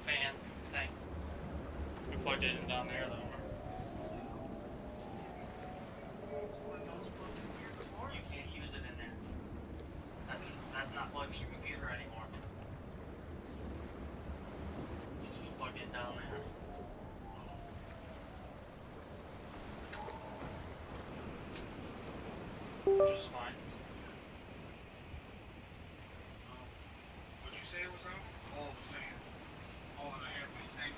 Fan thing. We plugged it in down there though. You can't use it in there. That's not plugged in your computer anymore. Plug it down there. Which is fine. What'd you say it was on? Oh, the fan. Oh, and I had my thing.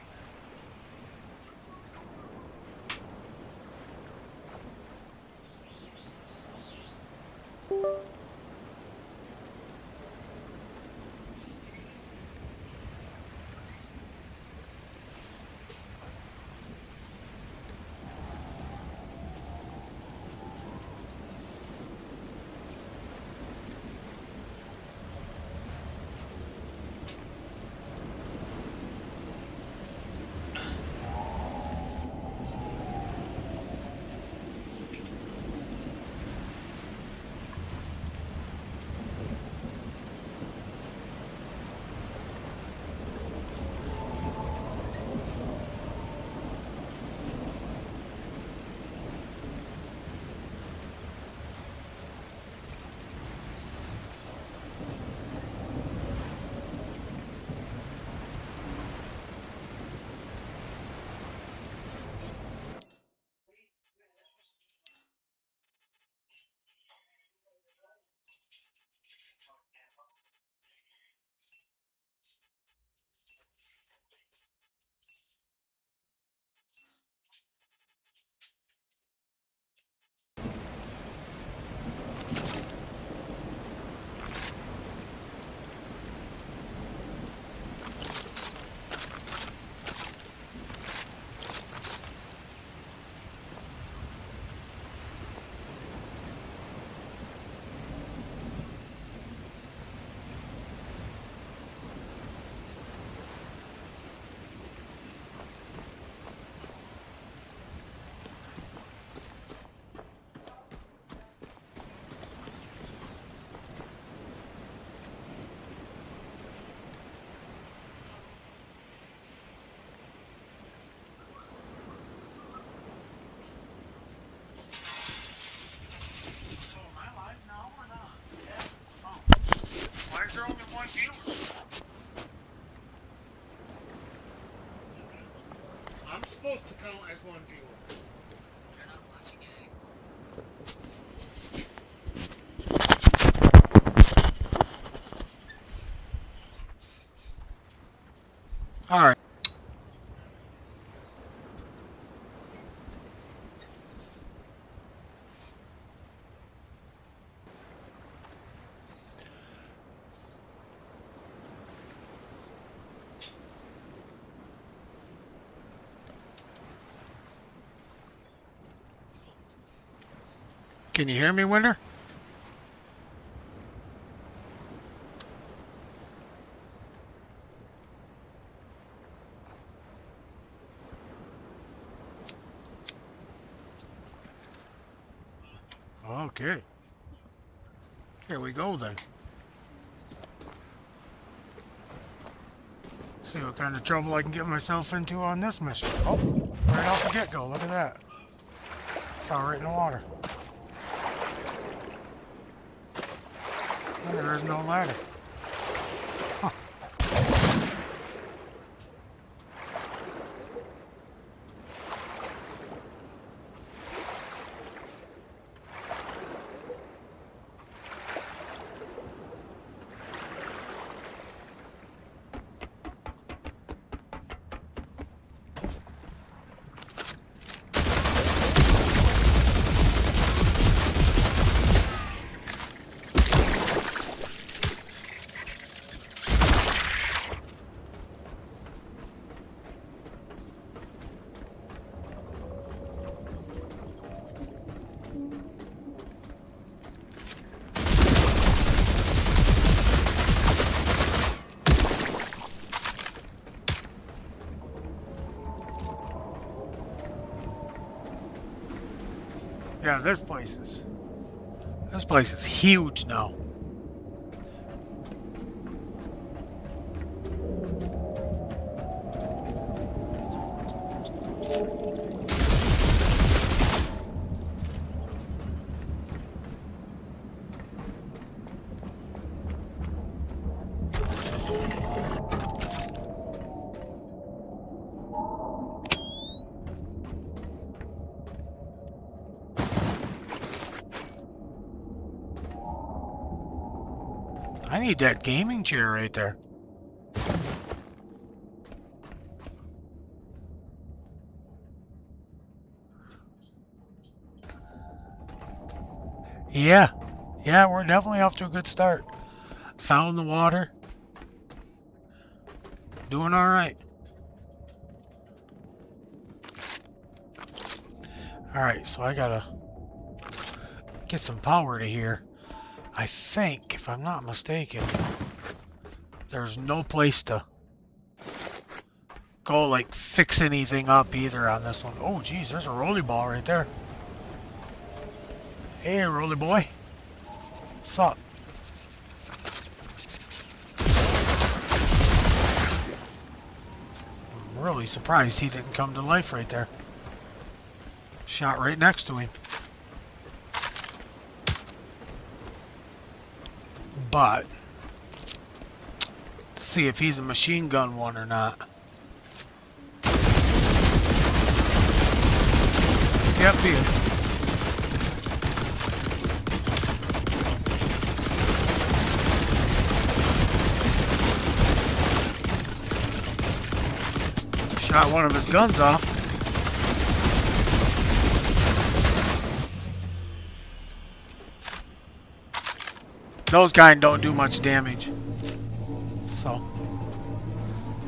I'm supposed to count as one viewer. You're not watching it anymore. All right. Can you hear me, Winter? Okay. Here we go then. See what kind of trouble I can get myself into on this mission. Oh, right off the get-go, look at that. Fell right in the water. And there is no ladder. Huh. Yeah, this place is huge now. I need that gaming chair right there. Yeah, we're definitely off to a good start. Found the water. Doing all right. All right, so I gotta get some power to here. I think, if I'm not mistaken, there's no place to go like fix anything up either on this one. Oh geez, there's a rolly ball right there. Hey rolly boy. What's up? I'm really surprised he didn't come to life right there. Shot right next to him. But see if he's a machine gun one or not. Yep, he is. Shot one of his guns off. Those kind don't do much damage. So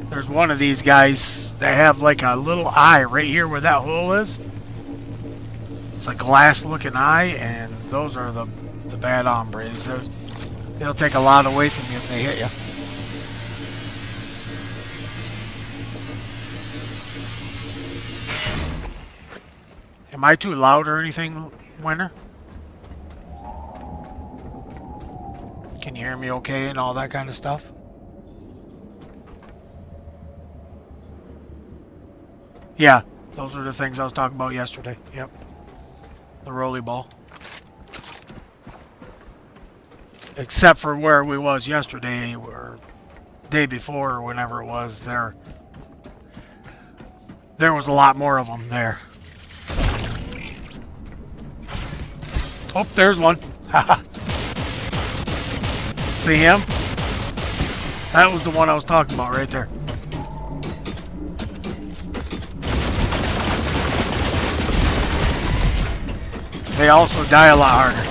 there's one of these guys that have like a little eye right here where that hole is. It's a glass looking eye, and those are the bad hombres. They'll take a lot away from you if they hit you. Am I too loud or anything, Winter? Can you hear me okay and all that kind of stuff? Yeah, those are the things I was talking about yesterday. Yep. The rolly ball. Except for where we was yesterday or day before or whenever it was there. There was a lot more of them there. Oh, there's one. See him? That was the one I was talking about right there. They also die a lot harder.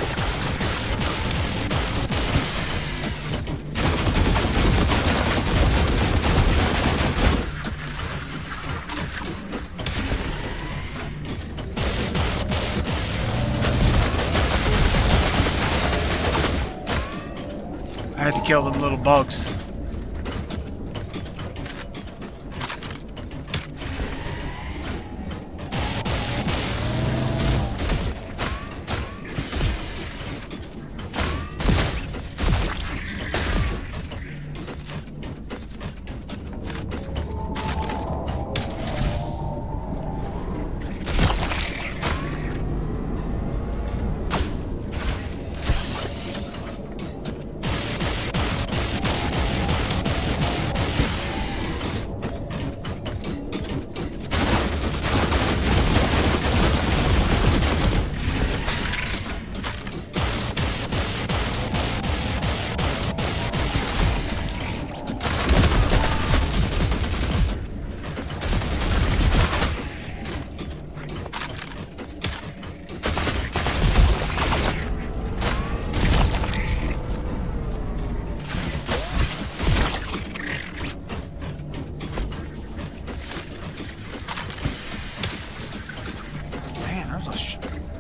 I had to kill them little bugs.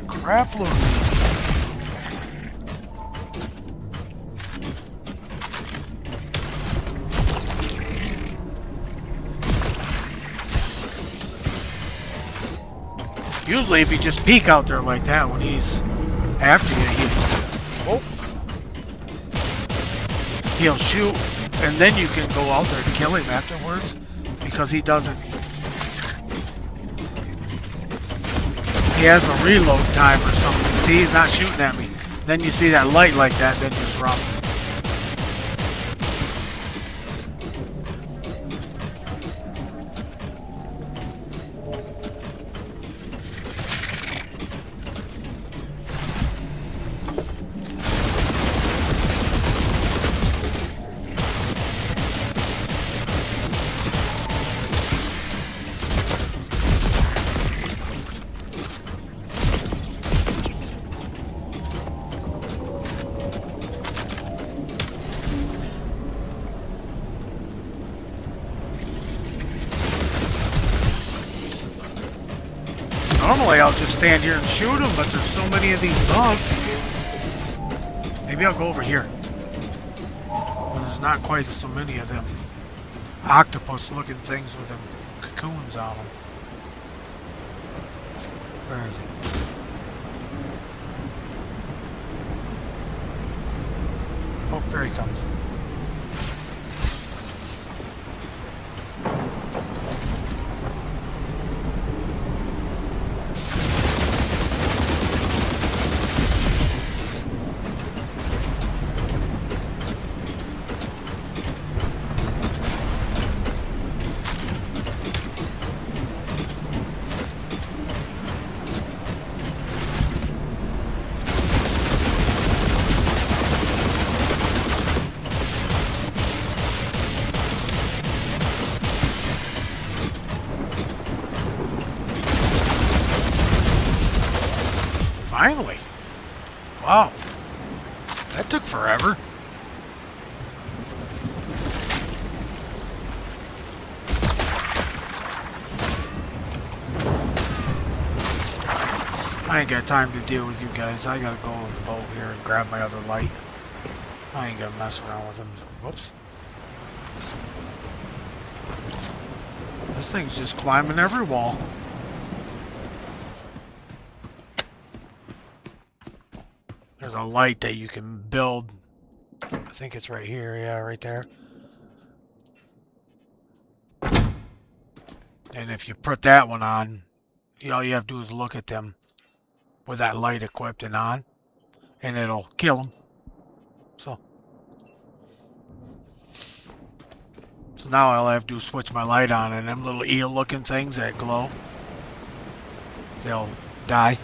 Crap load of these. Usually if you just peek out there like that when he's after you, he'll shoot and then you can go out there and kill him afterwards because he doesn't. He has a reload time or something. See, he's not shooting at me. Then you see that light like that, then just run. Normally I'll just stand here and shoot them, but there's so many of these bugs. Maybe I'll go over here. Well, there's not quite so many of them octopus-looking things with them cocoons on them. Where is he? Oh, there he comes. Finally! Wow. That took forever. I ain't got time to deal with you guys. I gotta go with the boat here and grab my other light. I ain't gonna mess around with them. Whoops. This thing's just climbing every wall. There's a light that you can build. I think it's right here. Yeah, right there. And if you put that one on, all you have to do is look at them with that light equipped and on, and it'll kill them. So now all I have to do is switch my light on, and them little eel looking things that glow, they'll die.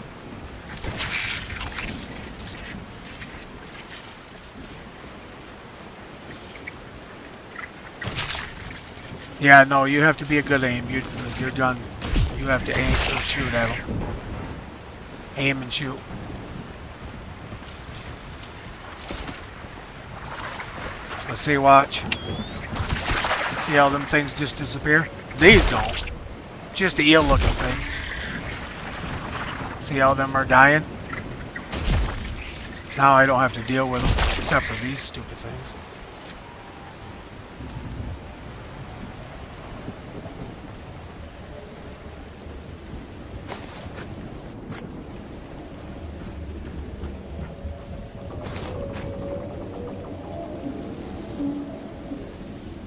Yeah, no, you have to be a good aim. You're done. You have to aim and shoot at them. Aim and shoot. Let's see, watch. See how them things just disappear? These don't. Just the eel looking things. See how them are dying? Now I don't have to deal with them, except for these stupid things.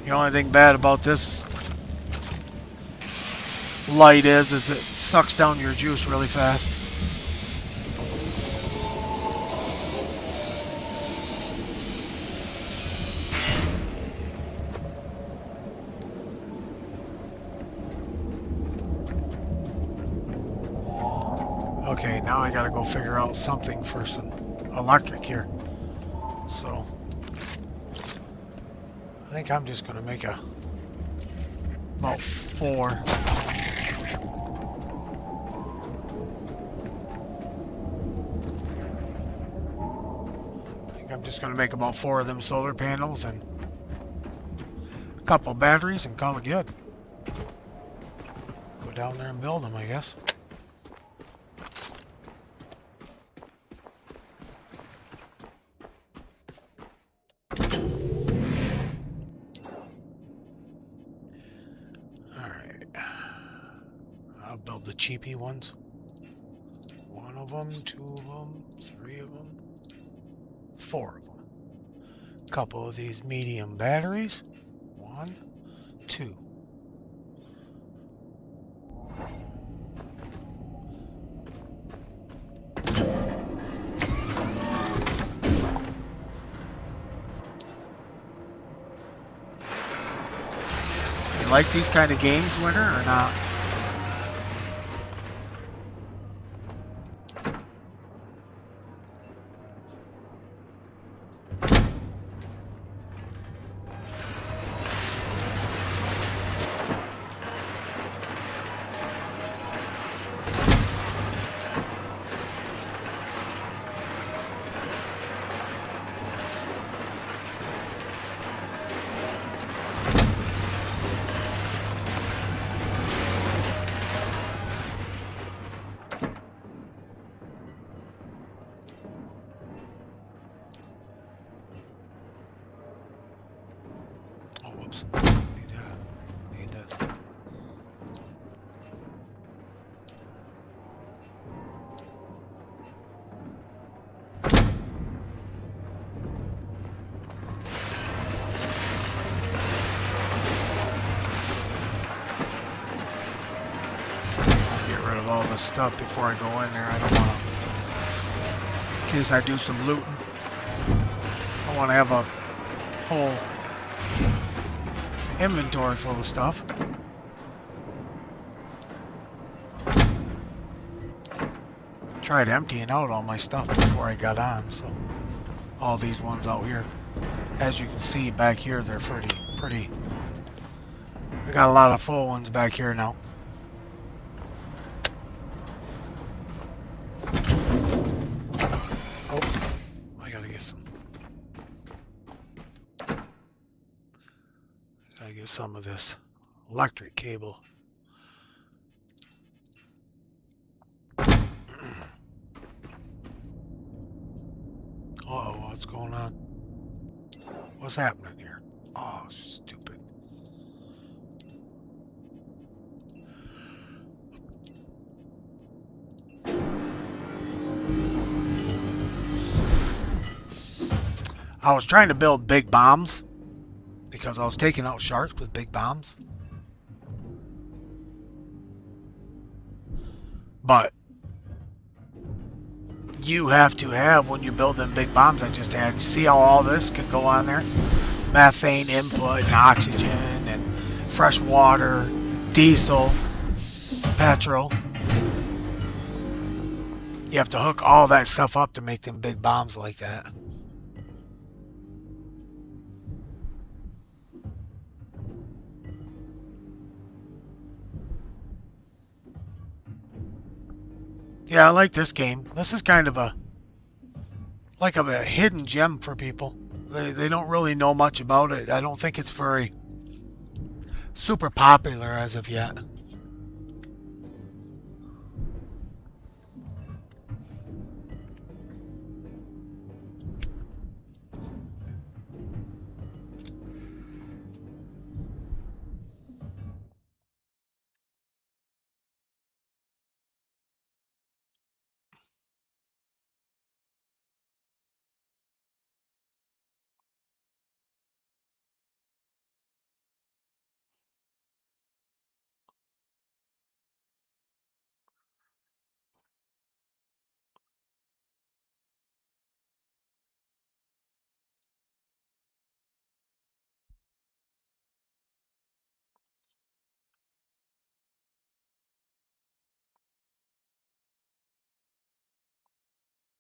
The only thing bad about this light is it sucks down your juice really fast. Okay, now I gotta go figure out something for some electric here. So I think I'm just gonna make about 4. I think I'm just gonna make about 4 of them solar panels and a couple batteries and call it good. Go down there and build them, I guess. Build the cheapy ones. 1 of them, 2 of them, 3 of them, 4 of them. Couple of these medium batteries. 1, 2. You like these kind of games, Winter, or not? Need this. Get rid of all this stuff before I go in there. I don't want to, in case I do some looting. I want to have a whole inventory full of stuff. Tried emptying out all my stuff before I got on, so all these ones out here, as you can see back here, they're pretty. I got a lot of full ones back here now. Oh, I gotta get some. Gotta get some of this electric cable. Uh-oh, what's going on? What's happening here? Oh, stupid. I was trying to build big bombs because I was taking out sharks with big bombs. But you have to have, when you build them big bombs I just had, see how all this can go on there? Methane input and oxygen and fresh water, diesel, petrol. You have to hook all that stuff up to make them big bombs like that. Yeah, I like this game. This is kind of a hidden gem for people. They don't really know much about it. I don't think it's very super popular as of yet.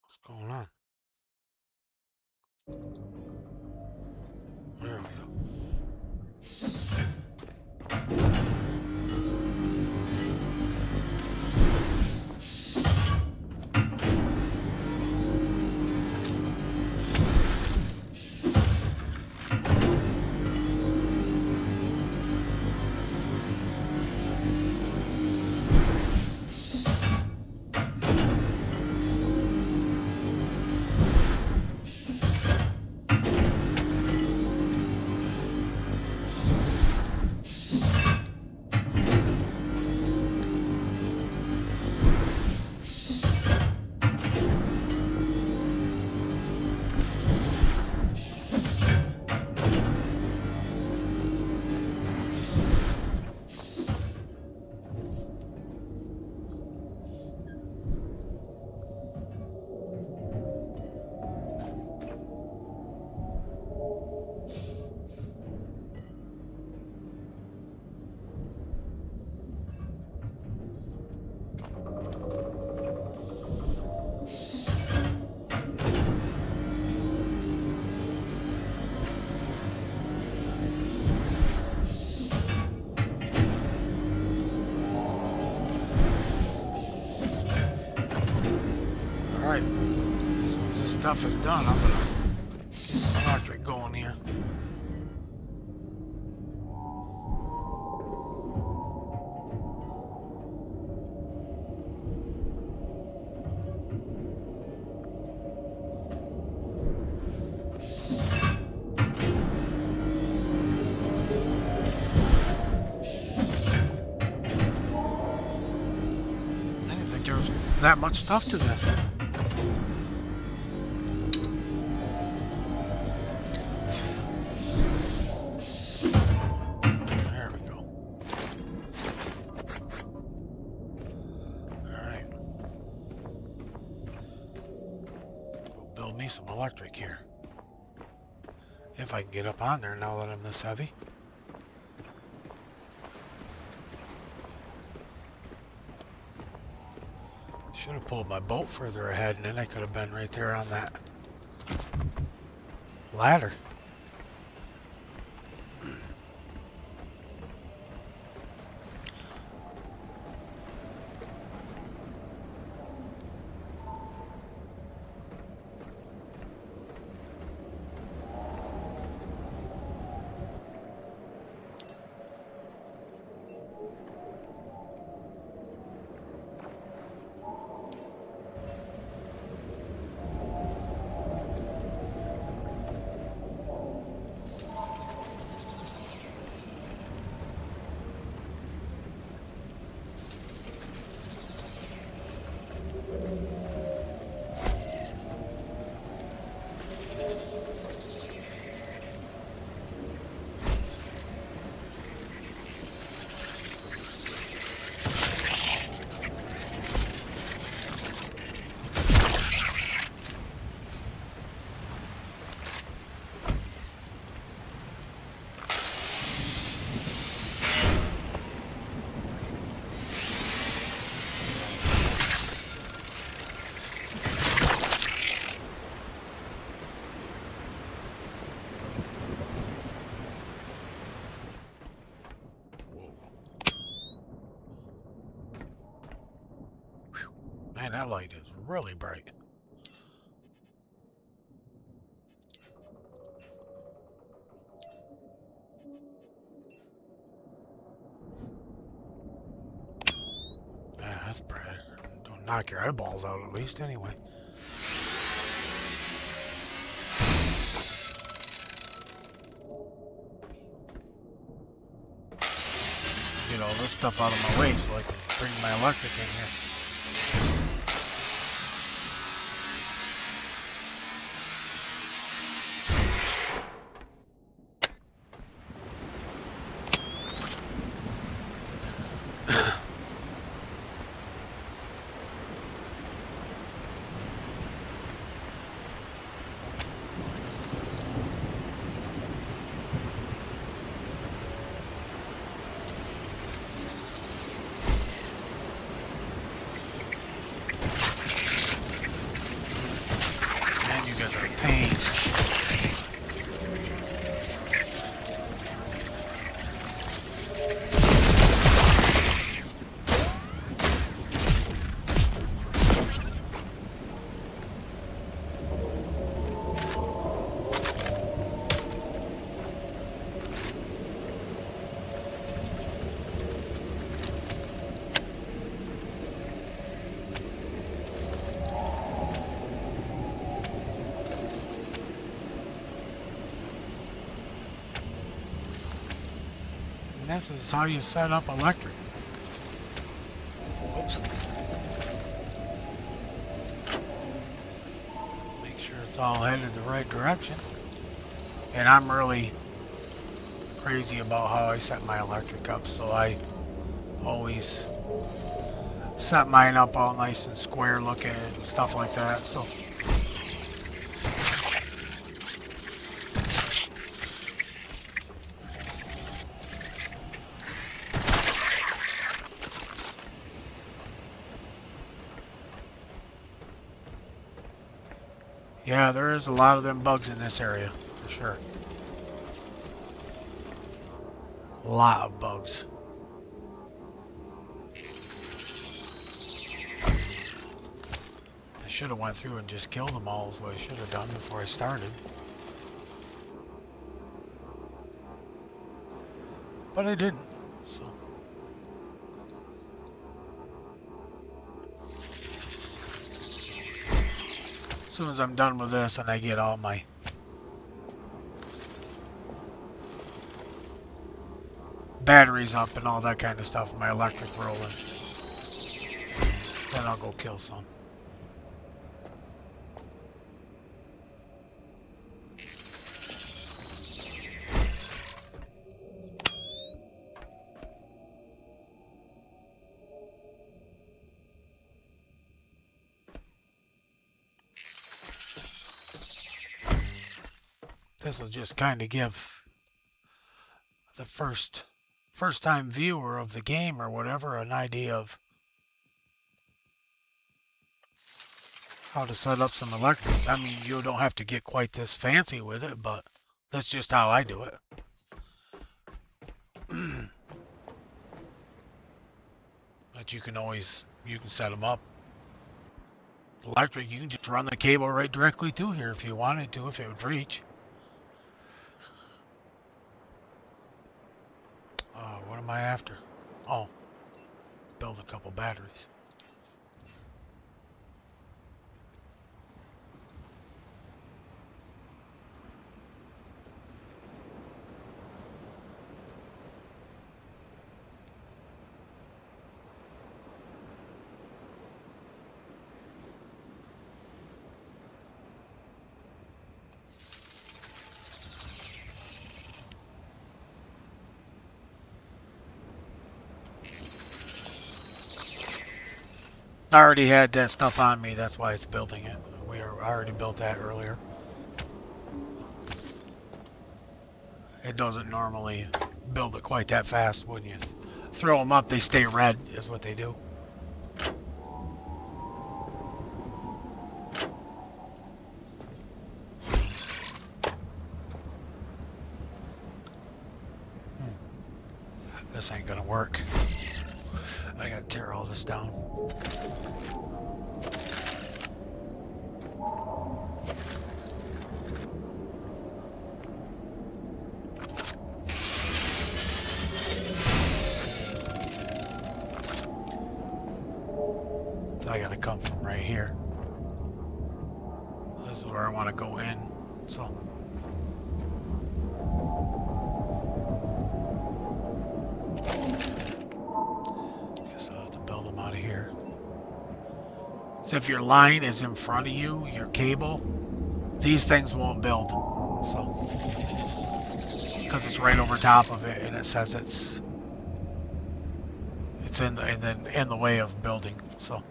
What's going on? There we go. Alright, as soon as this stuff is done, I'm gonna get some electric going here. I didn't think there was that much stuff to this. There we go. Alright. Go build me some electric here. If I can get up on there now that I'm this heavy. Should have pulled my boat further ahead, and then I could have been right there on that ladder. Man, that light is really bright. Yeah, that's bright. Don't knock your eyeballs out at least anyway. Get all this stuff out of my way so I can bring my electric in here. Man, you guys are a pain. And this is how you set up electric. Whoops. Make sure it's all headed the right direction. And I'm really crazy about how I set my electric up, so I always set mine up all nice and square looking and stuff like that. So yeah, there is a lot of them bugs in this area, for sure. A lot of bugs. I should have went through and just killed them all is what I should have done before I started. But I didn't, so. As soon as I'm done with this and I get all my batteries up and all that kind of stuff, my electric rolling, then I'll go kill some. This will just kind of give the first time viewer of the game or whatever an idea of how to set up some electric. I mean, you don't have to get quite this fancy with it, but that's just how I do it. But you can set them up. Electric, you can just run the cable right directly to here if you wanted to, if it would reach. What am I after? Oh, build a couple batteries. I already had that stuff on me, that's why it's building it. I already built that earlier. It doesn't normally build it quite that fast. When you throw them up, they stay red, is what they do. This ain't gonna work. I gotta tear all this down. I gotta come from right here. This is where I want to go in. So. Guess I'll have to build them out of here. So if your line is in front of you, your cable, these things won't build. So. Because it's right over top of it, and it says it's in the way of building. So.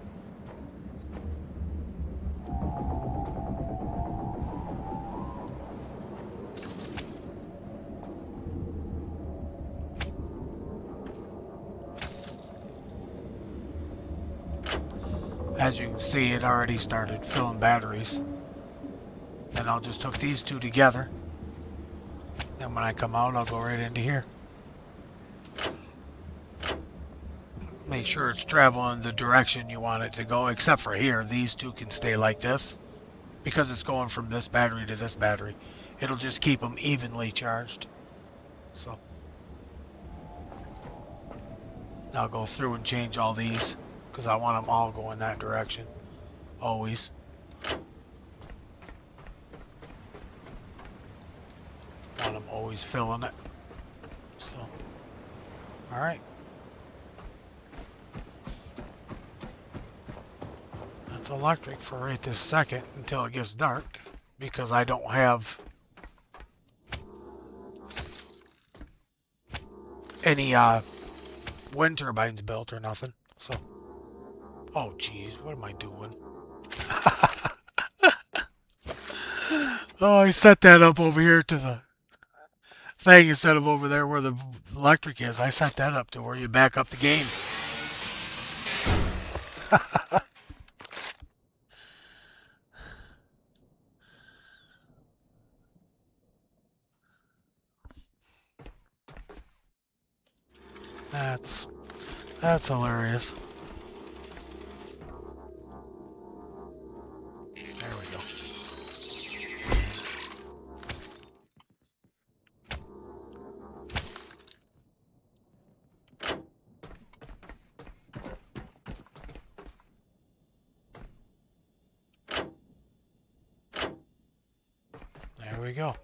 As you can see, it already started filling batteries. And I'll just hook these two together. And when I come out, I'll go right into here. Make sure it's traveling the direction you want it to go, except for here. These two can stay like this because it's going from this battery to this battery. It'll just keep them evenly charged. So I'll go through and change all these because I want them all going that direction. Always. Want them always filling it. So, alright. That's electric for right this second until it gets dark because I don't have any wind turbines built or nothing. So, oh geez, what am I doing? Oh, I set that up over here to the thing instead of over there where the electric is. I set that up to where you back up the game. That's hilarious. There we go. There we go.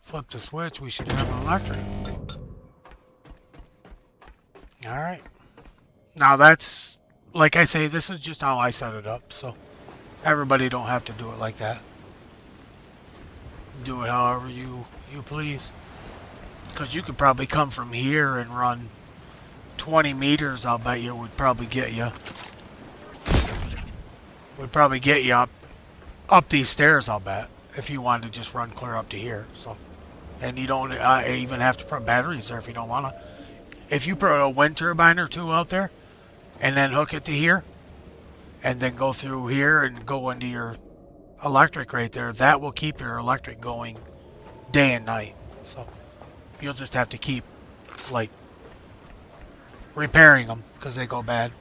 Flip the switch, we should have an electric. Alright. Now that's, like I say, this is just how I set it up, so everybody don't have to do it like that. Do it however you please. Because you could probably come from here and run 20 meters, I'll bet you would probably get you. Would probably get you up these stairs, I'll bet, if you wanted to just run clear up to here. So, and you don't even have to put batteries there if you don't want to. If you put a wind turbine or two out there, and then hook it to here, and then go through here and go into your electric right there, that will keep your electric going day and night. So you'll just have to keep, like, repairing them because they go bad.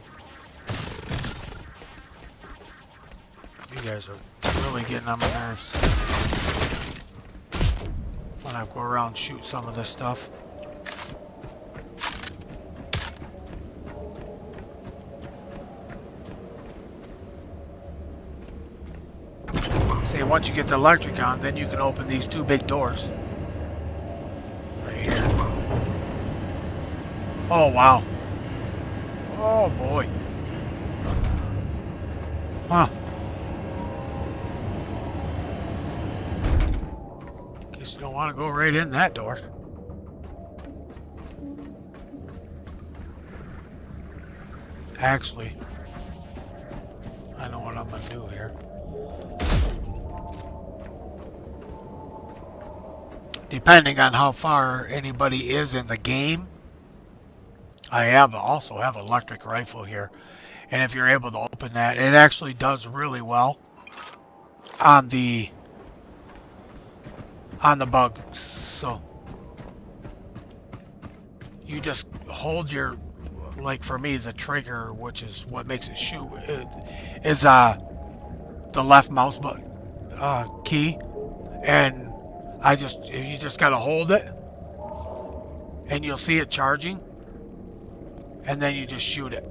You guys are really getting on my nerves when I go around and shoot some of this stuff. See, once you get the electric on, then you can open these two big doors. Right here. Oh, wow. Oh, boy. Huh. Guess you don't want to go right in that door. Actually, I know what I'm going to do here. Depending on how far anybody is in the game, I also have an electric rifle here, and if you're able to open that, it actually does really well on the bugs. So you just hold your, like for me, the trigger, which is what makes it shoot, is the left mouse button key, and you just gotta hold it, and you'll see it charging, and then you just shoot it.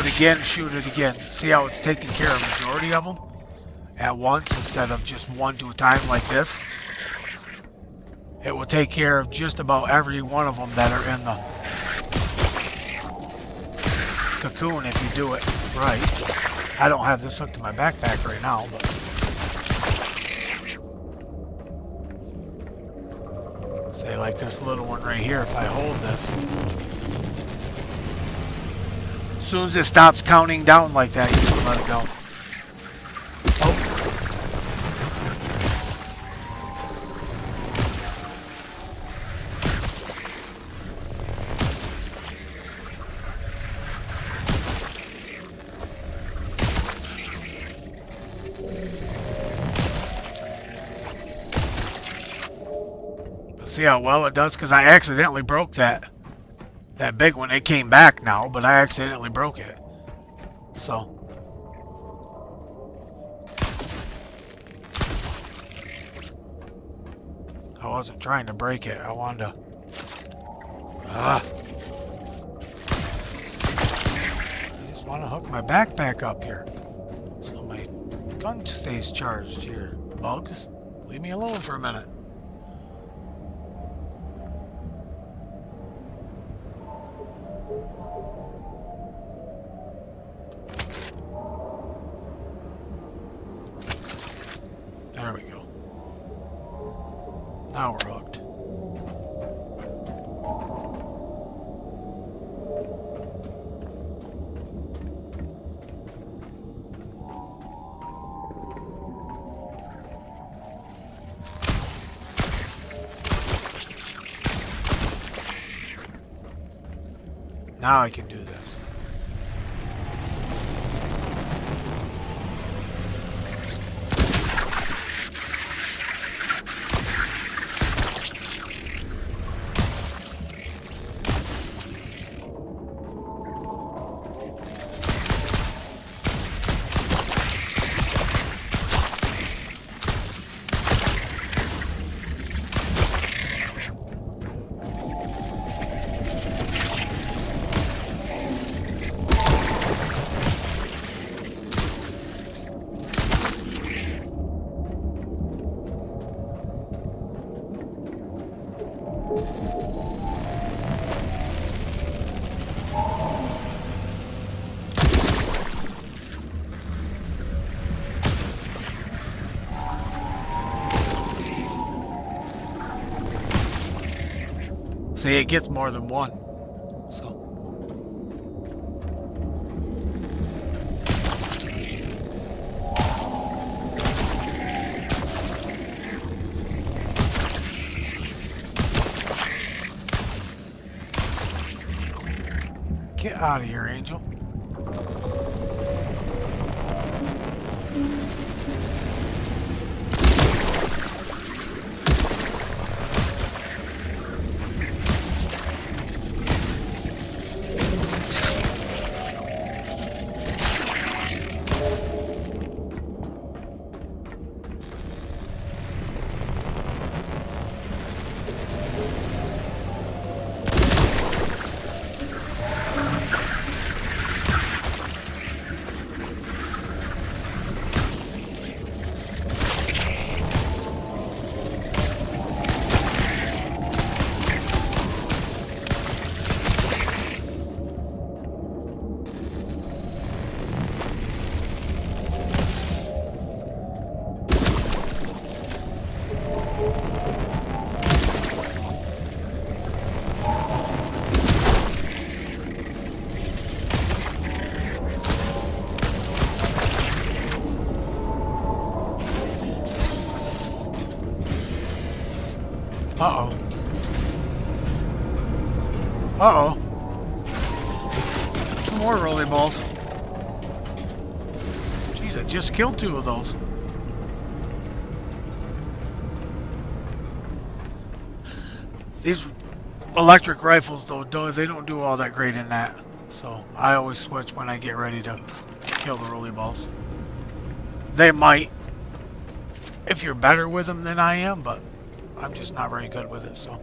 it again, shoot it again. See how it's taking care of the majority of them at once instead of just one to a time like this? It will take care of just about every one of them that are in the cocoon if you do it right. I don't have this hooked to my backpack right now, but say like this little one right here, if I hold this, as soon as it stops counting down like that, you can let it go. Oh. See how well it does? Because I accidentally broke that big one. It came back now, but I accidentally broke it. So I wasn't trying to break it. I wanted to I just want to hook my backpack up here so my gun stays charged here. Bugs, leave me alone for a minute. There we go. Now we're hooked. Now I can do this. See, it gets more than one. So. Get out of here, Angel. Uh-oh. Uh-oh. 2 more rolly balls. Jeez, I just killed 2 of those. These electric rifles, though, they don't do all that great in that. So I always switch when I get ready to kill the rolly balls. They might, if you're better with them than I am, but I'm just not very good with it, so.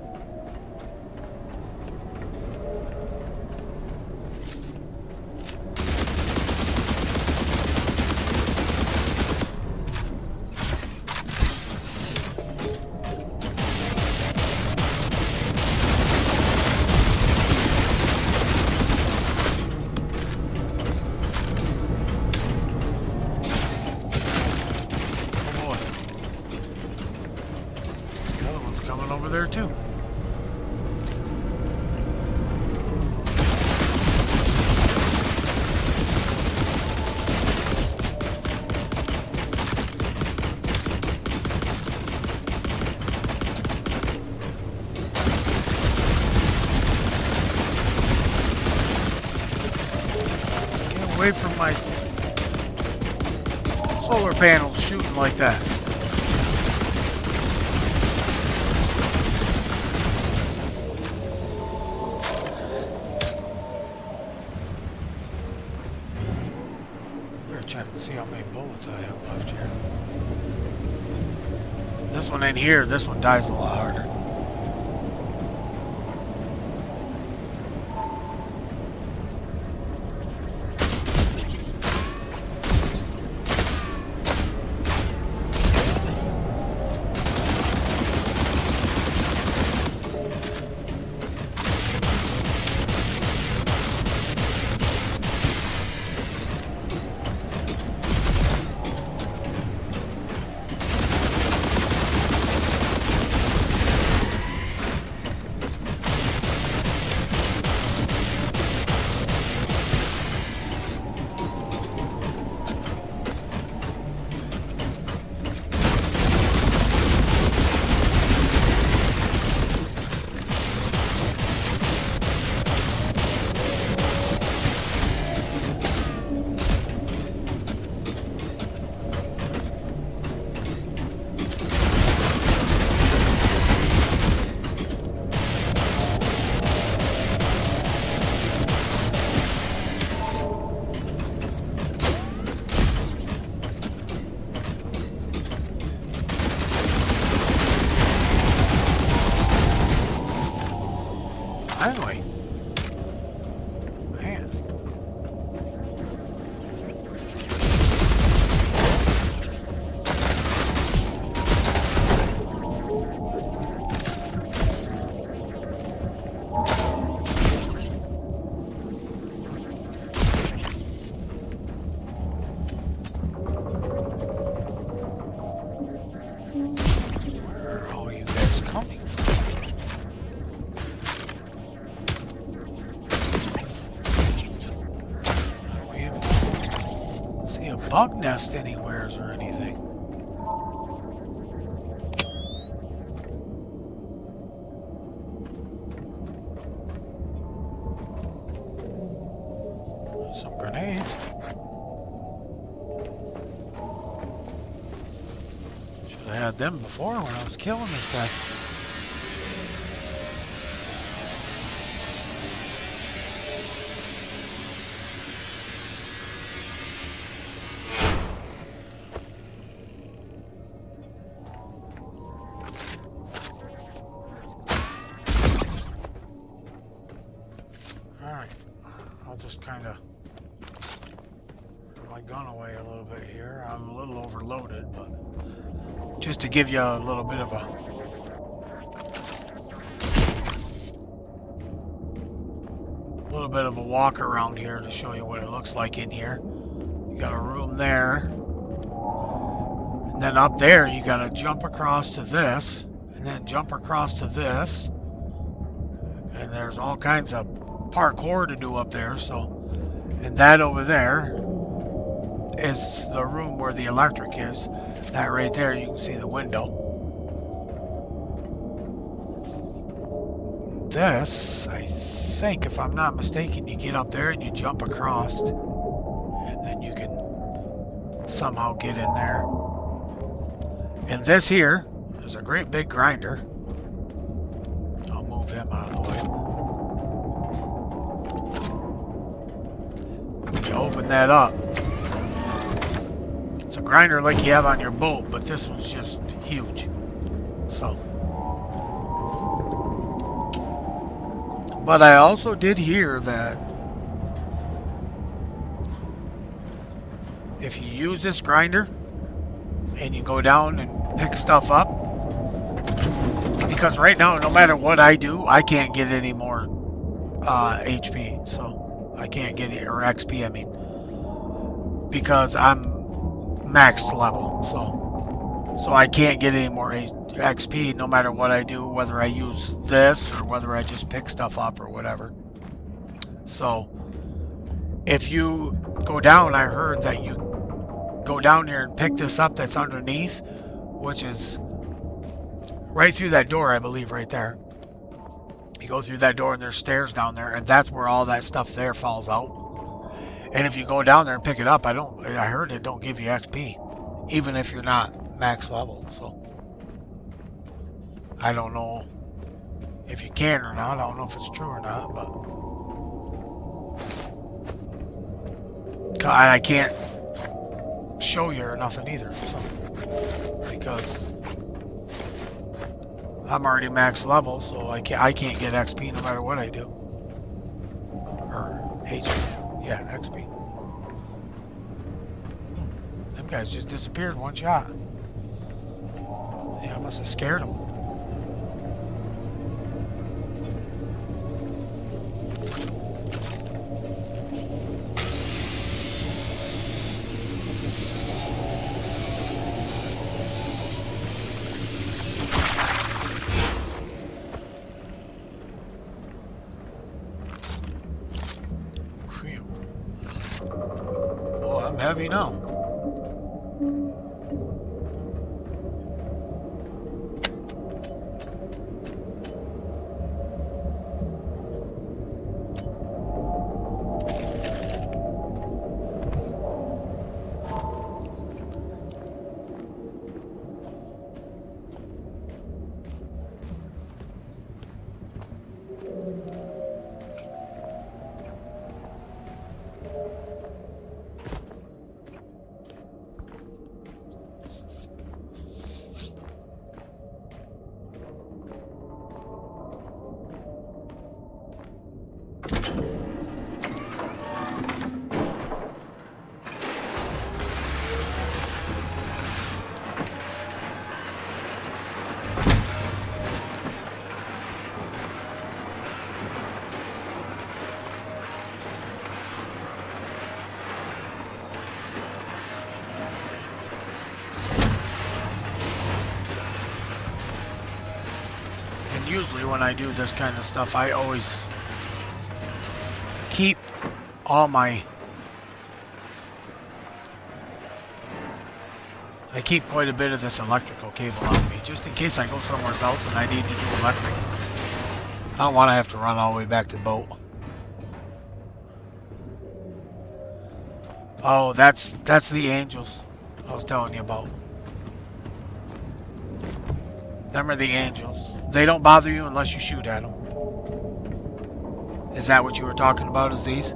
away from my solar panels shooting like that. Better check and see how many bullets I have left here. This one in here, this one dies a lot harder. Finally. Man. Where are all you guys coming from? A bug nest anywheres or anything. Some grenades. Should have had them before when I was killing this guy. Alright, I'll just kind of put my gun away a little bit here. I'm a little overloaded, but just to give you a little bit of a walk around here to show you what it looks like in here. You got a room there, and then up there you got to jump across to this, and then jump across to this, and there's all kinds of parkour to do up there. So, and that over there is the room where the electric is. That right there, you can see the window. This, I think, if I'm not mistaken, you get up there and you jump across, and then you can somehow get in there. And this here is a great big grinder. I'll move him out of the way. You open that up. It's a grinder like you have on your boat, but this one's just huge. So, but I also did hear that if you use this grinder and you go down and pick stuff up, because right now no matter what I do, I can't get any more HP, so I can't get it, or XP I mean, because I'm maxed level, so I can't get any more XP no matter what I do, whether I use this or whether I just pick stuff up or whatever. So if you go down, I heard that you go down here and pick this up that's underneath, which is right through that door, I believe, right there. You go through that door and there's stairs down there, and that's where all that stuff there falls out. And if you go down there and pick it up, I heard it don't give you XP, even if you're not max level. So I don't know if you can or not. I don't know if it's true or not, but I can't show you or nothing either. So because I'm already max level, so I can't get XP no matter what I do. Or HP. Yeah, XP. Them guys just disappeared one shot. Yeah, I must have scared them. Oh, I'm heavy now. Usually when I do this kind of stuff, I always keep all my... I keep quite a bit of this electrical cable on me, just in case I go somewhere else and I need to do electric. I don't want to have to run all the way back to the boat. Oh, that's the angels I was telling you about. Them are the angels. They don't bother you unless you shoot at them. Is that what you were talking about, is these?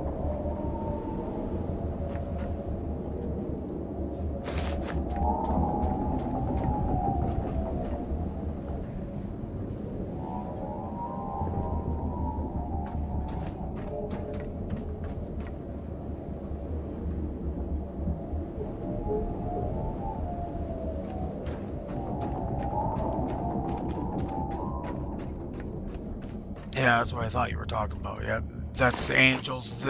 Yeah, that's what I thought you were talking about. Yeah, that's the angels.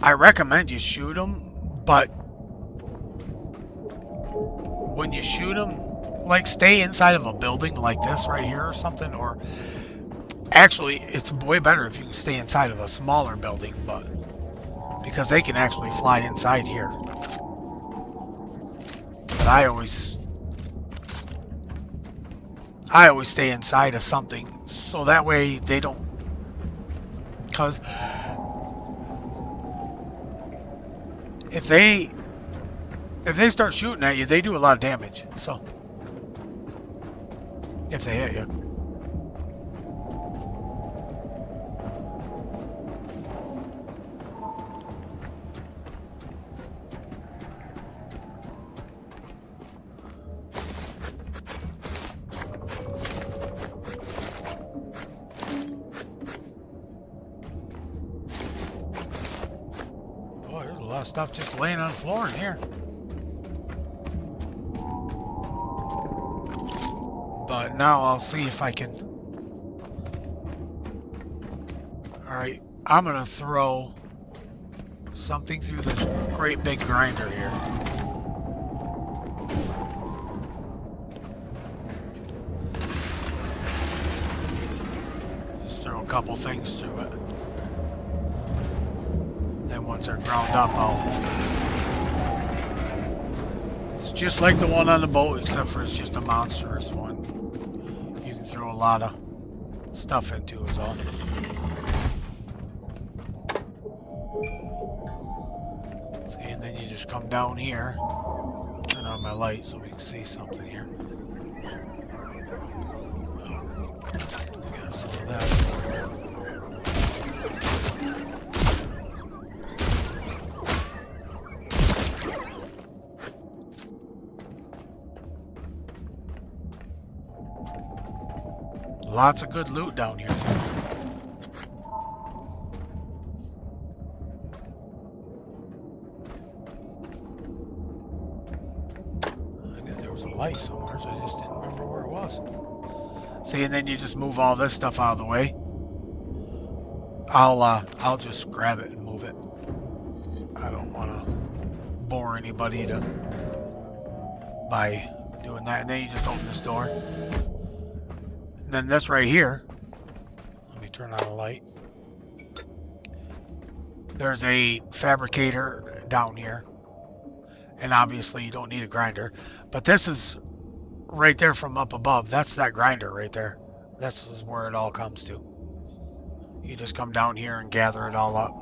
I recommend you shoot them, but when you shoot them, like stay inside of a building like this right here or something, or actually it's way better if you can stay inside of a smaller building, but because they can actually fly inside here. But I always stay inside of something, so that way they don't, because if they start shooting at you, they do a lot of damage. So if they hit you. Stuff just laying on the floor in here. But now I'll see if I can. Alright, I'm gonna throw something through this great big grinder here. Just throw a couple things through it. Once they're ground up, it's just like the one on the boat, except for it's just a monstrous one. You can throw a lot of stuff into, is all. just come down here. Turn on my light so we can see something here. Got some of that. Lots of good loot down here, too. I knew there was a light somewhere, so I just didn't remember where it was. See, and then you just move all this stuff out of the way. I'll just grab it and move it. I don't want to bore anybody by doing that. And then you just open this door. And then this right here, let me turn on the light. There's a fabricator down here. And obviously you don't need a grinder. But this is right there from up above. That's that grinder right there. This is where it all comes to. You just come down here and gather it all up.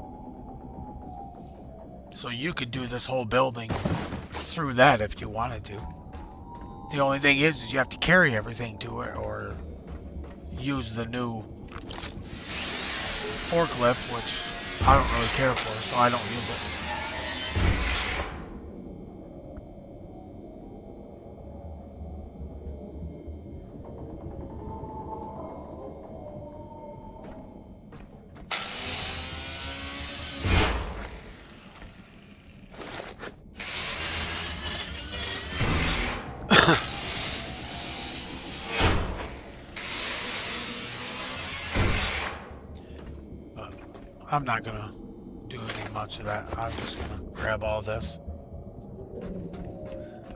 So you could do this whole building through that if you wanted to. The only thing is you have to carry everything to it or use the new forklift, which I don't really care for, so I don't use it. I'm not gonna do any much of that. I'm just gonna grab all this.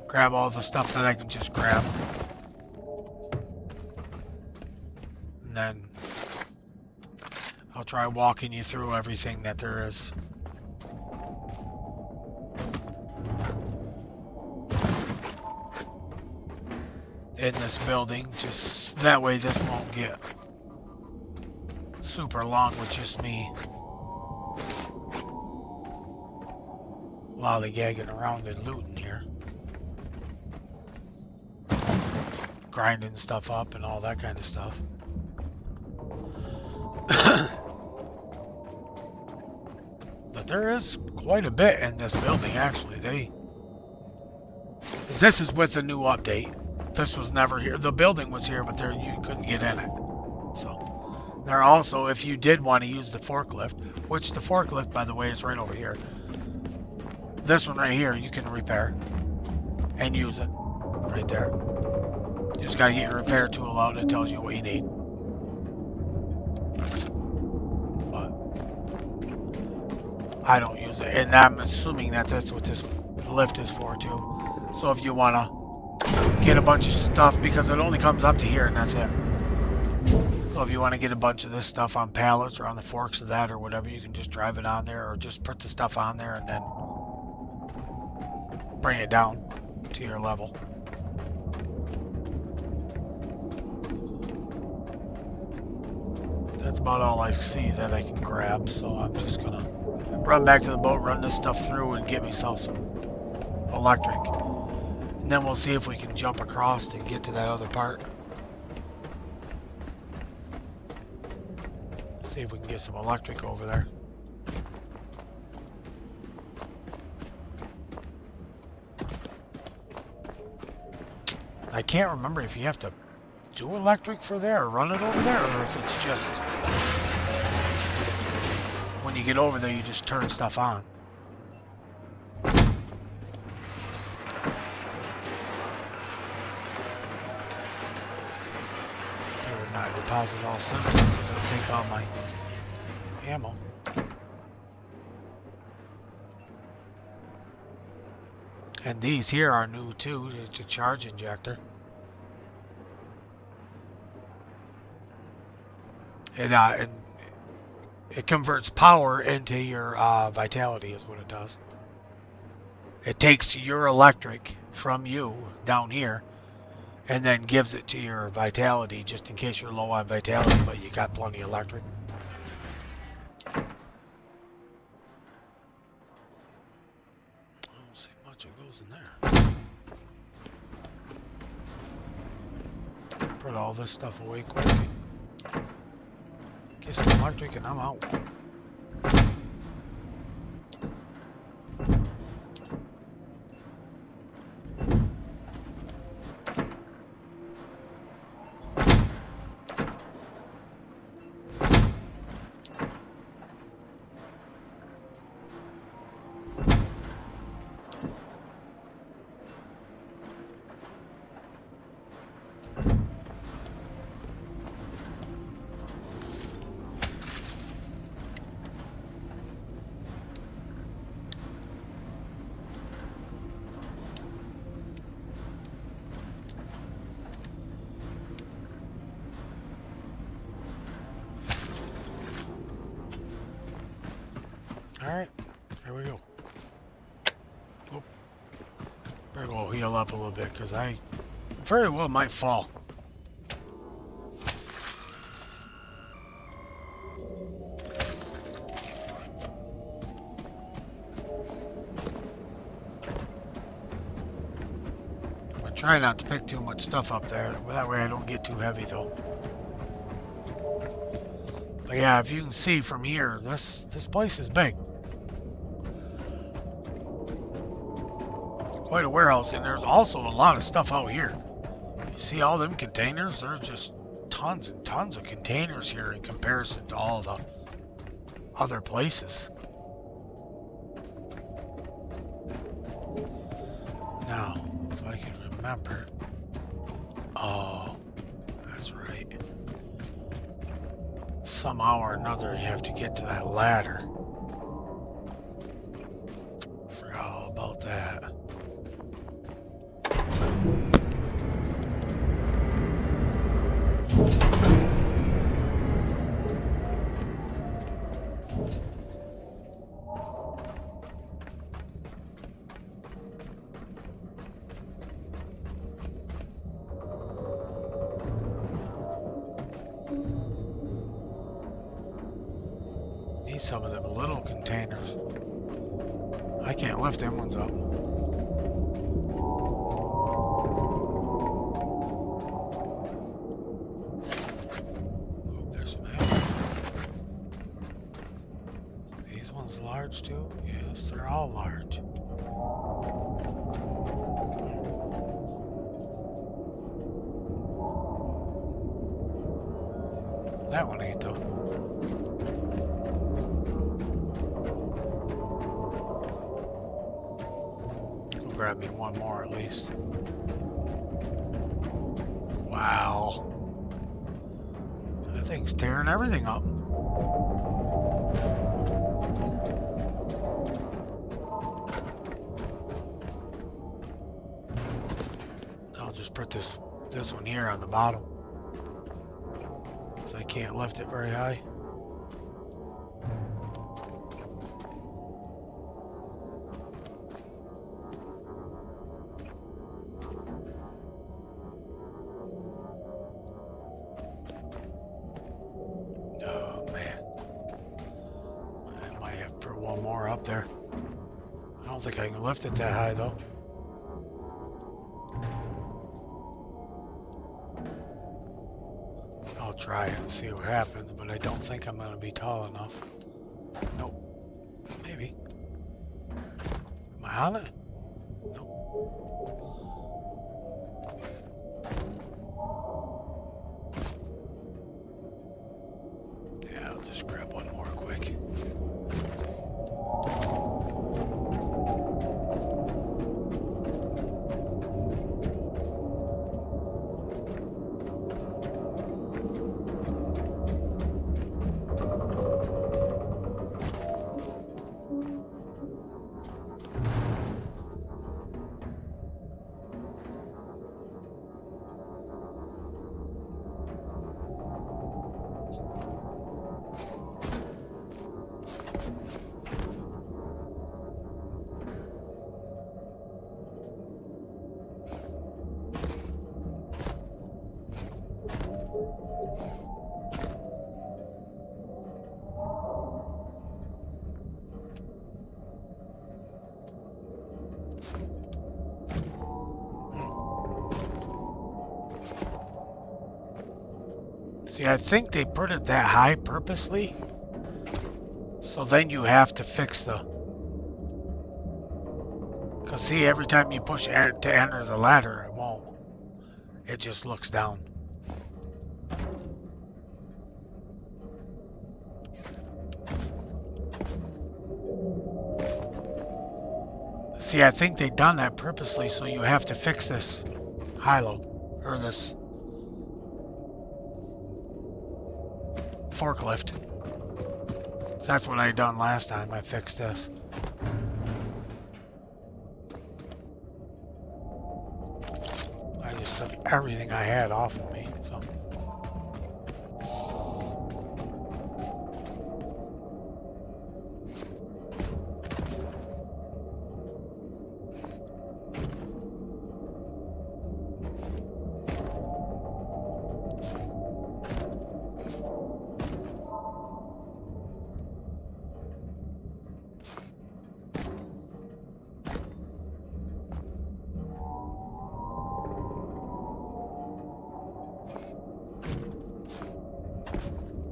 Grab all the stuff that I can just grab. And then I'll try walking you through everything that there is. In this building, just that way this won't get super long with just me lollygagging around and looting here, grinding stuff up and all that kind of stuff. But there is quite a bit in this building, actually. This is with the new update. This was never here. The building was here, but there you couldn't get in it. So there also, if you did want to use the forklift, which the forklift, by the way, is right over here. This one right here, you can repair and use it right there. You just gotta get your repair tool out. It tells you what you need. But I don't use it, and I'm assuming that that's what this lift is for too. So if you wanna get a bunch of stuff, because it only comes up to here and that's it. So if you want to get a bunch of this stuff on pallets or on the forks of that or whatever, you can just drive it on there or just put the stuff on there and then bring it down to your level. That's about all I see that I can grab, so I'm just gonna run back to the boat, run this stuff through and get myself some electric. And then we'll see if we can jump across and get to that other part. See if we can get some electric over there. I can't remember if you have to do electric for there or run it over there, or if it's just when you get over there you just turn stuff on. Not deposit all seven because it'll take all my ammo. And these here are new too. It's a charge injector. And it converts power into your vitality is what it does. It takes your electric from you down here and then gives it to your vitality just in case you're low on vitality, but you got plenty of electric. Put all this stuff away quick. Get some electric and I'm out. Alright, here we go. Oh, better go heal up a little bit because I very well might fall. I'm gonna try not to pick too much stuff up there. That way I don't get too heavy though. But yeah, if you can see from here, this place is big. Quite a warehouse, and there's also a lot of stuff out here. You see all them containers? There's just tons and tons of containers here in comparison to all the other places. Now, if I can remember. Oh, that's right. Somehow or another, you have to get to that ladder. Forgot all about that. Need some of them little containers. I can't lift them ones up. Large too? Yes, they're all large. That one ain't though. Go grab me one more at least. Wow. That thing's tearing everything up. Just put this one here on the bottom, because I can't lift it very high. Oh man, I might have to put one more up there. I don't think I can lift it that high though. I'll try it and see what happens, but I don't think I'm going to be tall enough. Nope. Maybe. Am I on it? Nope. Yeah, I'll just grab one more quick. See, I think they put it that high purposely. So then you have to fix the... Because see, every time you push to enter the ladder, it won't. It just looks down. See, I think they done that purposely, so you have to fix this high-low, or this forklift. So that's what I done last time. I fixed this. I just took everything I had off of me. So.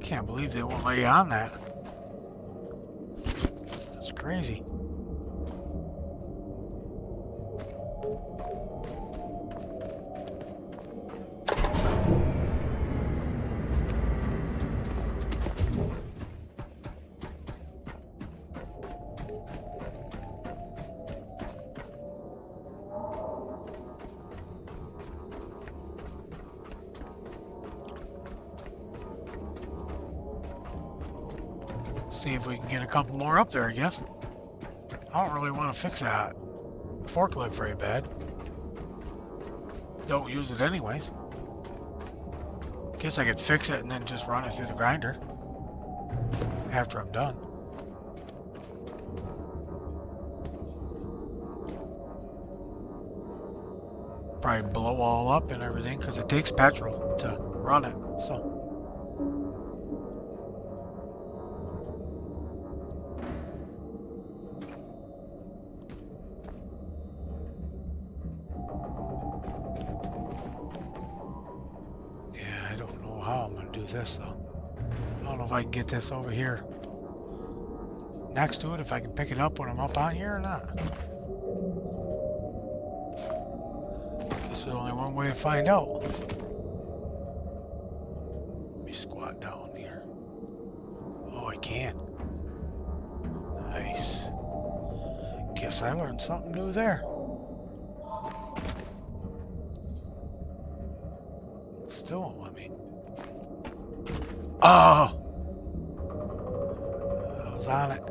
Can't believe they won't let you on that. That's crazy. See if we can get a couple more up there, I guess. I don't really want to fix that forklift very bad. Don't use it anyways. Guess I could fix it and then just run it through the grinder after I'm done. Probably blow all up and everything because it takes petrol to run it, so. This though. I don't know if I can get this over here next to it, if I can pick it up when I'm up on here or not. Guess there's only one way to find out. Let me squat down here. Oh, I can. Nice. Guess I learned something new there. Still won't let me. Oh! I was on it.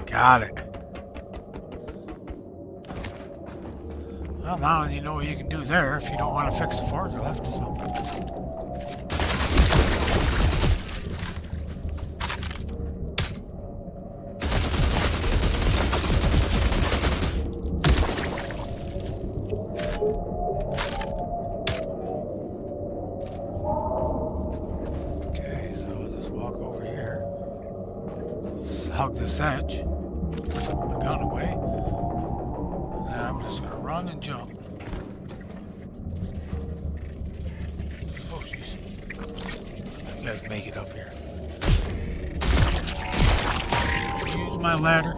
Got it. Well, now you know what you can do there if you don't want to fix the forklift, so. Hug this edge, put my gun away, and then I'm just going to run and jump. Oh jeez. You guys make it up here. Use my ladder.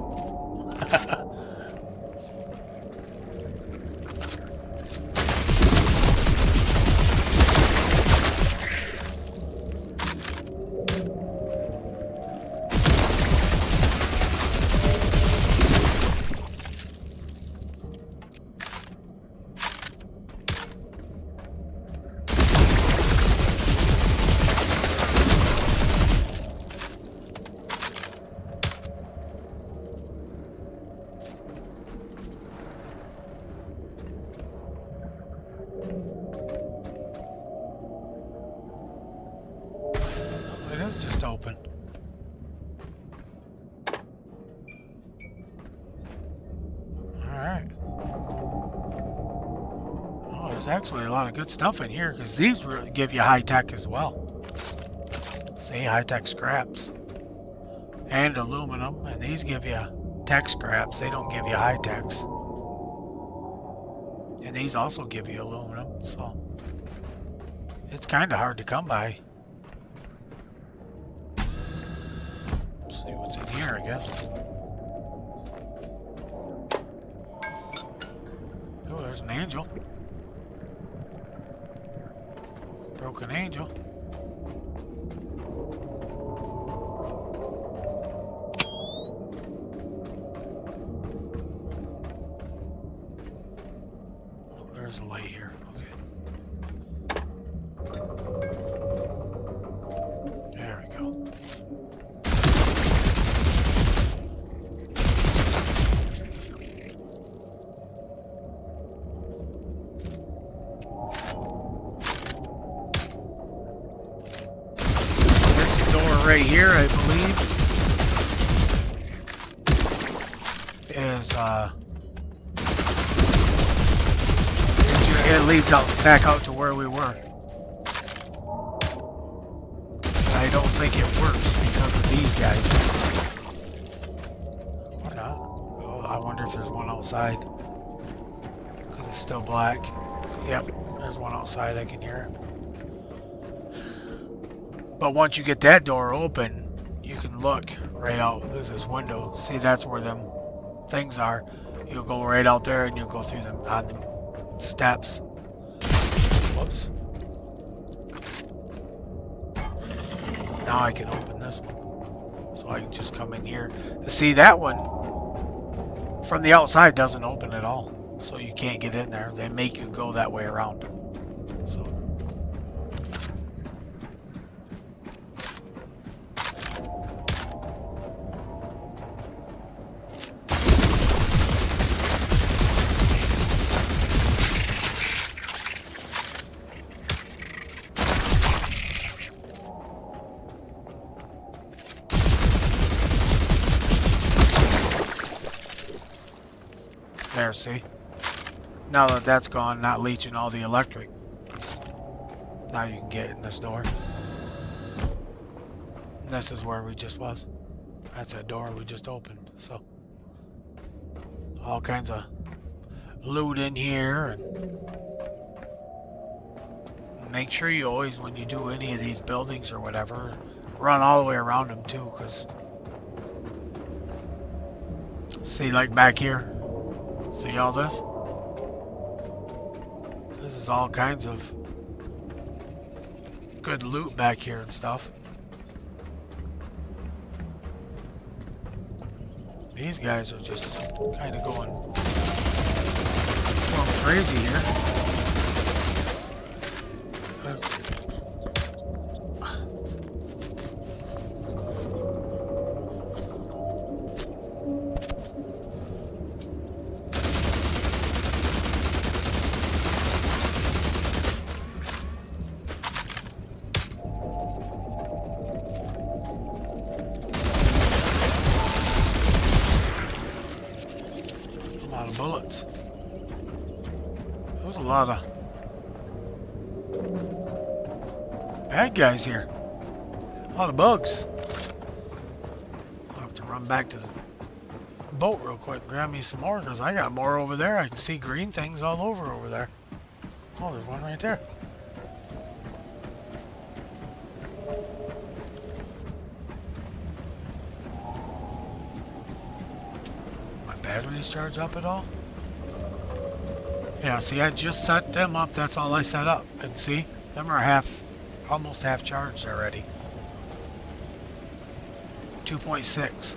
It's just open. Alright. Oh, there's actually a lot of good stuff in here, because these really give you high-tech as well. See, high-tech scraps. And aluminum, and these give you tech scraps. They don't give you high-techs. And these also give you aluminum, so it's kind of hard to come by. Let's see what's in here, I guess. Oh, there's an angel. Broken angel. Oh, there's a light here. Okay. There we go. Right here, I believe, is it leads out back out to where we were. I don't think it works because of these guys. Or not. Oh, I wonder if there's one outside because it's still black. Yep, there's one outside. I can hear it. But once you get that door open, you can look right out through this window. See, that's where them things are. You'll go right out there and you'll go through them on the steps. Whoops. Now I can open this one. So I can just come in here. See, that one from the outside doesn't open at all. So you can't get in there. They make you go that way around. So. There, see? Now that that's gone, not leaching all the electric. Now you can get in this door. And this is where we just was. That's that door we just opened. So, all kinds of loot in here. And make sure you always, when you do any of these buildings or whatever, run all the way around them too, because see, like back here. See all this? This is all kinds of good loot back here and stuff. These guys are just kind of going crazy here. Bullets. There was a lot of bad guys here. A lot of bugs. I'll have to run back to the boat real quick and grab me some more because I got more over there. I can see green things all over there. Oh, there's one right there. Batteries charge up at all? Yeah, see, I just set them up. That's all I set up. And see, them are almost half charged already. 2.6.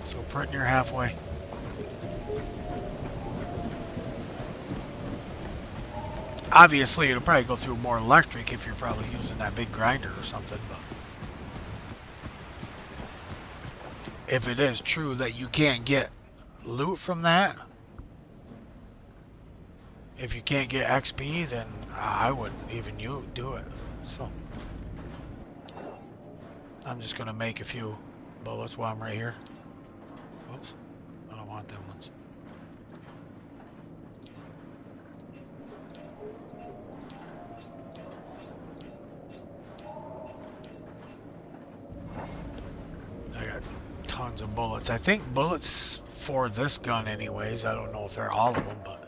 So pretty near halfway. Obviously, it'll probably go through more electric if you're probably using that big grinder or something, but if it is true that you can't get loot from that, if you can't get XP, then I wouldn't even do it. So I'm just gonna make a few bullets while I'm right here. Whoops, I don't want them ones. I got tons of bullets. I think bullets for this gun anyways. I don't know if they're all of them, but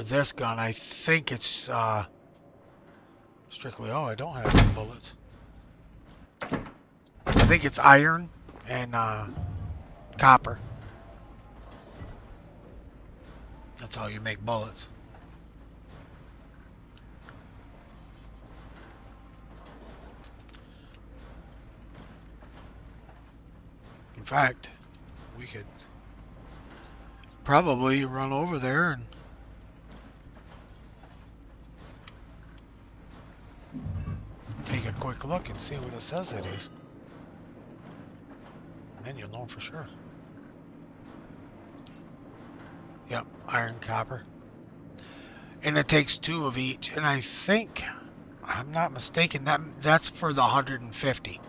For this gun, I think it's strictly. Oh, I don't have any bullets. I think it's iron and copper. That's how you make bullets. In fact, we could probably run over there and take a quick look and see what it says it is. And then you'll know for sure. Yep, iron, copper. And it takes 2 of each. And I think, I'm not mistaken, that's for the 150.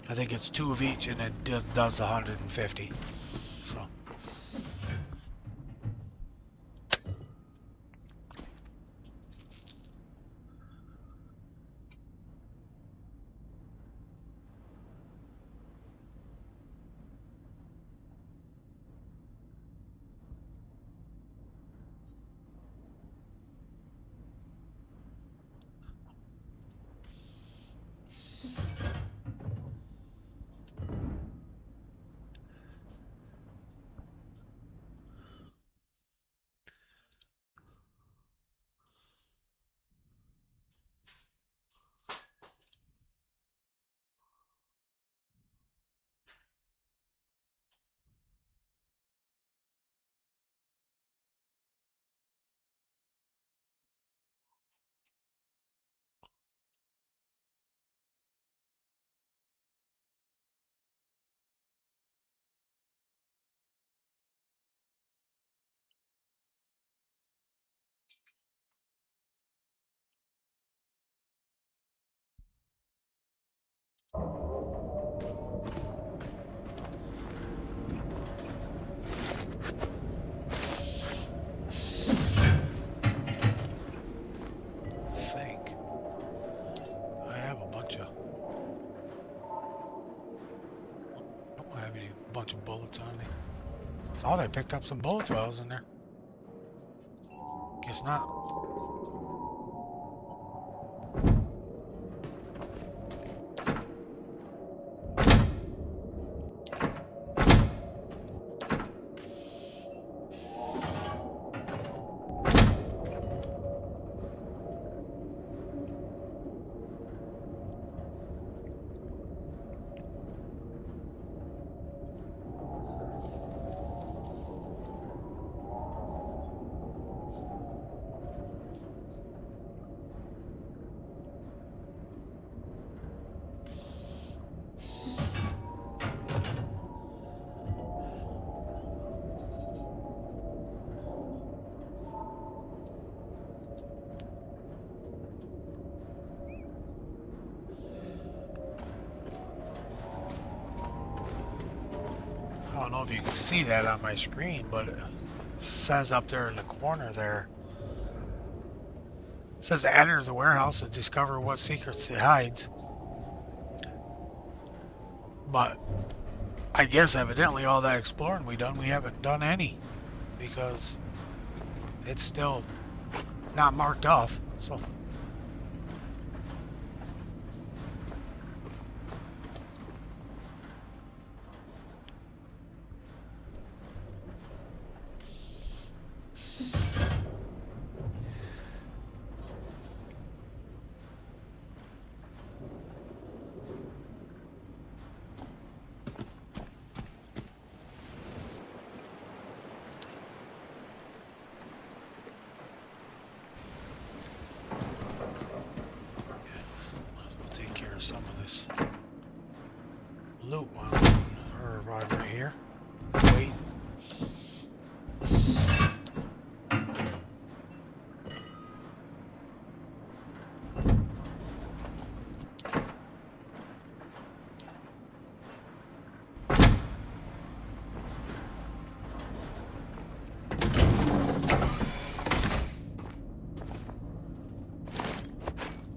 I think it's 2 of each and it does 150. So. Bunch of bullets on me. Thought I picked up some bullets while I was in there. Guess not. I don't know if you can see that on my screen, but it says up there in the corner there. It says enter the warehouse to discover what secrets it hides. But I guess evidently all that exploring we haven't done any, because it's still not marked off. So some of this loot while or right here. Wait.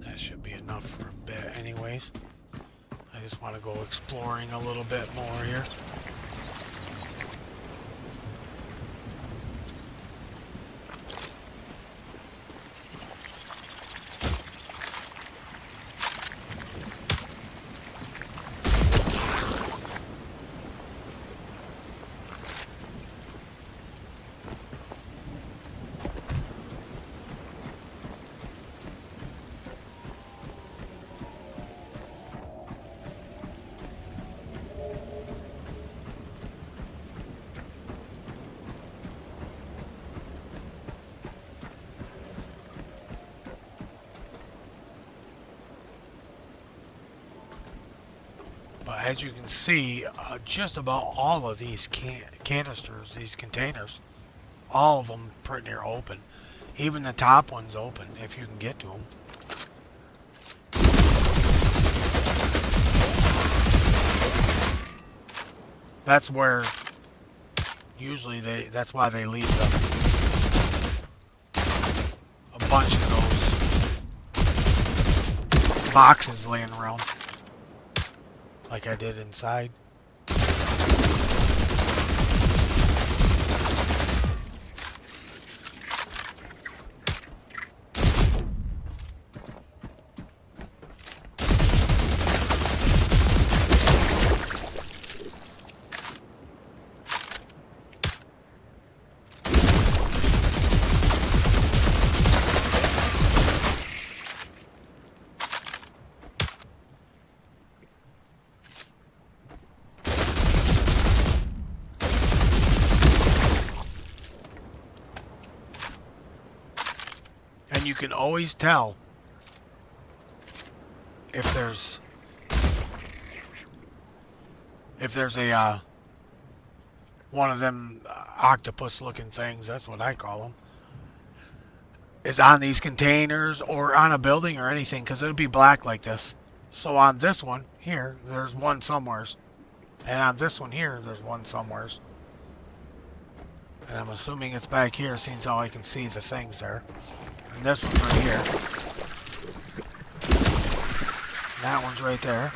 That should be enough for a bit anyways. I just want to go exploring a little bit more here. But as you can see, just about all of these canisters, these containers, all of them pretty near open. Even the top one's open if you can get to them. That's where usually that's why they leave them. A bunch of those boxes laying around. Like I did inside. And you can always tell if there's a one of them octopus looking things, that's what I call them, is on these containers or on a building or anything, because it'll be black like this. So on this one here, there's one somewheres, and on this one here, there's one somewheres. And I'm assuming it's back here, since how I can see the things there. And this one's right here. And that one's right there.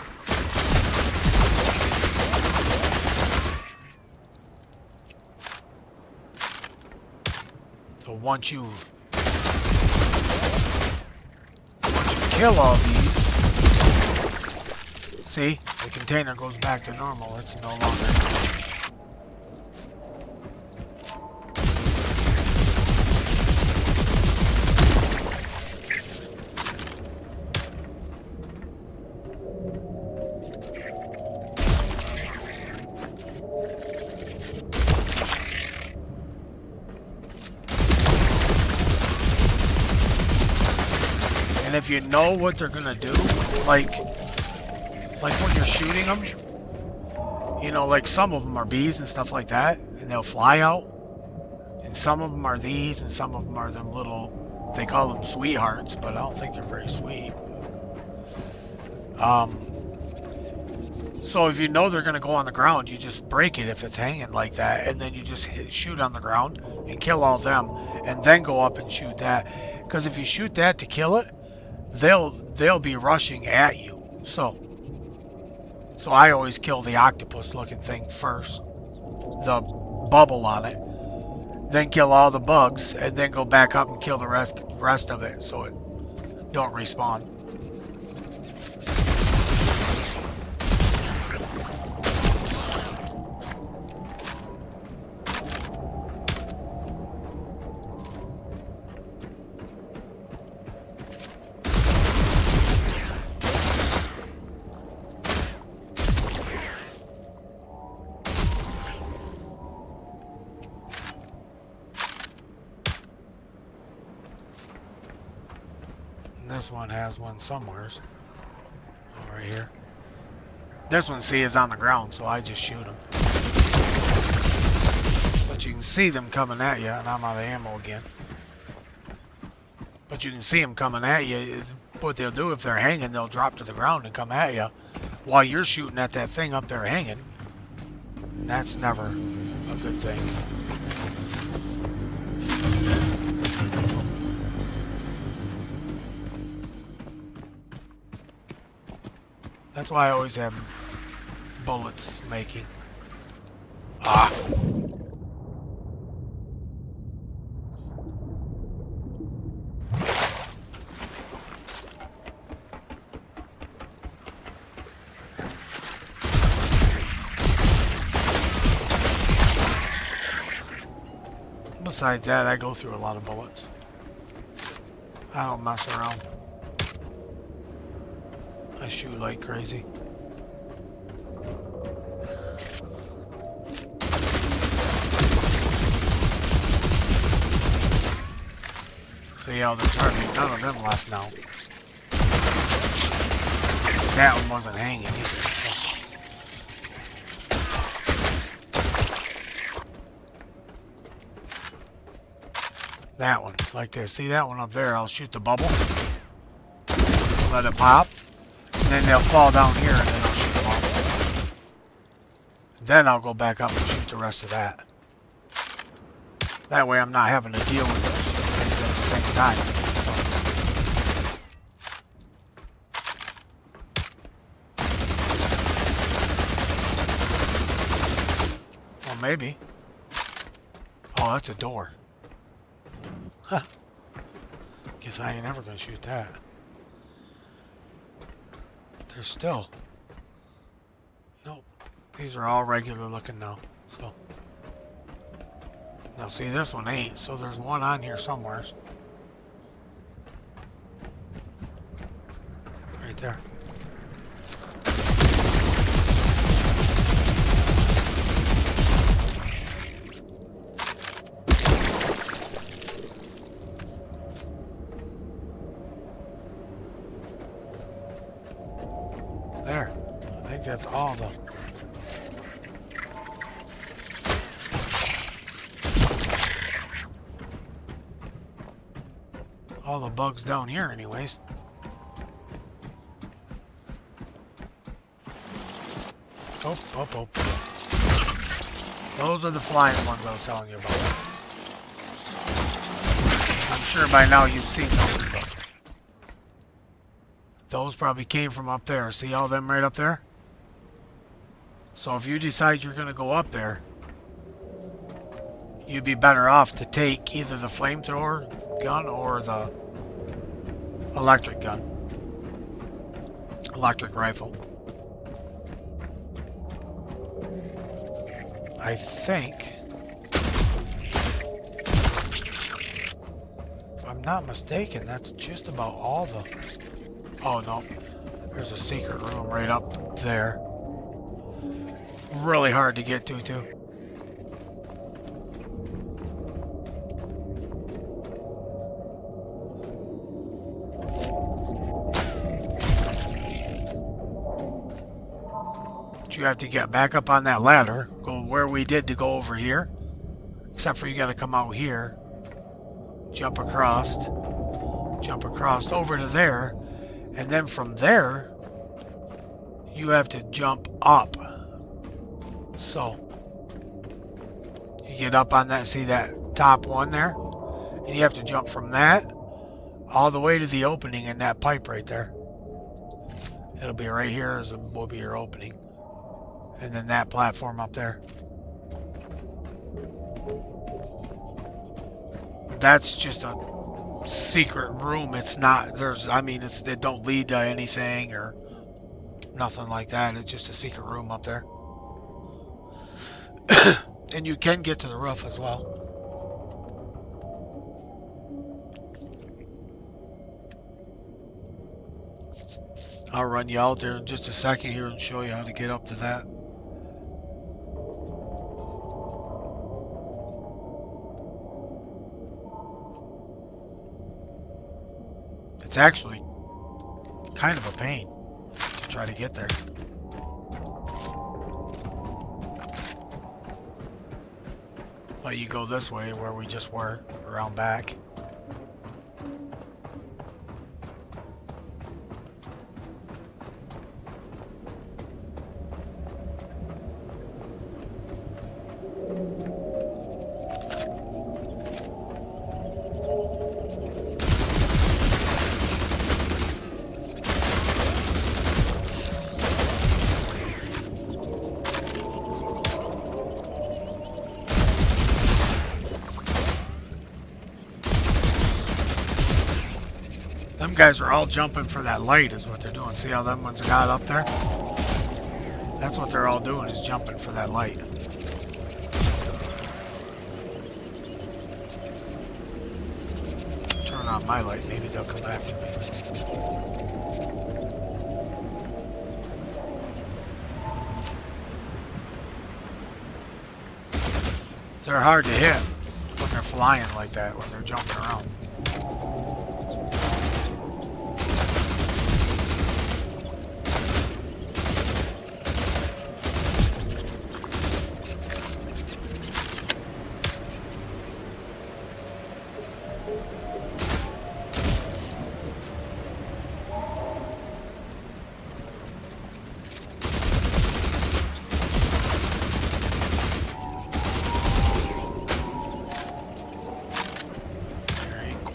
So once you kill all these, see, the container goes back to normal. It's no longer. And if you know what they're gonna do, like when you're shooting them, you know, like some of them are bees and stuff like that, and they'll fly out. And some of them are these, and some of them are them little, they call them sweethearts, but I don't think they're very sweet. So if you know they're gonna go on the ground, you just break it if it's hanging like that, and then you just shoot on the ground and kill all of them, and then go up and shoot that. Because if you shoot that to kill it, they'll be rushing at you. So I always kill the octopus looking thing first, the bubble on it, then kill all the bugs, and then go back up and kill the rest of it so it don't respawn. This one has one somewheres. Oh, right here. This one, see, is on the ground, so I just shoot them. But you can see them coming at you, and I'm out of ammo again. But you can see them coming at you. What they'll do if they're hanging, they'll drop to the ground and come at you while you're shooting at that thing up there hanging. And that's never a good thing. That's why I always have bullets making. Ah! Besides that, I go through a lot of bullets. I don't mess around. I shoot like crazy. See how there's hardly none of them left now. That one wasn't hanging either. So. That one, like this. See that one up there? I'll shoot the bubble. Let it pop. And then they'll fall down here and then I'll shoot them off. Then I'll go back up and shoot the rest of that. That way I'm not having to deal with things at the same time. So. Well, maybe. Oh, that's a door. Huh. Guess I ain't ever gonna shoot that. There's still... Nope. These are all regular looking now. So... Now see, this one ain't, so there's one on here somewhere. Right there. There. I think that's all the... all the bugs down here anyways. Oh, oh, oh. Those are the flying ones I was telling you about. I'm sure by now you've seen those, but those probably came from up there. See all them right up there? So if you decide you're going to go up there, you'd be better off to take either the flamethrower gun or the electric gun. Electric rifle. I think, if I'm not mistaken, that's just about all the... Oh no, there's a secret room right up there. Really hard to get to too. You have to get back up on that ladder, go where we did to go over here, except for you got to come out here, jump across over to there, and then from there you have to jump up. So you get up on that, see that top one there, and you have to jump from that all the way to the opening in that pipe right there. It'll be right here will be your opening. And then that platform up there. That's just a secret room. It's not, it don't lead to anything or nothing like that. It's just a secret room up there. And you can get to the roof as well. I'll run you out there in just a second here and show you how to get up to that. It's actually kind of a pain to try to get there. But you go this way where we just were, around back. Them guys are all jumping for that light is what they're doing. See how them ones got up there? That's what they're all doing, is jumping for that light. Turn on my light, maybe they'll come after me. They're hard to hit when they're flying like that, when they're jumping around.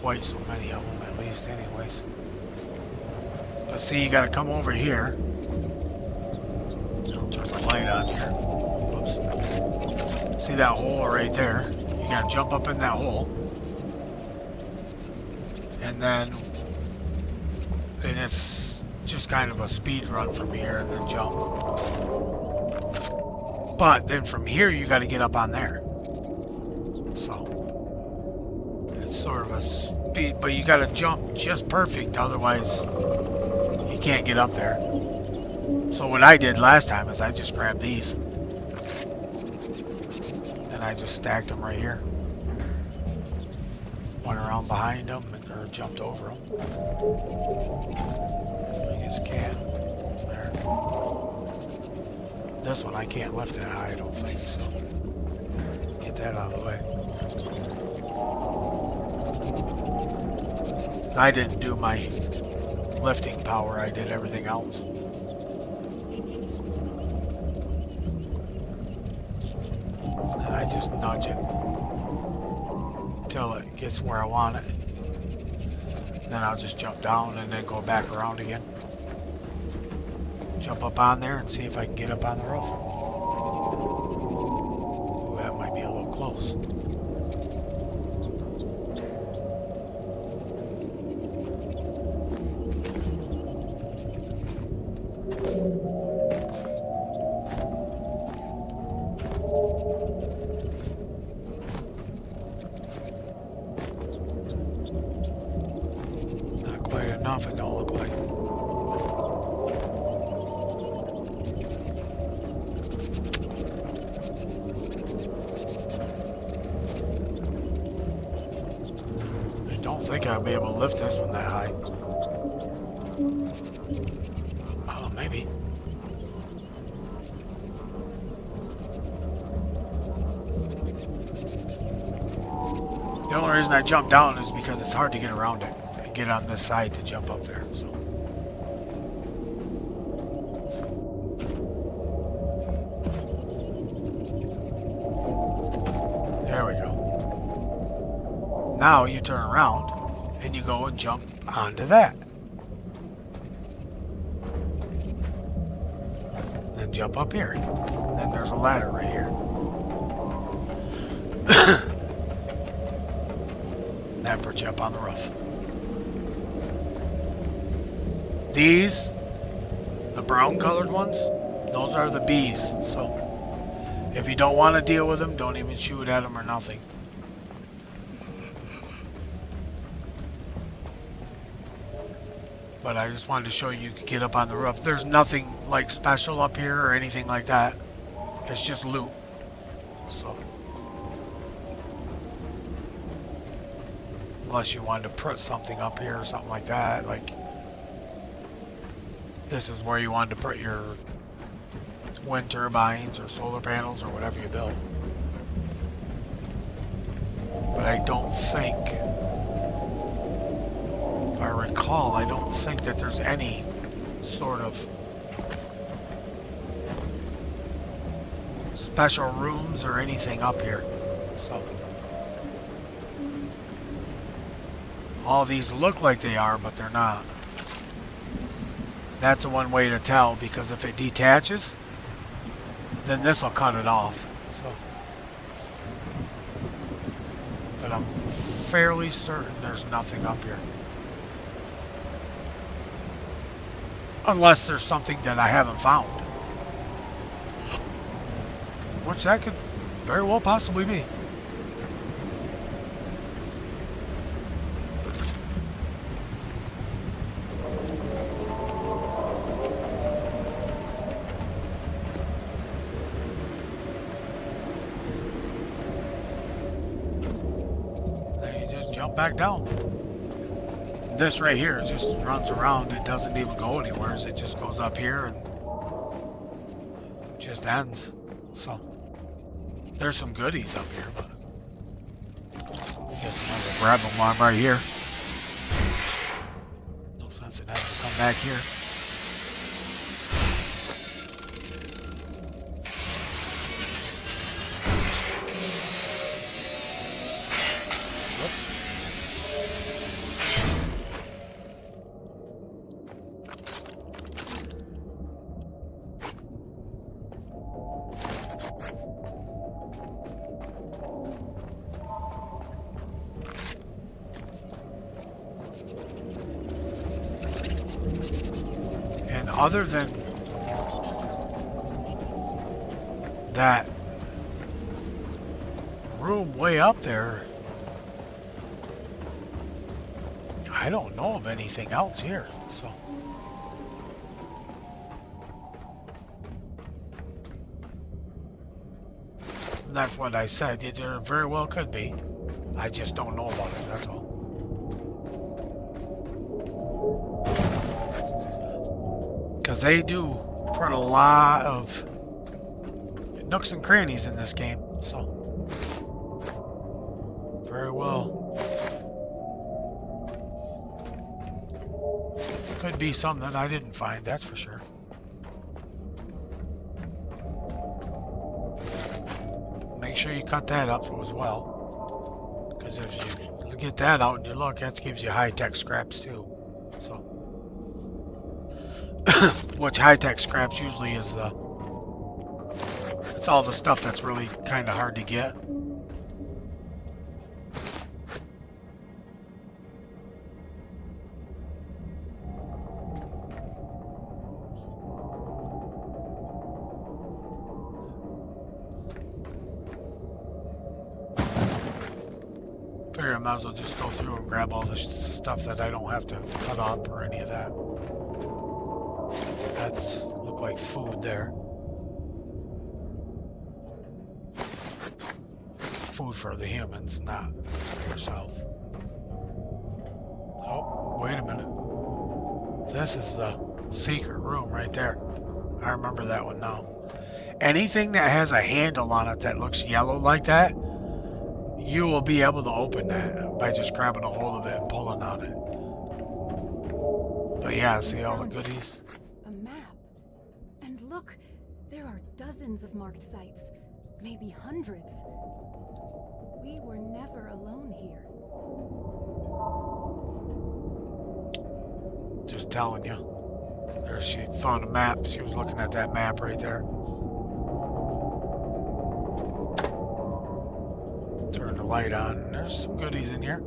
quite so many of them, at least, anyways. But see, you gotta come over here. I'll turn the light on here. Whoops. See that hole right there? You gotta jump up in that hole. And then it's just kind of a speed run from here and then jump. But then from here, you gotta get up on there. So it's sort of a speed, but you gotta jump just perfect, otherwise you can't get up there. So what I did last time is I just grabbed these and I just stacked them right here. Went around behind them or jumped over them. I just can't. There. This one I can't lift that high, I don't think, so get that out of the way. I didn't do my lifting power, I did everything else. And I just nudge it until it gets where I want it. Then I'll just jump down and then go back around again. Jump up on there and see if I can get up on the roof. Ooh, that might be a little close. Not quite enough, it don't look like. I think I'll be able to lift this one that high. Oh, maybe. The only reason I jumped down is because it's hard to get around it and get on this side to jump up there. So. There we go. Now you turn around and you go and jump onto that. Then jump up here. And then there's a ladder right here. And that puts you up on the roof. These, the brown colored ones, those are the bees. So if you don't want to deal with them, don't even shoot at them or nothing. But I just wanted to show you could get up on the roof. There's nothing like special up here or anything like that. It's just loot. So unless you wanted to put something up here or something like that, like this is where you wanted to put your wind turbines or solar panels or whatever you build. But I don't think, if I recall, I don't think that there's any sort of special rooms or anything up here. So all these look like they are, but they're not. That's one way to tell, because if it detaches, then this will cut it off. So, but I'm fairly certain there's nothing up here. Unless there's something that I haven't found. Which that could very well possibly be. Then you just jump back down. This right here just runs around. It doesn't even go anywhere. It just goes up here and just ends. So there's some goodies up here, but I guess I'm gonna grab them while I'm right here. No sense in having to come back here. Whoops. other than that room way up there, I don't know of anything else here, so. That's what I said. It very well could be. I just don't know about it, that's all. Because they do put a lot of nooks and crannies in this game, so. Very well. Could be some that I didn't find, that's for sure. Make sure you cut that up as well. Because if you get that out and you look, that gives you high-tech scraps too. So, which high-tech scraps usually is it's all the stuff that's really kind of hard to get. I might as well just go through and grab all the stuff that I don't have to cut up or any of that. That's look like food there. Food for the humans, not for yourself. Oh, wait a minute. This is the secret room right there. I remember that one now. Anything that has a handle on it that looks yellow like that, you will be able to open that by just grabbing a hold of it and pulling on it. But yeah, see all the goodies? A map. And look, there are dozens of marked sites, maybe hundreds. We were never alone here. Just telling you. There, she found a map. She was looking at that map right there. Turn the light on. There's some goodies in here.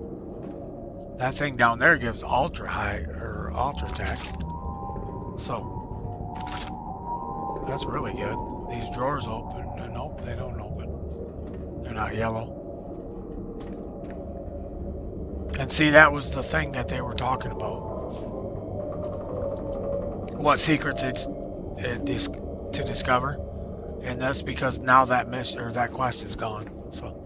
That thing down there gives ultra high or ultra tech. So that's really good. These drawers open. Nope, they don't open. They're not yellow. And see, that was the thing that they were talking about. What secrets to discover. And that's because now that mission or that quest is gone. So.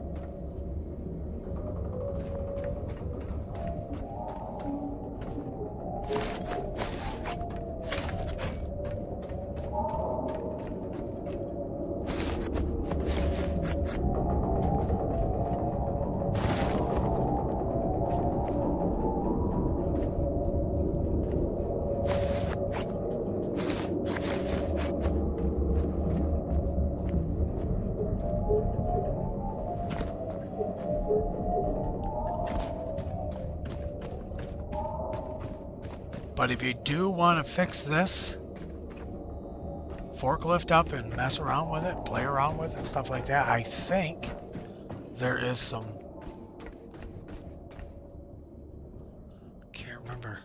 But if you do want to fix this, forklift up and mess around with it and play around with it and stuff like that, I think there is some, can't remember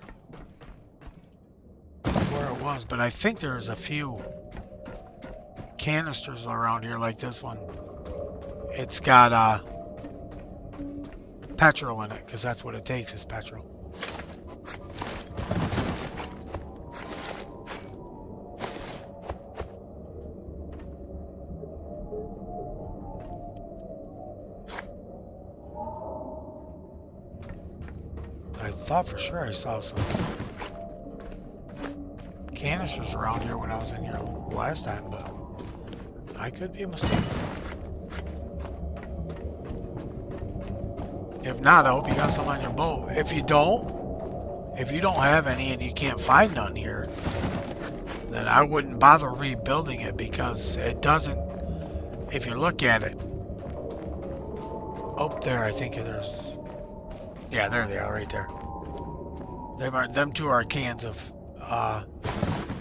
where it was, but I think there's a few canisters around here like this one. It's got petrol in it, because that's what it takes is petrol. I thought for sure I saw some canisters around here when I was in here last time, but I could be mistaken. If not, I hope you got some on your boat. If you don't have any and you can't find none here, then I wouldn't bother rebuilding it, because it doesn't, if you look at it, up there, I think there's, yeah, there they are right there. Them two are cans of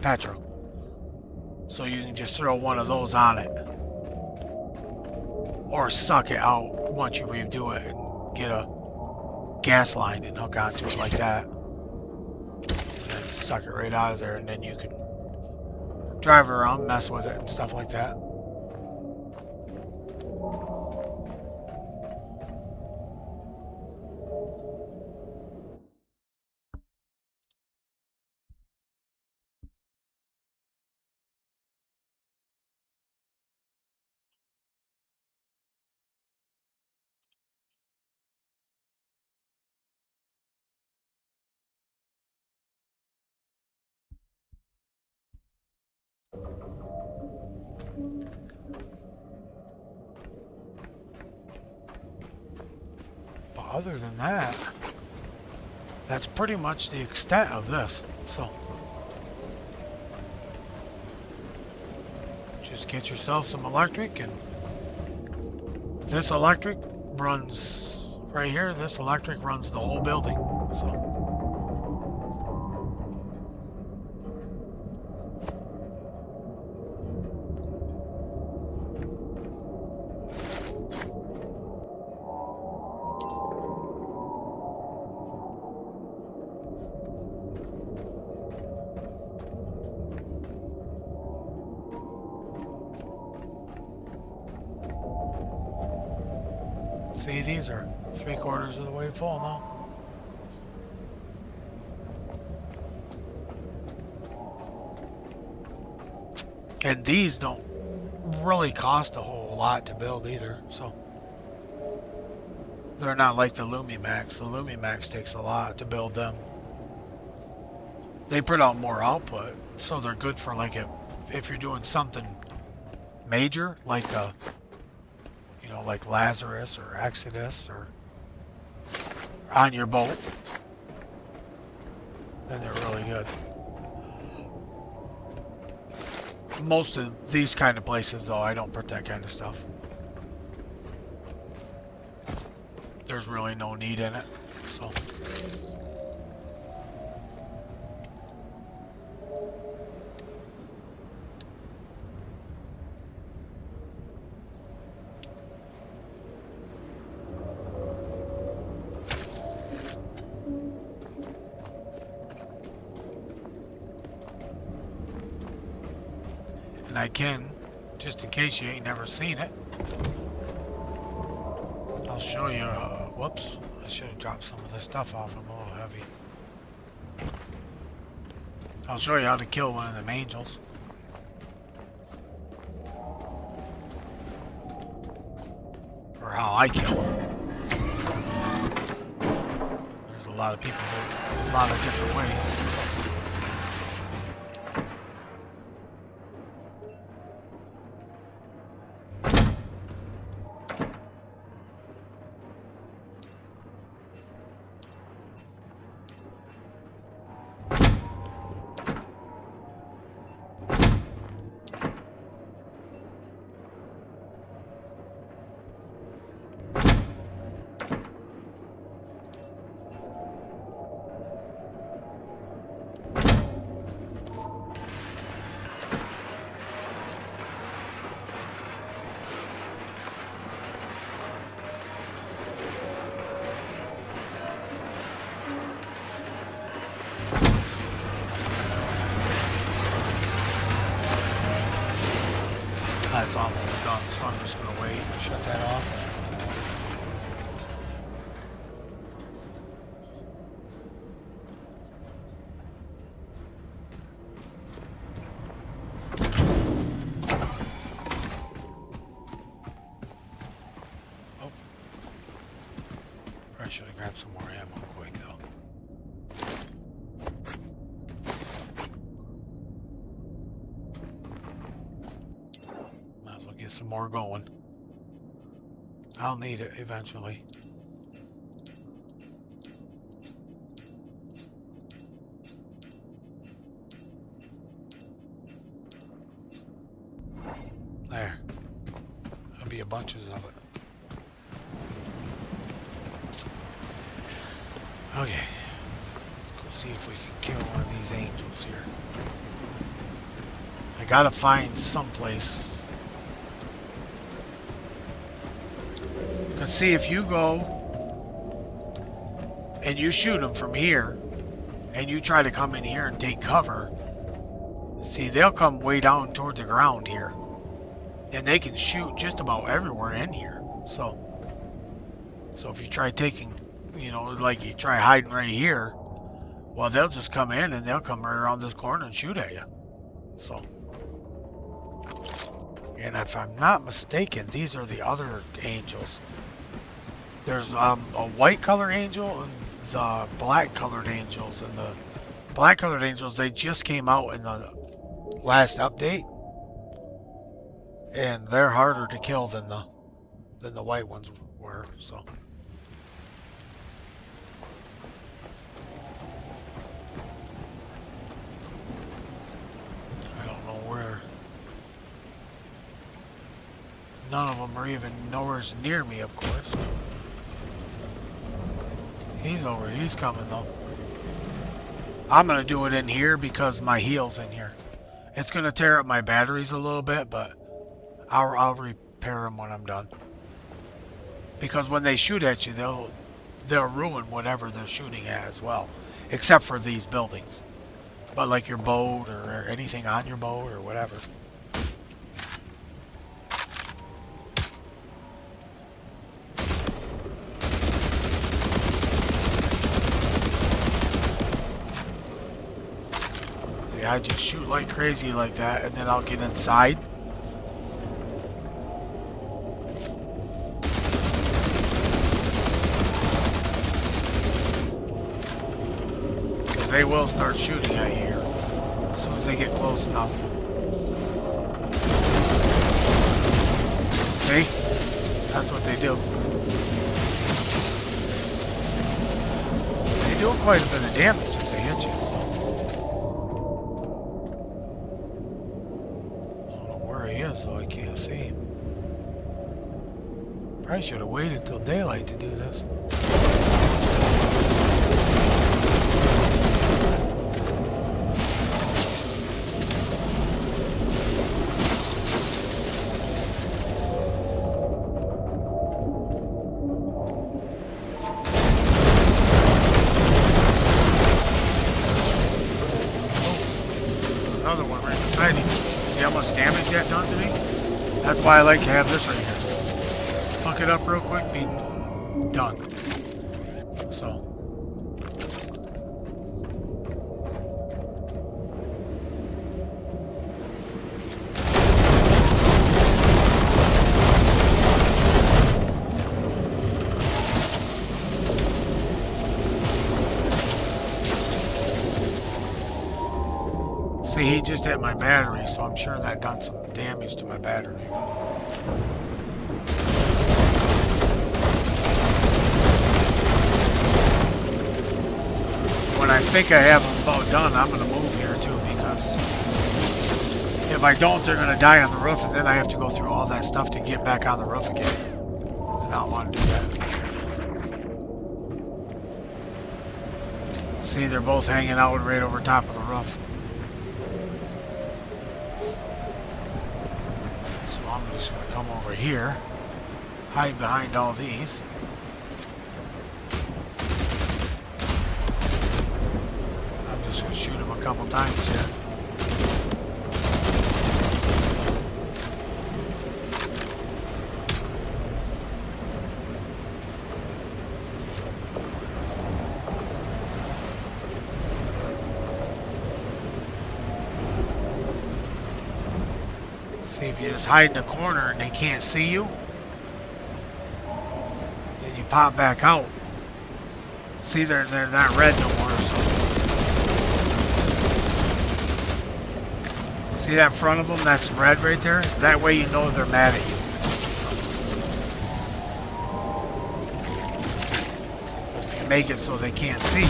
petrol. So you can just throw one of those on it. Or suck it out once you redo it and get a gas line and hook onto it like that. And then suck it right out of there, and then you can drive it around, mess with it, and stuff like that. But other than that, that's pretty much the extent of this. So just get yourself some electric, and this electric runs right here. This electric runs the whole building. So see, these are 3/4 of the way full now. And these don't really cost a whole lot to build either, so they're not like the Lumimax. The Lumimax takes a lot to build them. They put out more output, so they're good for like if you're doing something major, like like Lazarus or Exodus or on your boat, then they're really good. Most of these kind of places, though, I don't put that kind of stuff. There's really no need in it, so. And I can, just in case you ain't never seen it, I'll show you, whoops, I should have dropped some of this stuff off, I'm a little heavy. I'll show you how to kill one of them angels. Or how I kill them. There's a lot of people do a lot of different ways. So. That's almost done, so I'm just going to wait and shut that off. Oh. Probably should have grabbed some more ammo quick, though. Some more going. I'll need it eventually. There. There'll be a bunches of it. Okay. Let's go see if we can kill one of these angels here. I gotta find someplace. Because see, if you go and you shoot them from here and you try to come in here and take cover, See, they'll come way down toward the ground here. And they can shoot just about everywhere in here. So if you try taking, you know, like you try hiding right here, well, they'll just come in and they'll come right around this corner and shoot at you. So, and if I'm not mistaken, these are the other angels. There's a white color angel and the black colored angels. And the black colored angels, they just came out in the last update. And they're harder to kill than the white ones were, so. I don't know where. None of them are even nowhere near me, of course. He's coming though. I'm gonna do it in here because my heel's in here. It's gonna tear up my batteries a little bit, but I'll repair them when I'm done. Because when they shoot at you, they'll ruin whatever they're shooting at as well, except for these buildings. But like your boat or anything on your boat or whatever. See, I just shoot like crazy like that, and then I'll get inside. They will start shooting at you here as soon as they get close enough. See? That's what they do. They do quite a bit of damage if they hit you, so. I don't know where he is, so I can't see him. Probably should have waited till daylight to do this. See how much damage that done to me? That's why I like to have this right here. Fuck it up real quick, be done. So. See, he just hit my battery, so I'm sure that done some damage to my battery. When I think I have them about done, I'm going to move here too, because if I don't, they're going to die on the roof, and then I have to go through all that stuff to get back on the roof again. And I don't want to do that. See, they're both hanging out right over top of the roof. I'm just going to come over here, hide behind all these. I'm just going to shoot him a couple times here. See, if you just hide in a corner and they can't see you, then you pop back out. See, they're not red no more. So. See that front of them? That's red right there. That way you know they're mad at you. But if you make it so they can't see you,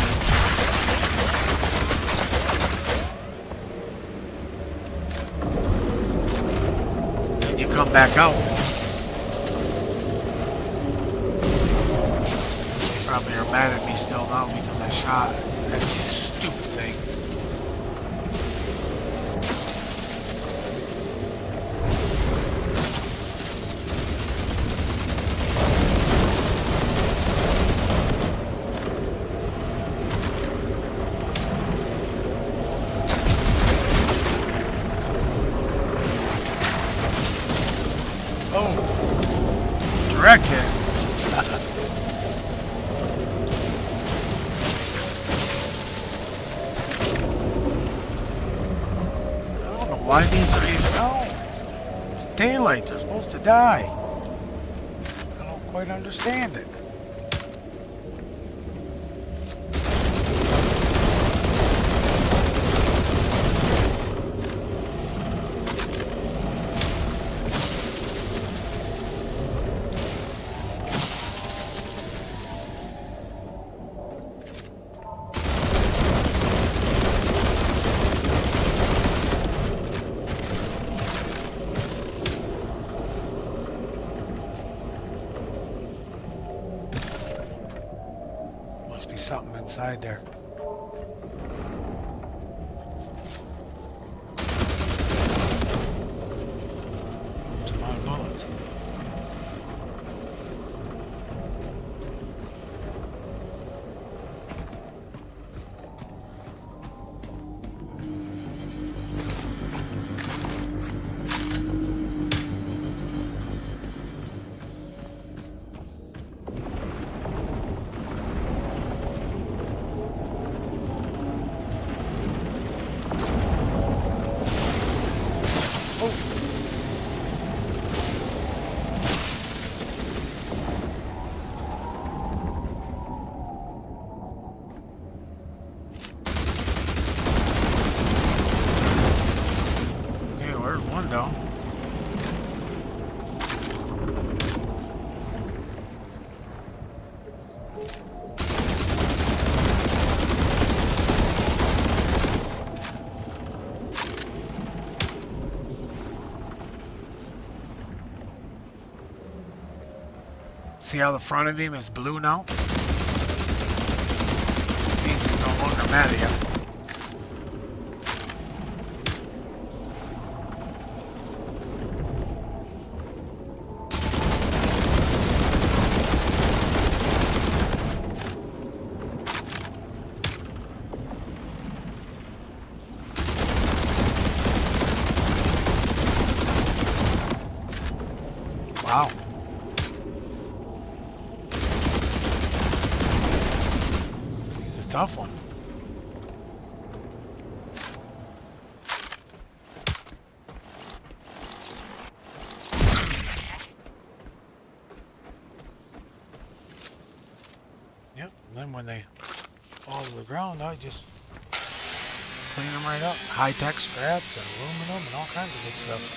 come back out. They probably are mad at me still now because I shot at these stupid things. direct hit. I don't know why these are even... Oh, it's daylight. They're supposed to die. I don't quite understand it. Must be something inside there. Some out of bullets. Down. See how the front of him is blue now? Means he's no longer mad at you. Wow. He's a tough one. Yep, and then when they fall to the ground, I just clean them right up. High-tech scraps and aluminum and all kinds of good stuff.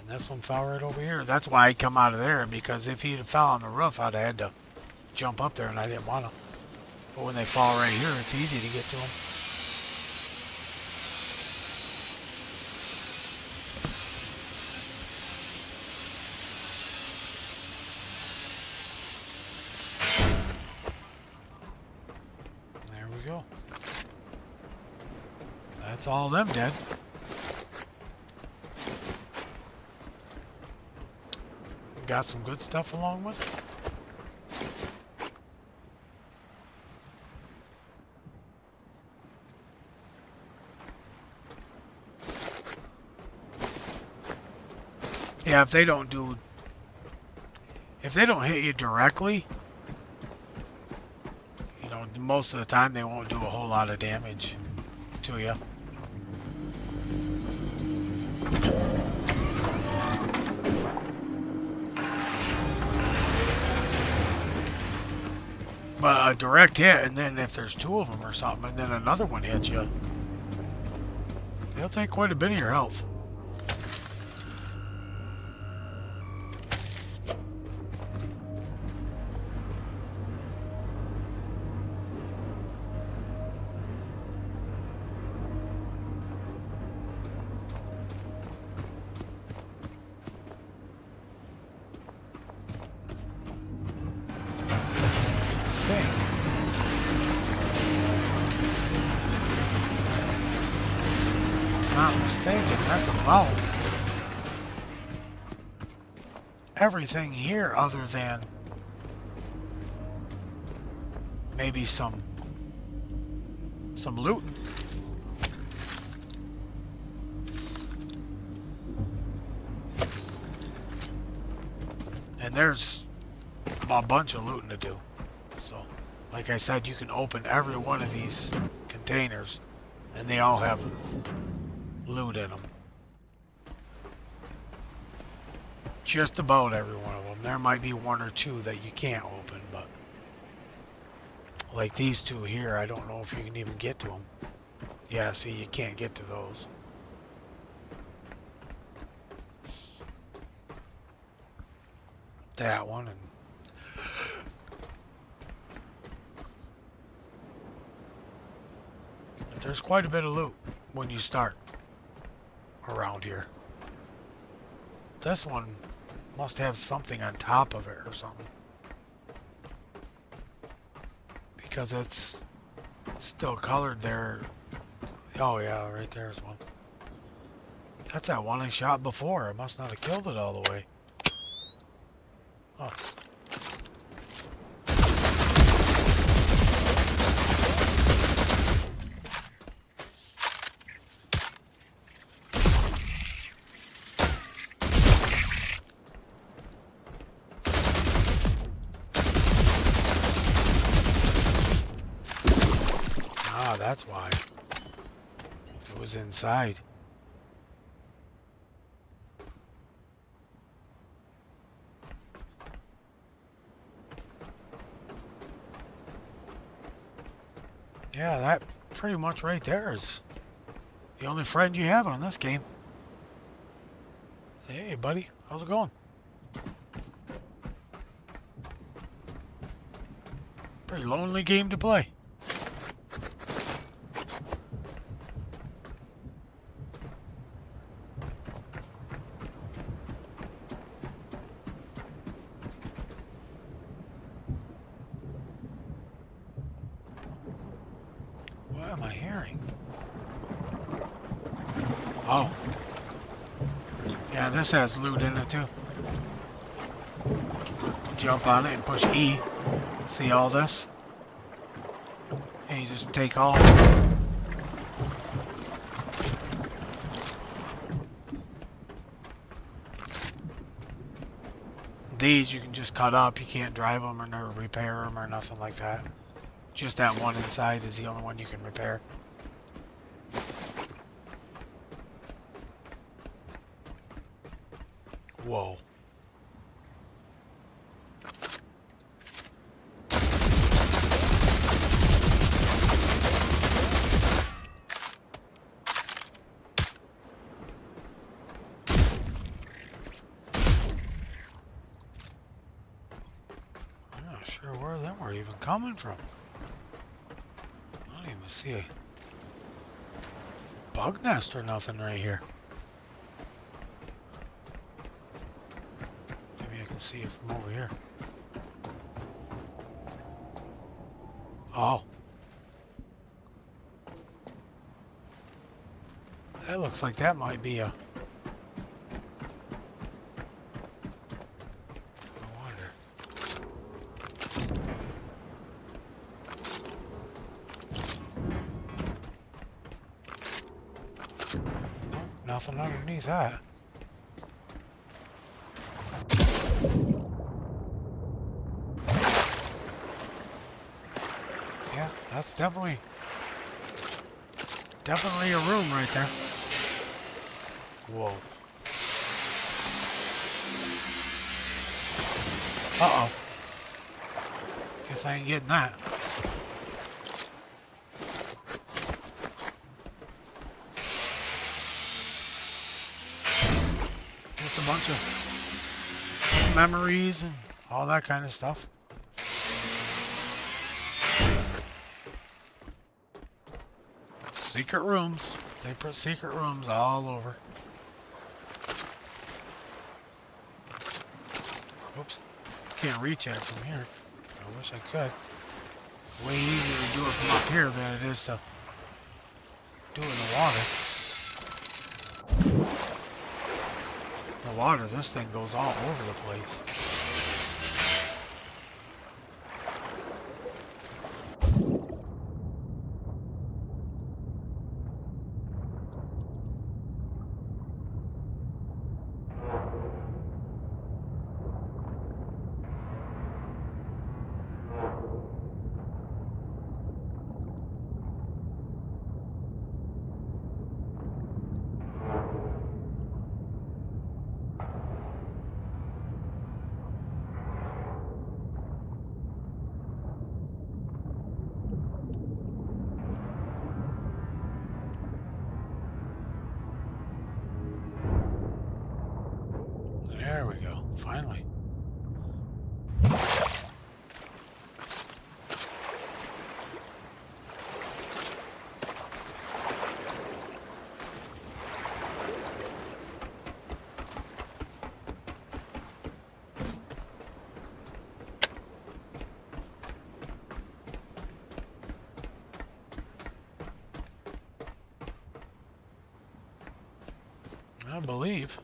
This one fell right over here. That's why I come out of there, because if he'd have fell on the roof, I'd have had to jump up there, and I didn't want to. But when they fall right here, it's easy to get to them. There we go. That's all them dead. Got some good stuff along with it. Yeah, if they don't hit you directly, you know, most of the time they won't do a whole lot of damage to you. But a direct hit, and then if there's two of them or something, and then another one hits you, they'll take quite a bit of your health. Not mistaken, that's about everything here other than maybe some loot. And there's a bunch of looting to do. So, like I said, you can open every one of these containers, and they all have loot in them. Just about every one of them. There might be one or two that you can't open, but like these two here, I don't know if you can even get to them. Yeah, see, you can't get to those. That one, and but there's quite a bit of loot when you start around here. This one must have something on top of it or something, because it's still colored there. Oh yeah, right there's one. That's that one I shot before. I must not have killed it all the way. Oh. Ah, that's why. It was inside. Yeah, that pretty much right there is the only friend you have on this game. Hey, buddy. How's it going? Pretty lonely game to play. What am I hearing? Oh. Yeah, this has loot in it too. Jump on it and push E. See all this? And you just take all. These you can just cut up. You can't drive them or never repair them or nothing like that. Just that one inside is the only one you can repair. Whoa. I'm not sure where them were even coming from. I don't even see a bug nest or nothing right here. Maybe I can see it from over here. Oh. That looks like that might be a... I wonder. Nope, nothing underneath that. Yeah, that's definitely a room right there. Whoa. Uh-oh. Guess I ain't getting that. Just a bunch of memories and all that kind of stuff. Secret rooms. They put secret rooms all over. Oops. Can't reach it from here. I wish I could. Way easier to do it from up here than it is to do it in the water. In the water, this thing goes all over the place. There we go. Finally. I believe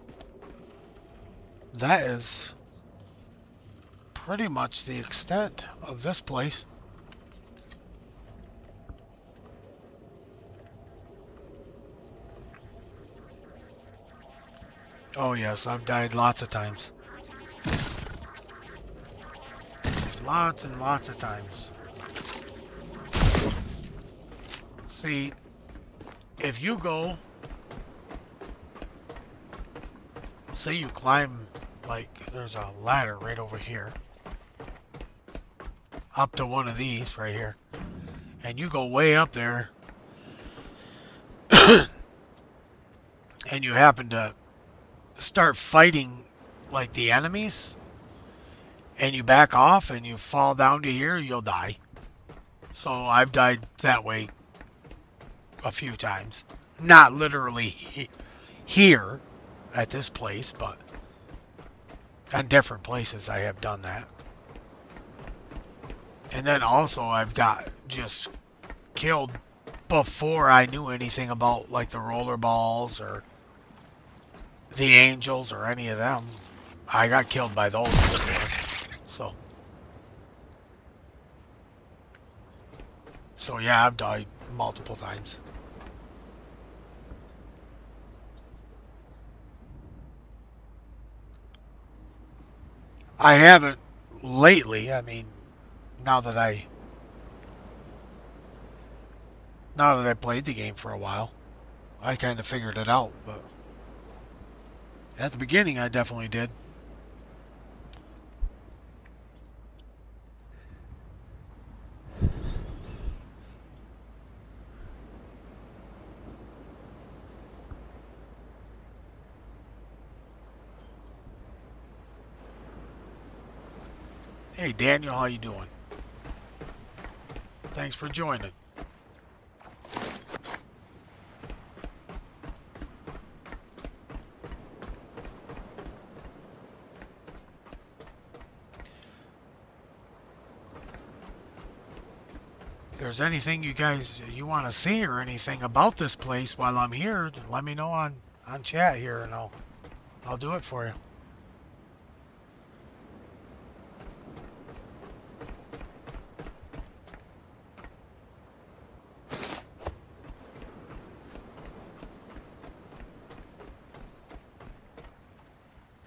that is pretty much the extent of this place. Oh yes, I've died lots of times. Lots and lots of times. See, if you go, say you climb, like there's a ladder right over here, up to one of these right here, and you go way up there, and you happen to start fighting like the enemies, and you back off and you fall down to here, you'll die. So I've died that way a few times. Not literally here at this place, but on different places I have done that. And then also I've got just killed before I knew anything about like the roller balls or the angels or any of them. I got killed by those before. So yeah, I've died multiple times. I haven't lately. I mean, now that I played the game for a while, I kind of figured it out, but at the beginning I definitely did. Hey Daniel, how you doing? Thanks for joining. If there's anything you guys want to see or anything about this place while I'm here, let me know on chat here and I'll do it for you.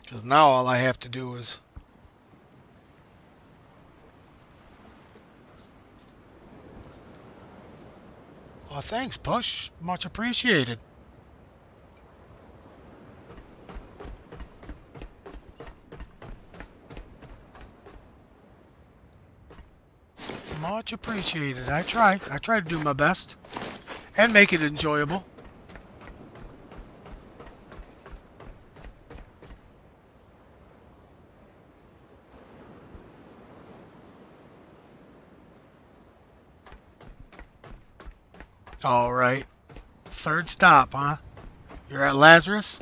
Because now all I have to do is well, thanks, Push. Much appreciated. Much appreciated. I try to do my best and make it enjoyable. All right. Third stop, huh? You're at Lazarus?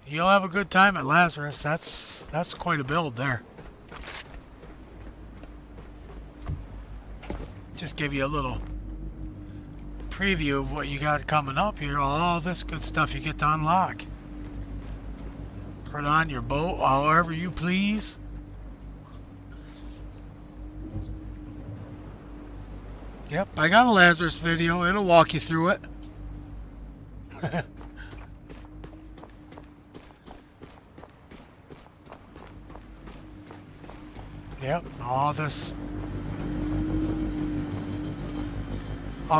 You'll have a good time at Lazarus. That's quite a build there. Just give you a little preview of what you got coming up here. All this good stuff you get to unlock. Put on your boat however you please. Yep, I got a Lazarus video. It'll walk you through it. Yep, all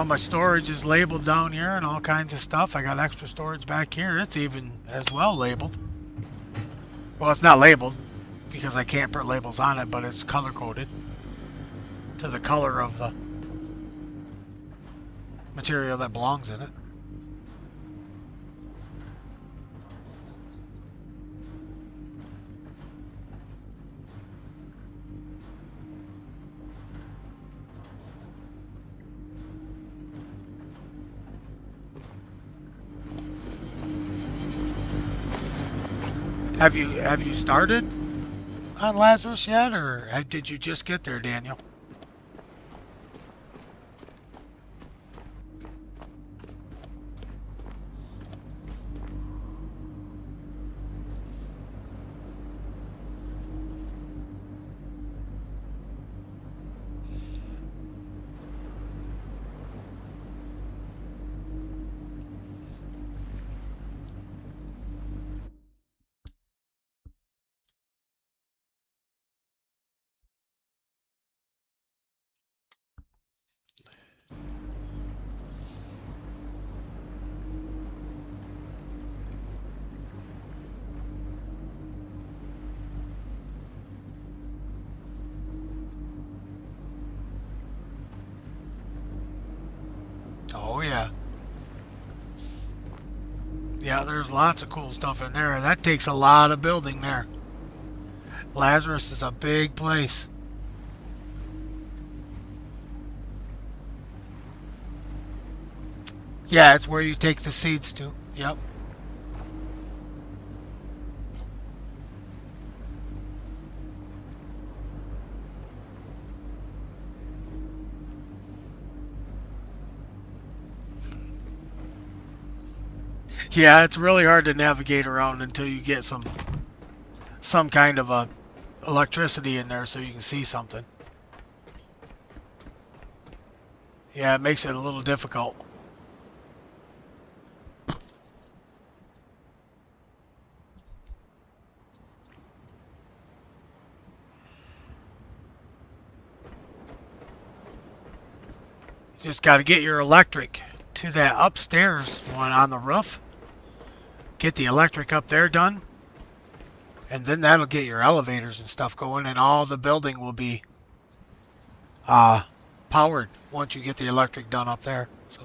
my storage is labeled down here and all kinds of stuff. I got extra storage back here. It's even as well labeled. Well, it's not labeled because I can't put labels on it, but it's color coded to the color of the material that belongs in it. Have you started on Lazarus yet, or did you just get there, Daniel? Oh yeah. Yeah, there's lots of cool stuff in there. That takes a lot of building there. Lazarus is a big place. Yeah, it's where you take the seeds to. Yep. Yeah, it's really hard to navigate around until you get some kind of a electricity in there so you can see something. Yeah, it makes it a little difficult. You just got to get your electric to that upstairs one on the roof. Get the electric up there done. And then that'll get your elevators and stuff going, and all the building will be powered once you get the electric done up there. So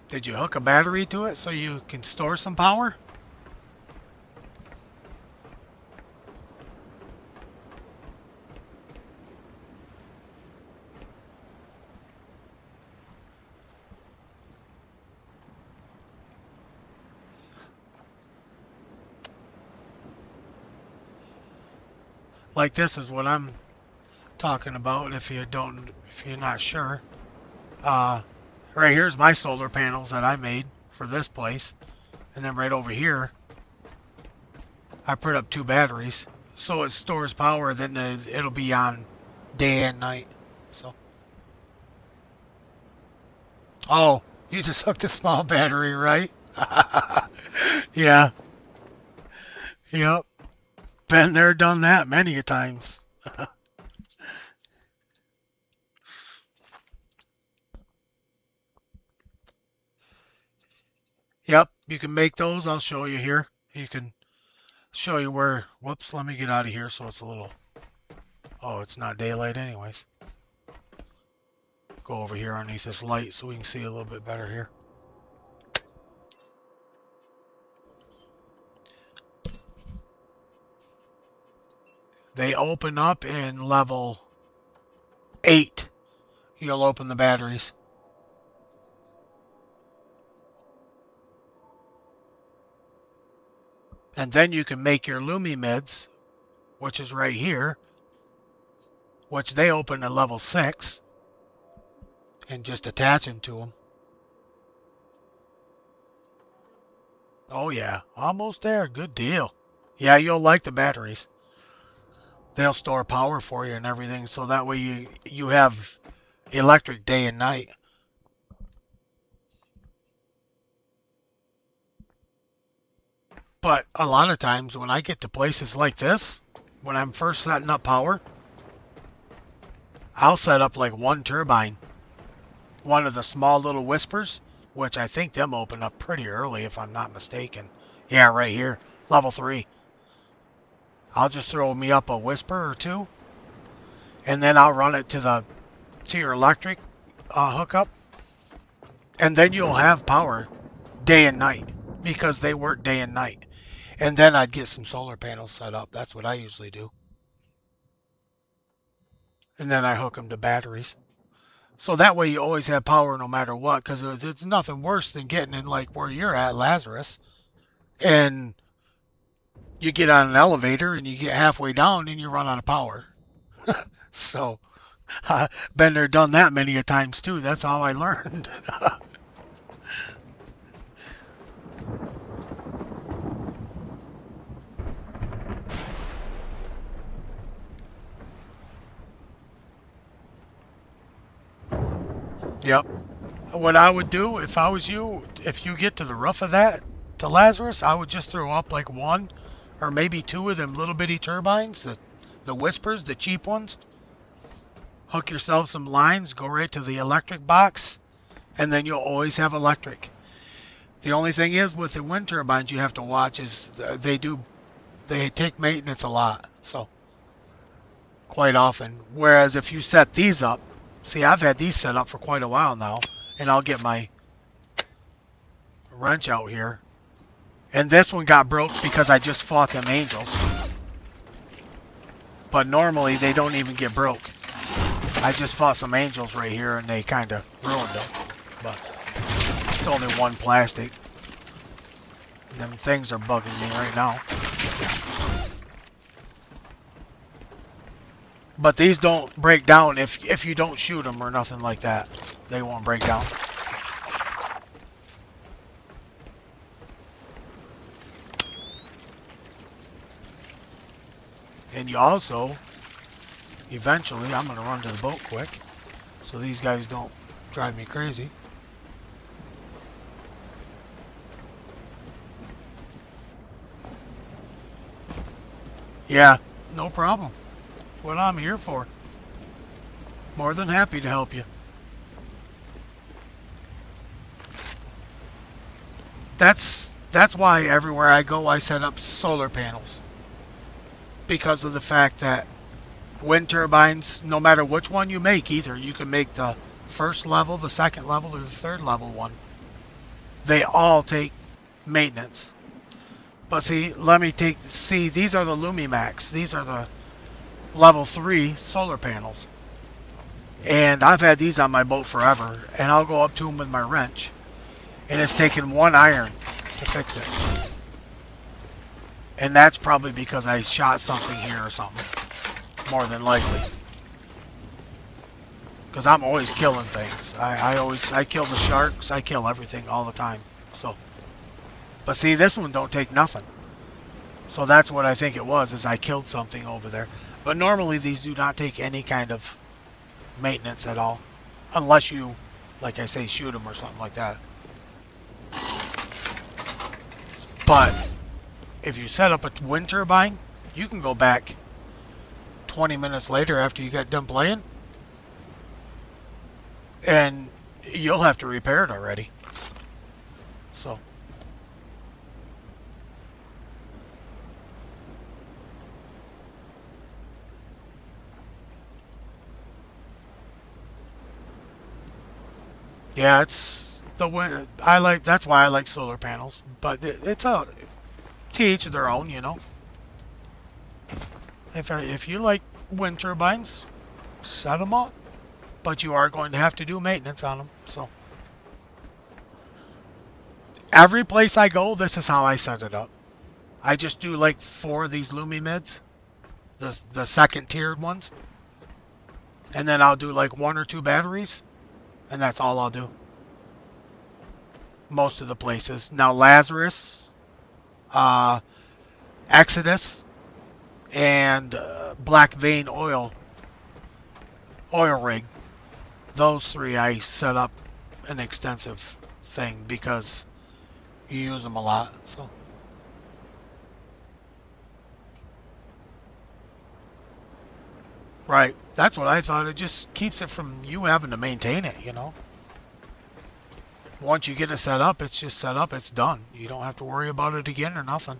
did you hook a battery to it so you can store some power? Like this is what I'm talking about if you're not sure. Right here's my solar panels that I made for this place. And then right over here, I put up 2 batteries. So it stores power, then it'll be on day and night. So. Oh, you just hooked a small battery, right? Yeah. Yep. Been there, done that many a times. Yep, you can make those. I'll show you here. You can show you where. Whoops, let me get out of here so it's a little. Oh, it's not daylight anyways. Go over here underneath this light so we can see a little bit better here. They open up in level 8. You'll open the batteries. And then you can make your Lumimids, which is right here, which they open at level 6, and just attach them to them. Oh yeah, almost there. Good deal. Yeah, you'll like the batteries. They'll store power for you and everything, so that way you have electric day and night. But a lot of times when I get to places like this, when I'm first setting up power, I'll set up like 1 turbine. One of the small little whispers, which I think them open up pretty early if I'm not mistaken. Yeah, right here, level 3. I'll just throw me up a whisper or 2, and then I'll run it to your electric hookup, and then you'll have power day and night. because they work day and night. And then I'd get some solar panels set up. That's what I usually do. And then I hook them to batteries. So that way you always have power no matter what, because it's nothing worse than getting in like where you're at, Lazarus, and you get on an elevator and you get halfway down and you run out of power. So been there, done that many a times too. That's how I learned. Yep. What I would do if I was you, if you get to the roof of that, to Lazarus, I would just throw up like one or maybe two of them little bitty turbines, the whispers, the cheap ones. Hook yourself some lines, go right to the electric box, and then you'll always have electric. The only thing is with the wind turbines you have to watch is they take maintenance a lot, so quite often. Whereas if you set these up, see, I've had these set up for quite a while now, and I'll get my wrench out here. And this one got broke because I just fought them angels. But normally they don't even get broke. I just fought some angels right here and they kind of ruined them. But it's only one plastic. And them things are bugging me right now. But these don't break down if you don't shoot them or nothing like that. They won't break down. And you also, eventually, I'm going to run to the boat quick so these guys don't drive me crazy. Yeah, no problem. That's what I'm here for. More than happy to help you. That's why everywhere I go I set up solar panels. Because of the fact that wind turbines, no matter which one you make, either you can make the first level, the second level, or the third level one. They all take maintenance. But see, these are the Lumimax. These are the level 3 solar panels. And I've had these on my boat forever, and I'll go up to them with my wrench. And it's taken one iron to fix it. And that's probably because I shot something here or something. More than likely. Because I'm always killing things. I kill the sharks. I kill everything all the time. So, but see, this one don't take nothing. So that's what I think it was, is I killed something over there. But normally these do not take any kind of maintenance at all. Unless you, like I say, shoot them or something like that. But if you set up a wind turbine, you can go back 20 minutes later after you got done playing, and you'll have to repair it already. So. Yeah, it's the wind. That's why I like solar panels, but it's to each their own, you know. If you like wind turbines, set them up, but you are going to have to do maintenance on them. So every place I go, this is how I set it up. I just do like 4 of these Lumimids, the second tiered ones, and then I'll do like 1 or 2 batteries, and that's all I'll do. Most of the places. Now Lazarus, Exodus, and Black Vein oil rig. Those 3 I set up an extensive thing because you use them a lot. So right, that's what I thought. It just keeps it from you having to maintain it, you know. Once you get it set up, it's just set up, it's done. You don't have to worry about it again or nothing.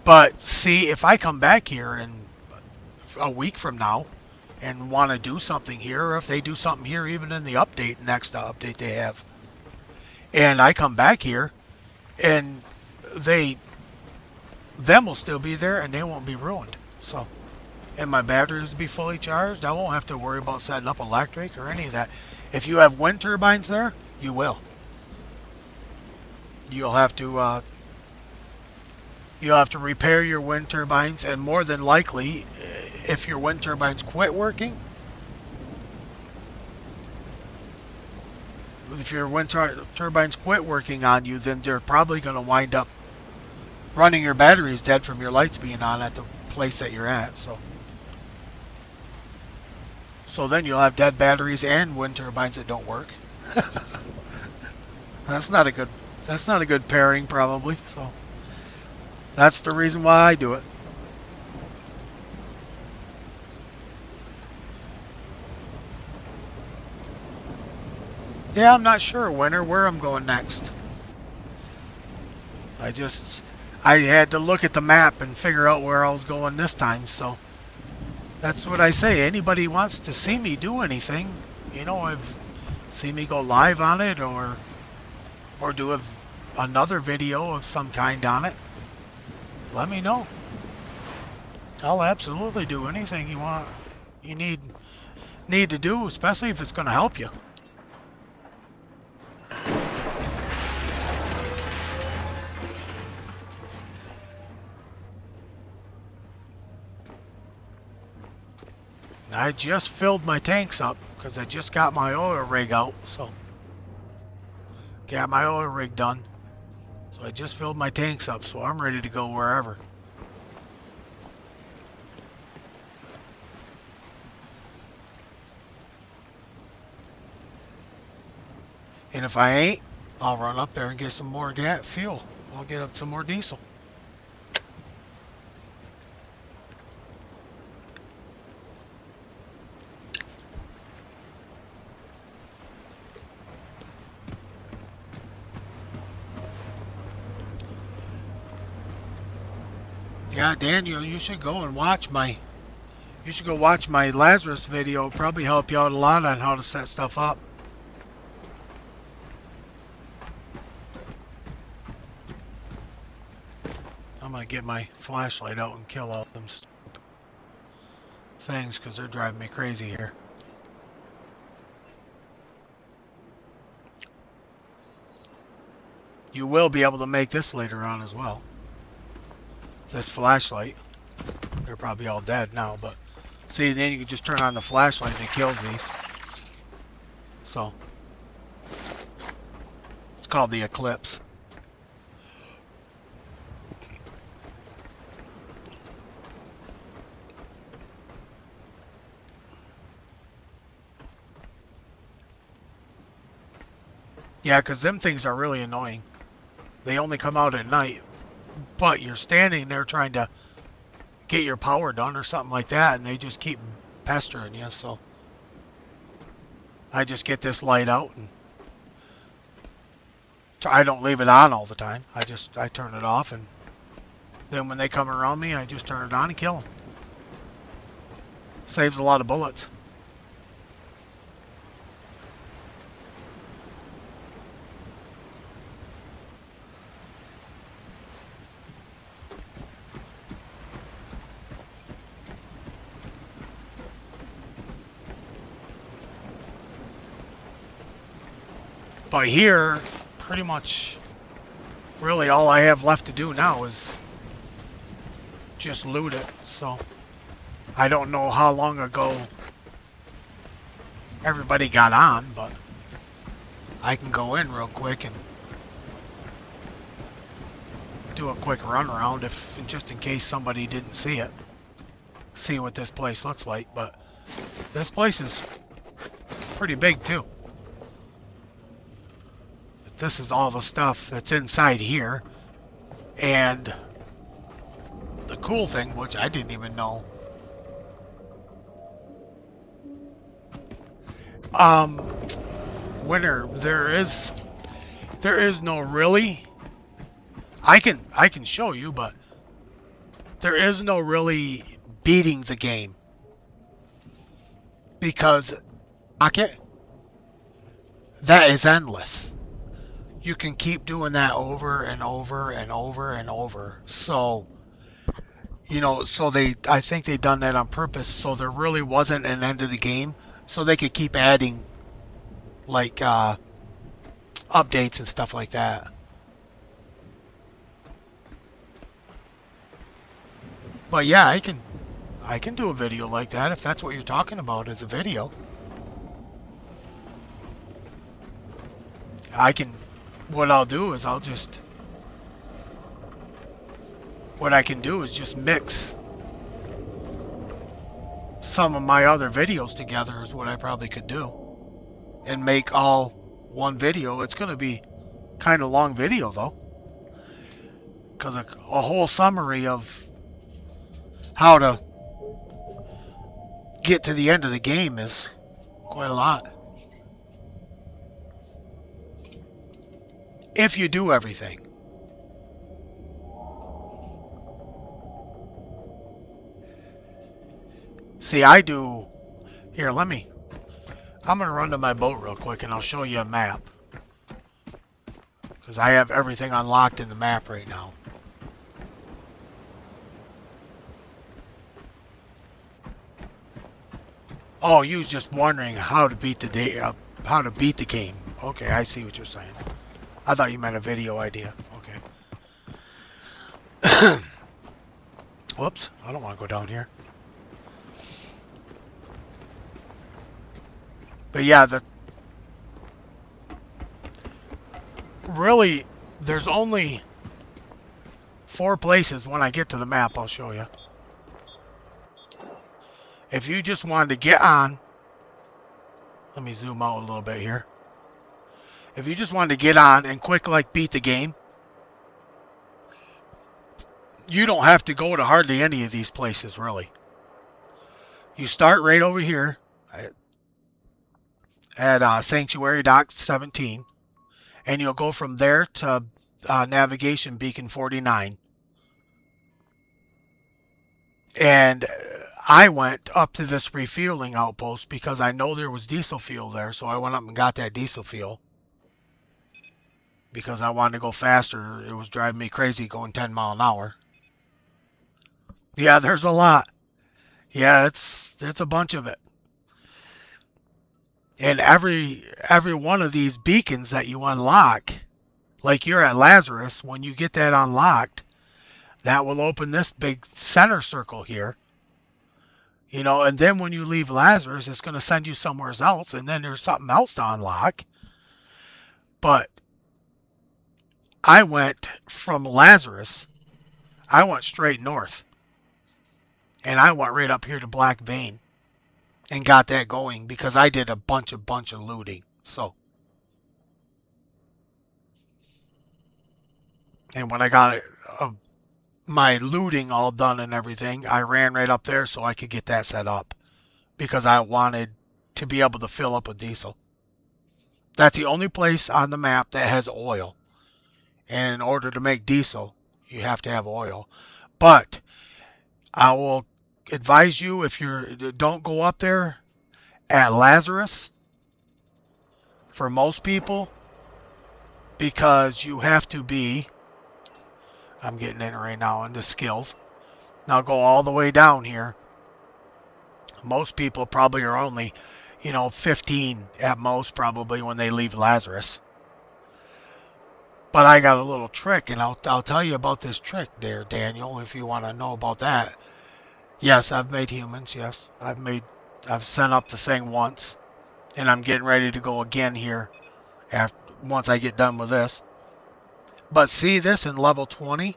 But see, if I come back here in a week from now and want to do something here, or if they do something here even in the next update they have, And I come back here, and them will still be there, and they won't be ruined. So, and my batteries will be fully charged. I won't have to worry about setting up electric or any of that. If you have wind turbines there, you will. You'll have to repair your wind turbines, and more than likely, if your wind turbines quit working, if your wind turbines quit working on you, then they're probably going to wind up running your batteries dead from your lights being on at the place that you're at. So then you'll have dead batteries and wind turbines that don't work. That's not a good pairing, probably. So that's the reason why I do it. Yeah, I'm not sure, Winter, where I'm going next. I had to look at the map and figure out where I was going this time, so that's what I say. Anybody wants to see me do anything, see me go live on it or do another video of some kind on it, let me know. I'll absolutely do anything you need to do, especially if it's going to help you. I just filled my tanks up because I just got my oil rig out, so got my oil rig done. So I just filled my tanks up, so I'm ready to go wherever. And if I ain't, I'll run up there and get some more fuel. I'll get up some more diesel. Yeah, Daniel, you should go and watch my Lazarus video. It'll probably help you out a lot on how to set stuff up. I'm gonna get my flashlight out and kill all them things because they're driving me crazy here. You will be able to make this later on as well. This flashlight. They're probably all dead now, but see, then you can just turn on the flashlight and it kills these. So it's called the Eclipse. Yeah, because them things are really annoying. They only come out at night, but you're standing there trying to get your power done or something like that, and they just keep pestering you. So I just get this light out, and I don't leave it on all the time. I turn it off, and then when they come around me, I just turn it on and kill them. Saves a lot of bullets. But here, pretty much, really all I have left to do now is just loot it. So I don't know how long ago everybody got on, but I can go in real quick and do a quick run around just in case somebody didn't see it. See what this place looks like, but this place is pretty big too. This is all the stuff that's inside here, and the cool thing, which I didn't even know, Winter, there is no really, I can show you, but there is no really beating the game, because pocket, that is endless. you can keep doing that over and over and over and over. So, so I think they done that on purpose, so there really wasn't an end to the game, so they could keep adding like updates and stuff like that. But yeah, I can do a video like that if that's what you're talking about as a video. What I'll do is what I can do is just mix some of my other videos together is what I probably could do. And make all one video. It's going to be kind of long video though. Because a whole summary of how to get to the end of the game is quite a lot. If you do everything. See, I do... Here, I'm going to run to my boat real quick and I'll show you a map. Because I have everything unlocked in the map right now. Oh, you was just wondering how to beat the game. Okay, I see what you're saying. I thought you meant a video idea. Okay. Whoops, I don't want to go down here. But yeah, really, there's only 4 places. When I get to the map, I'll show you. If you just wanted to get on, let me zoom out a little bit here. If you just wanted to get on and quick beat the game, you don't have to go to hardly any of these places really. You start right over here at Sanctuary Dock 17, and you'll go from there to Navigation Beacon 49. And I went up to this refueling outpost because I know there was diesel fuel there, so I went up and got that diesel fuel. Because I wanted to go faster. It was driving me crazy going 10 miles an hour. Yeah, there's a lot. Yeah, it's a bunch of it. And every one of these beacons that you unlock, like you're at Lazarus, when you get that unlocked, that will open this big center circle here. And then when you leave Lazarus, it's going to send you somewhere else, and then there's something else to unlock. But I went from Lazarus, I went straight north. And I went right up here to Black Vein and got that going because I did a bunch of looting. So, and when I got my looting all done and everything, I ran right up there so I could get that set up because I wanted to be able to fill up with diesel. That's the only place on the map that has oil. And in order to make diesel, you have to have oil. But I will advise you, if don't go up there at Lazarus for most people, because you have to be, I'm getting in right now into skills. Now go all the way down here. Most people probably are only, 15 at most probably when they leave Lazarus. But I got a little trick, and I'll tell you about this trick there, Daniel, if you want to know about that. Yes, I've made humans, yes. I've sent up the thing once, and I'm getting ready to go again here once I get done with this. But see this in level 20?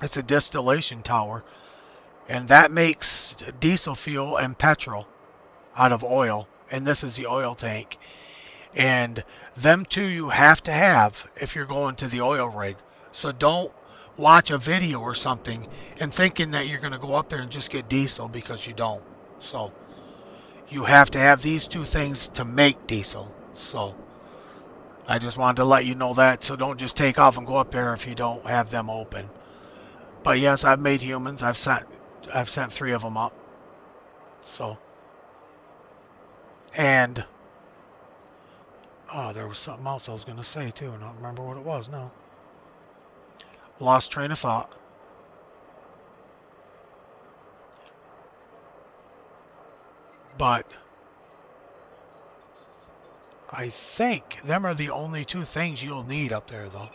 It's a distillation tower, and that makes diesel fuel and petrol out of oil, and this is the oil tank. And them two you have to have if you're going to the oil rig. So don't watch a video or something and thinking that you're going to go up there and just get diesel, because you don't. So you have to have these two things to make diesel. So I just wanted to let you know that, so don't just take off and go up there if you don't have them open. But yes, I've made humans. I've sent 3 of them up. So, and Oh, there was something else I was going to say too, and I don't remember what it was now. Lost train of thought. But I think them are the only two things you'll need up there, though.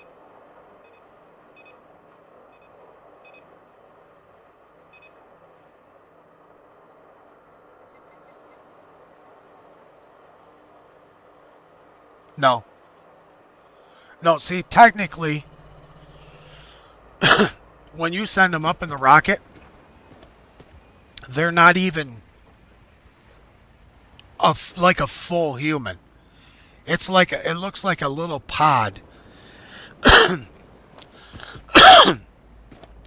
No. No, see, technically, when you send them up in the rocket, they're not even like a full human. It's like it looks like a little pod.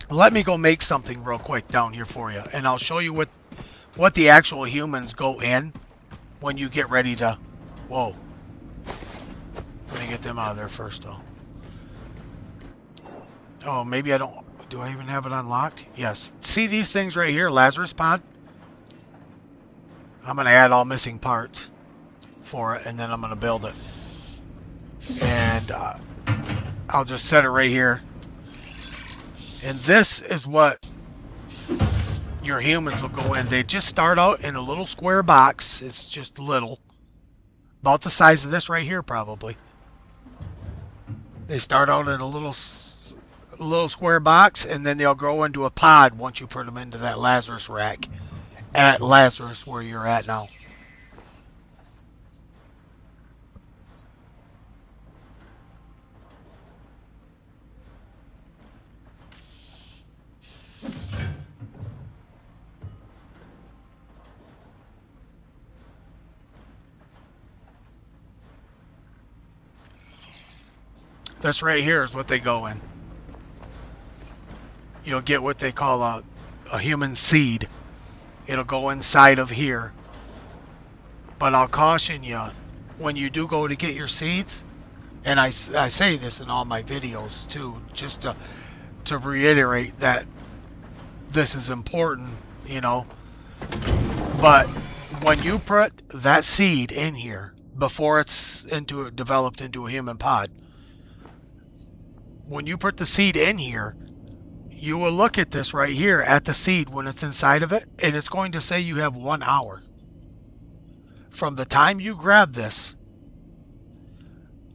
Let me go make something real quick down here for you, and I'll show you what the actual humans go in when you get ready to. Whoa. Let me get them out of there first, though. Oh, maybe I don't. Do I even have it unlocked? Yes. See these things right here, Lazarus pod? I'm going to add all missing parts for it, and then I'm going to build it. And I'll just set it right here. And this is what your humans will go in. They just start out in a little square box. It's just little. About the size of this right here, probably. They start out in a little square box, and then they'll grow into a pod once you put them into that Lazarus rack. At Lazarus, where you're at now. This right here is what they go in. You'll get what they call a human seed. It'll go inside of here. But I'll caution you, when you do go to get your seeds, and I say this in all my videos too, just to reiterate that this is important, you know. But when you put that seed in here, before it's developed into a human pod, when you put the seed in here, you will look at this right here at the seed when it's inside of it, and it's going to say you have 1 hour. From the time you grab this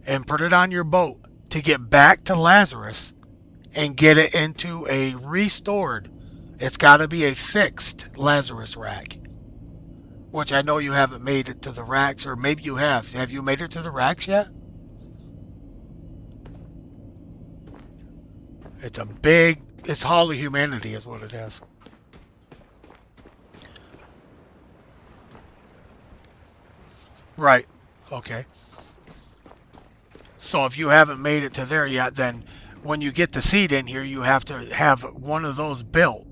and put it on your boat to get back to Lazarus and get it into a restored, it's got to be a fixed Lazarus rack. Which I know you haven't made it to the racks, or maybe you have. Have you made it to the racks yet? It's Hall of Humanity is what it is. Right. Okay. So if you haven't made it to there yet, then when you get the seed in here, you have to have one of those built,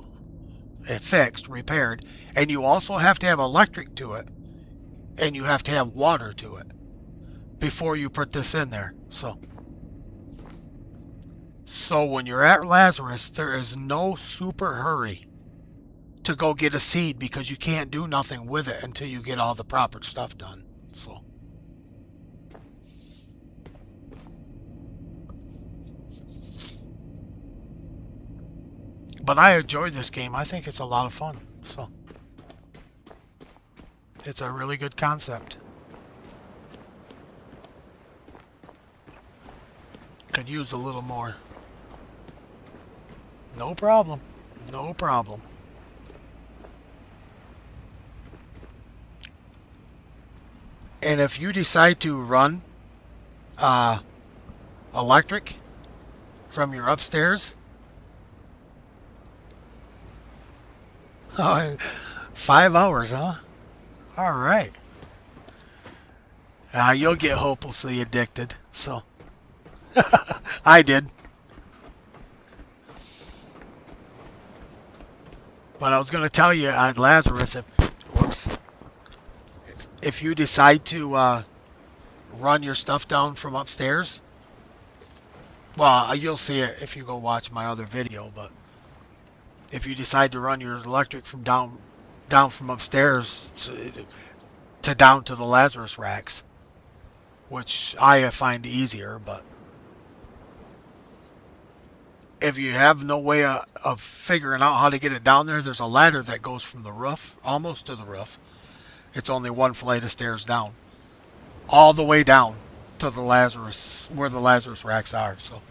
fixed, repaired, and you also have to have electric to it, and you have to have water to it before you put this in there. So when you're at Lazarus, there is no super hurry to go get a seed, because you can't do nothing with it until you get all the proper stuff done. So but I enjoy this game. I think it's a lot of fun. So it's a really good concept. Could use a little more. No problem. No problem. And if you decide to run electric from your upstairs, 5 hours, huh? All right. You'll get hopelessly addicted. So I did. But I was going to tell you at Lazarus, if you decide to run your stuff down from upstairs, well, you'll see it if you go watch my other video, but if you decide to run your electric from down from upstairs to down to the Lazarus racks, which I find easier, but if you have no way of figuring out how to get it down there, there's a ladder that goes from the roof, almost to the roof. It's only one flight of stairs down, all the way down to the Lazarus, where the Lazarus racks are. So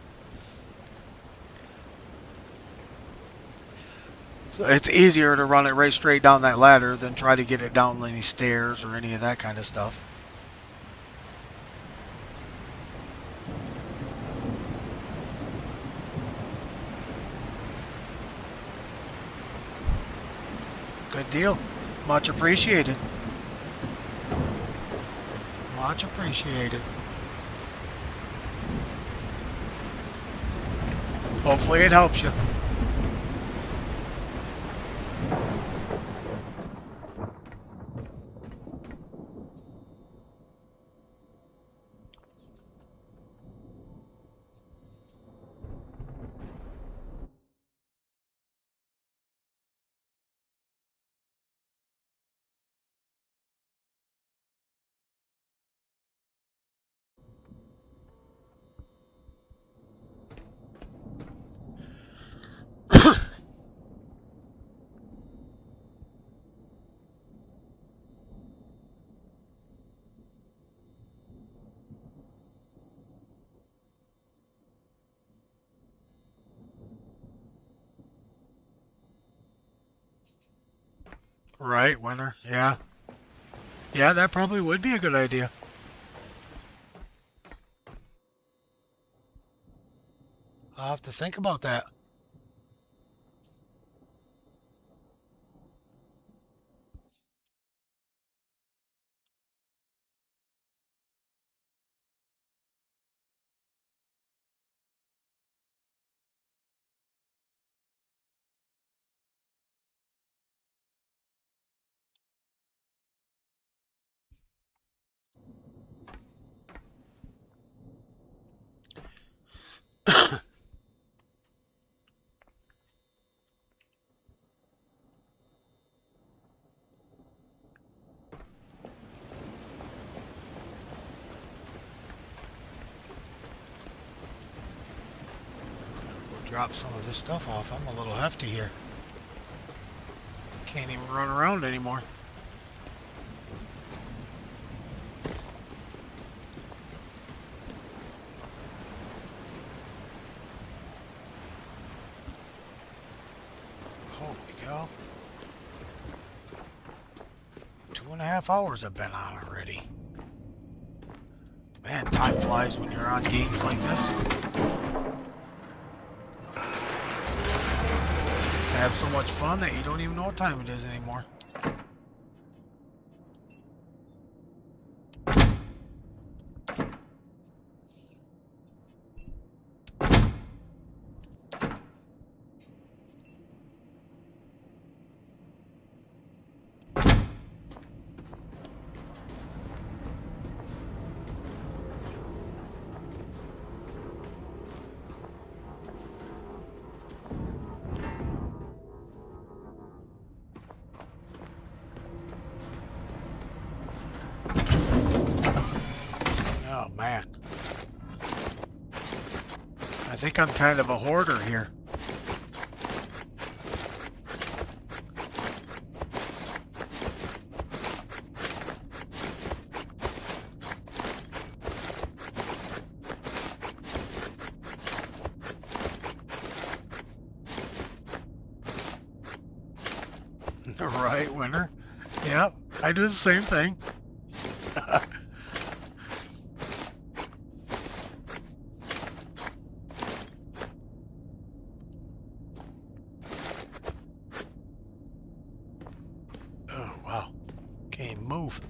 it's easier to run it right straight down that ladder than try to get it down any stairs or any of that kind of stuff. Good deal. Much appreciated. Much appreciated. Hopefully it helps you. Right, Winter. Yeah. Yeah, that probably would be a good idea. I'll have to think about that. Drop some of this stuff off. I'm a little hefty here. Can't even run around anymore. Holy cow. 2.5 hours I've been on already. Man, time flies when you're on games like this. Have so much fun that you don't even know what time it is anymore. Oh man. I think I'm kind of a hoarder here. Right, Winter? Yep, I do the same thing. Oh, wow. Can't even move.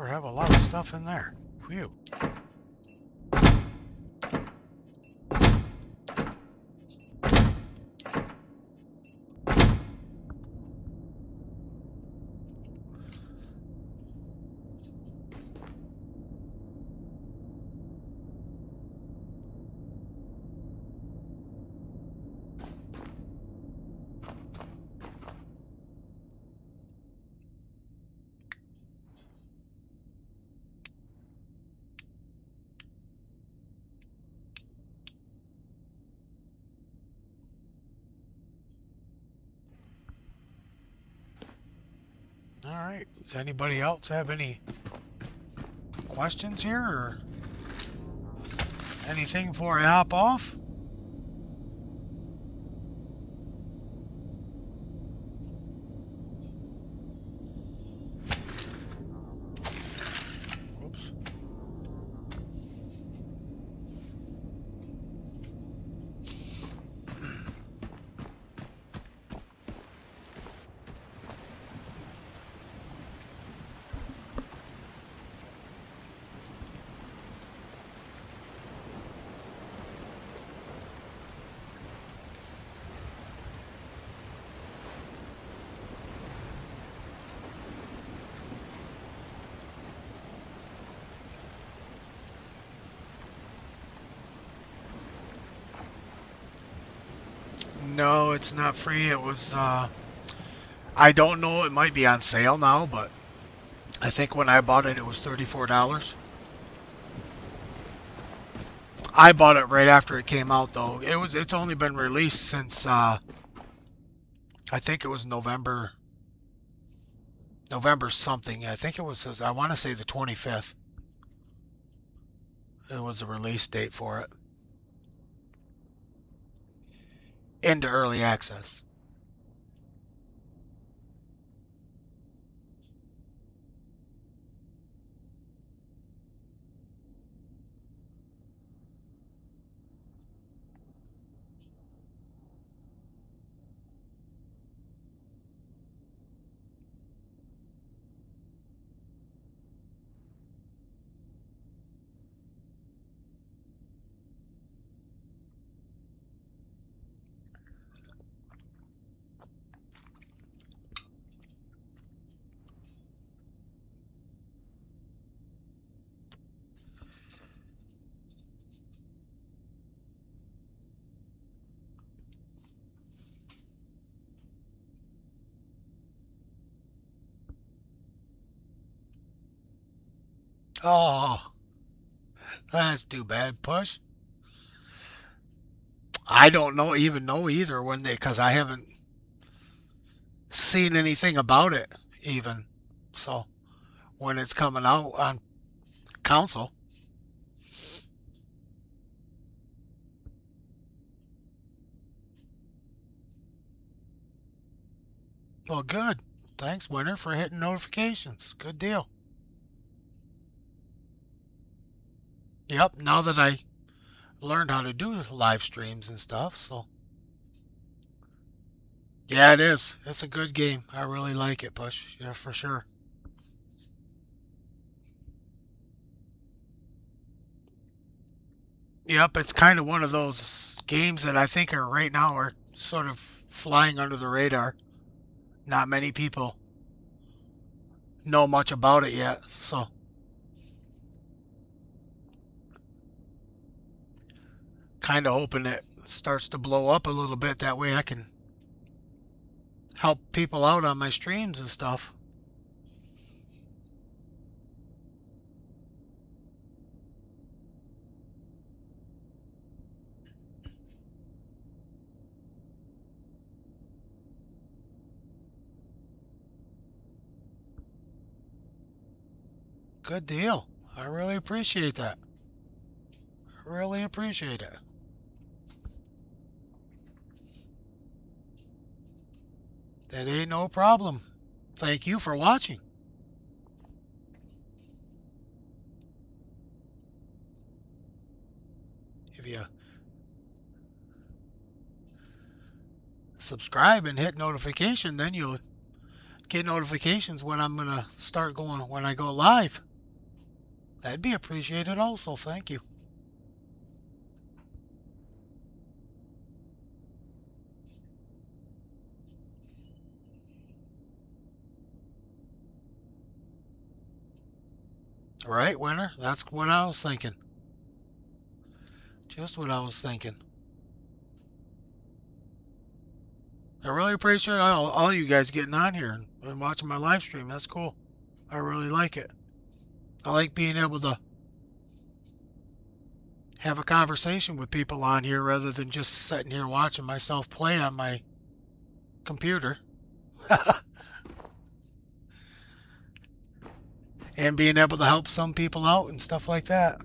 sure have a lot of stuff in there. Phew. All right. Does anybody else have any questions here or anything before I hop off? Oops. No, it's not free. It was, I don't know. It might be on sale now, but I think when I bought it, it was $34. I bought it right after it came out, though. It's only been released since, I think it was November something. I think it was, I want to say the 25th. It was the release date for it. Into early access. Oh, that's too bad, Push. I don't even know either when because I haven't seen anything about it even. So when it's coming out on console. Well, good. Thanks, Winter, for hitting notifications. Good deal. Yep, now that I learned how to do live streams and stuff, so. Yeah, it is. It's a good game. I really like it, Push. Yeah, for sure. Yep, it's kind of one of those games that I think are right now are sort of flying under the radar. Not many people know much about it yet, so. Kind of hoping it starts to blow up a little bit. That way I can help people out on my streams and stuff. Good deal. I really appreciate that. I really appreciate it. That ain't no problem. Thank you for watching. If you subscribe and hit notification, then you'll get notifications when I'm gonna start going when I go live. That'd be appreciated also, thank you. Right, Winter? That's what I was thinking. Just what I was thinking. I really appreciate all you guys getting on here and watching my live stream. That's cool. I really like it. I like being able to have a conversation with people on here rather than just sitting here watching myself play on my computer. And being able to help some people out and stuff like that.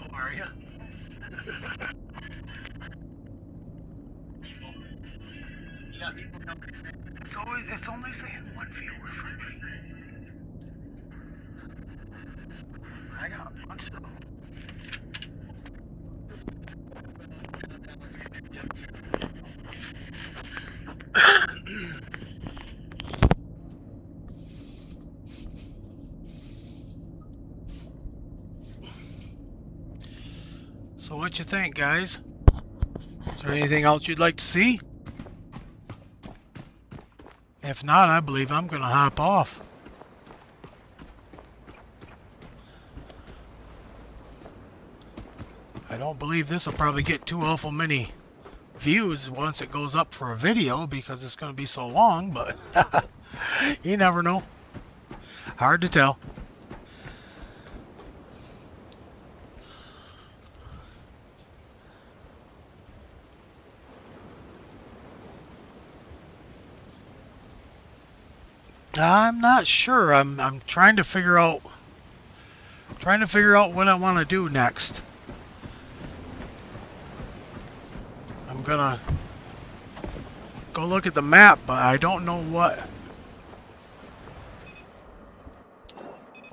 Oh, are you? It's only saying one viewer for me. I got a bunch of them. So what you think, guys? Is there anything else you'd like to see? If not, I believe I'm going to hop off. I don't believe this will probably get too awful many views once it goes up for a video because it's going to be so long, but you never know. Hard to tell. I'm not sure. I'm trying to figure out what I want to do next. I'm gonna go look at the map, but I don't know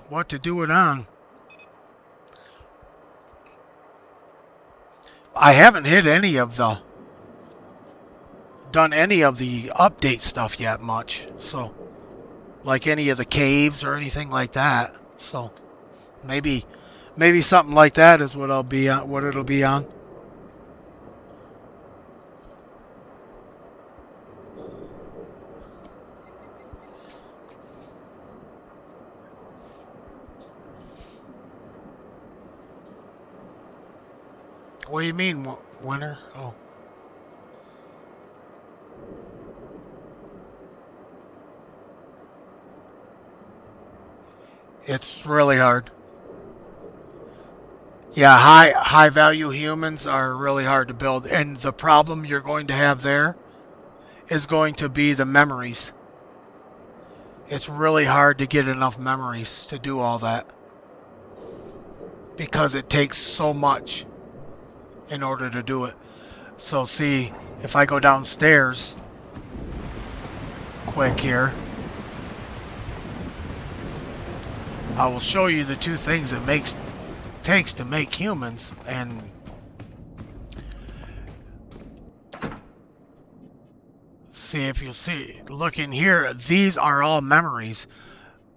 what to do it on. I haven't done any of the update stuff yet much, so like any of the caves or anything like that. So maybe something like that is what it'll be on. What do you mean, Winter? Oh. It's really hard. Yeah, high value humans are really hard to build, and the problem you're going to have there is going to be the memories. It's really hard to get enough memories to do all that because it takes so much in order to do it. So see, if I go downstairs quick here, I will show you the two things it takes to make humans. And see, if you see, look in here, these are all memories,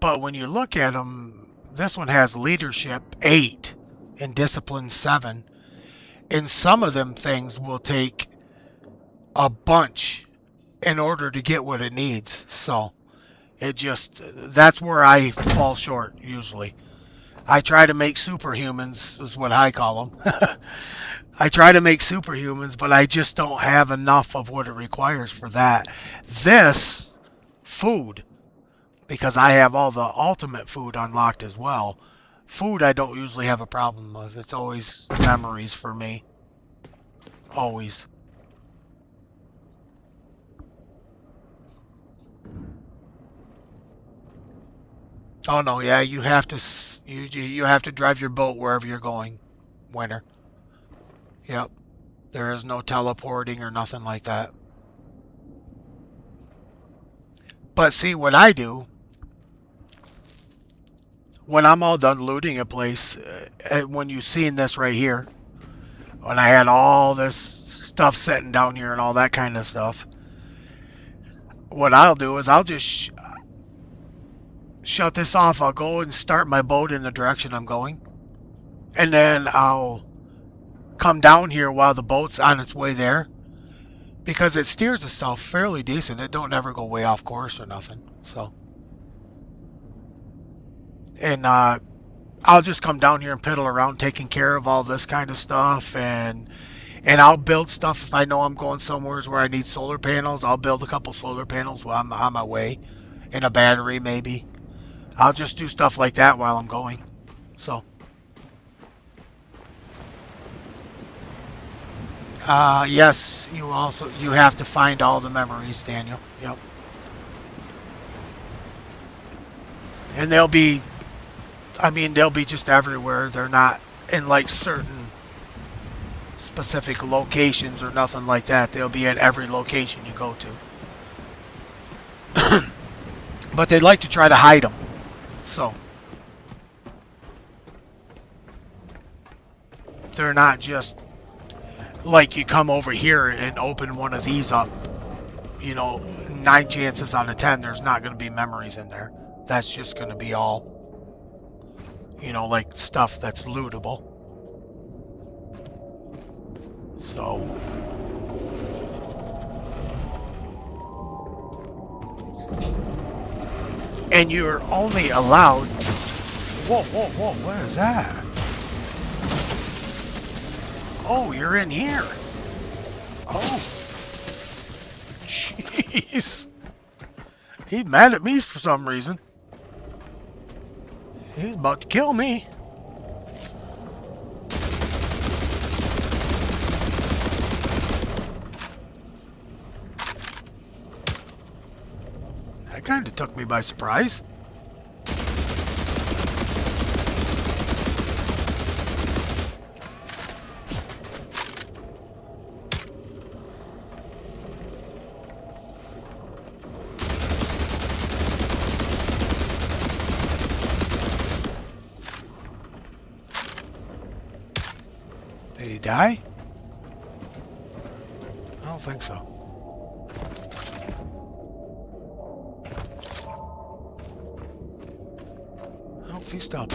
but when you look at them, this one has leadership 8 and discipline 7, and some of them things will take a bunch in order to get what it needs. So that's where I fall short usually. I try to make superhumans, is what I call them. I try to make superhumans, but I just don't have enough of what it requires for that. This food, because I have all the ultimate food unlocked as well. Food I don't usually have a problem with. It's always memories for me. Always. Oh no, yeah, you have to you have to drive your boat wherever you're going, Winter. Yep. There is no teleporting or nothing like that. But see what I do when I'm all done looting a place, when you seen this right here, when I had all this stuff sitting down here and all that kind of stuff, what I'll do is I'll just shut this off. I'll go and start my boat in the direction I'm going, and then I'll come down here while the boat's on its way there, because it steers itself fairly decent. It don't ever go way off course or nothing. So, and I'll just come down here and piddle around taking care of all this kind of stuff, and I'll build stuff if I know I'm going somewhere where I need solar panels. I'll build a couple solar panels while I'm on my way, and a battery maybe. I'll just do stuff like that while I'm going. So, yes, you have to find all the memories, Daniel. Yep. And they'll be just everywhere. They're not in like certain specific locations or nothing like that. They'll be at every location you go to. But they like to try to hide them. So they're not just like you come over here and open one of these up. 9 chances out of 10 there's not going to be memories in there. That's just going to be all, like stuff that's lootable. So, and you're only allowed. Whoa, whoa, whoa! What is that? Oh, you're in here. Oh, jeez. He's mad at me for some reason. He's about to kill me. That kind of took me by surprise. Did he die? I don't think so. Oh, he stopped.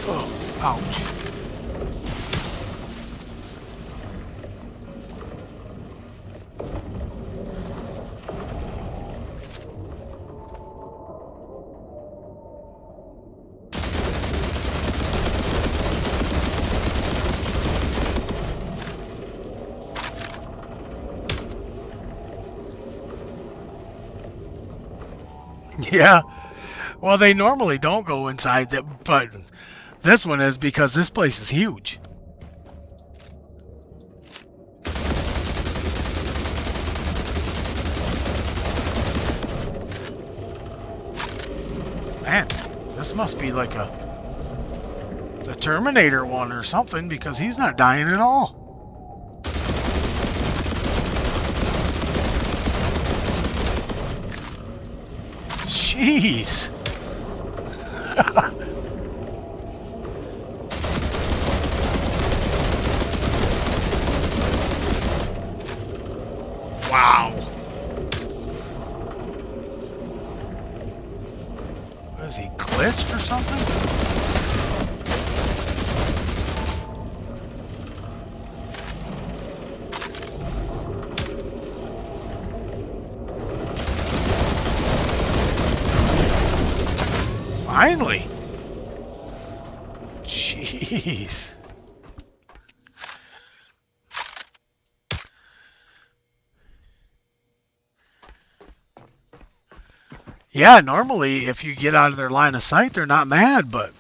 Oh, ouch. Yeah. Well, they normally don't go inside that, but this one is because this place is huge. Man, this must be like the Terminator one or something, because he's not dying at all. Jeez. Wow. What is he, glitched or something? Finally. Jeez. Yeah, normally if you get out of their line of sight, they're not mad, but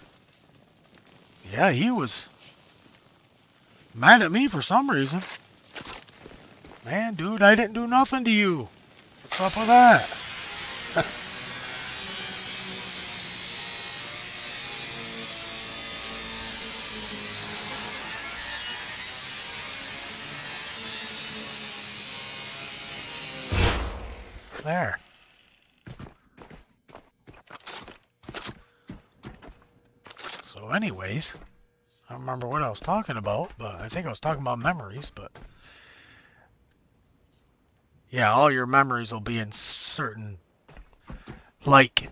yeah, he was mad at me for some reason. Man, dude, I didn't do nothing to you. What's up with that? There. So anyways, I don't remember what I was talking about, but I think I was talking about memories, but yeah, all your memories will be in certain, like,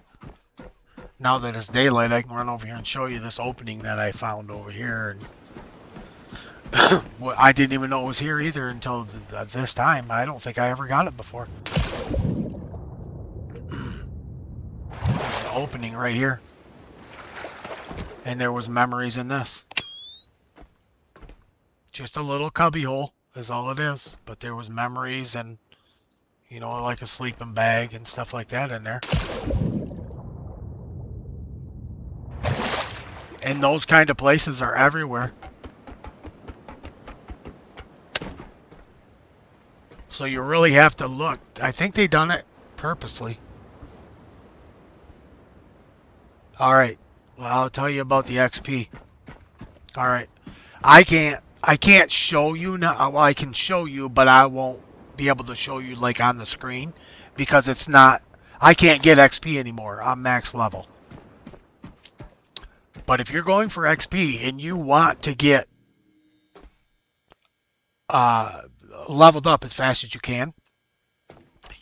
now that it's daylight, I can run over here and show you this opening that I found over here, and well, I didn't even know it was here either until this time. I don't think I ever got it before. Opening right here, and there was memories in this. Just a little cubby hole is all it is, but there was memories and, you know, like a sleeping bag and stuff like that in there. And those kind of places are everywhere. So you really have to look. I think they done it purposely. Alright, well, I'll tell you about the XP. Alright, I can't show you now. Well, I can show you, but I won't be able to show you like on the screen because it's not, I can't get XP anymore. I'm max level. But if you're going for XP and you want to get leveled up as fast as you can,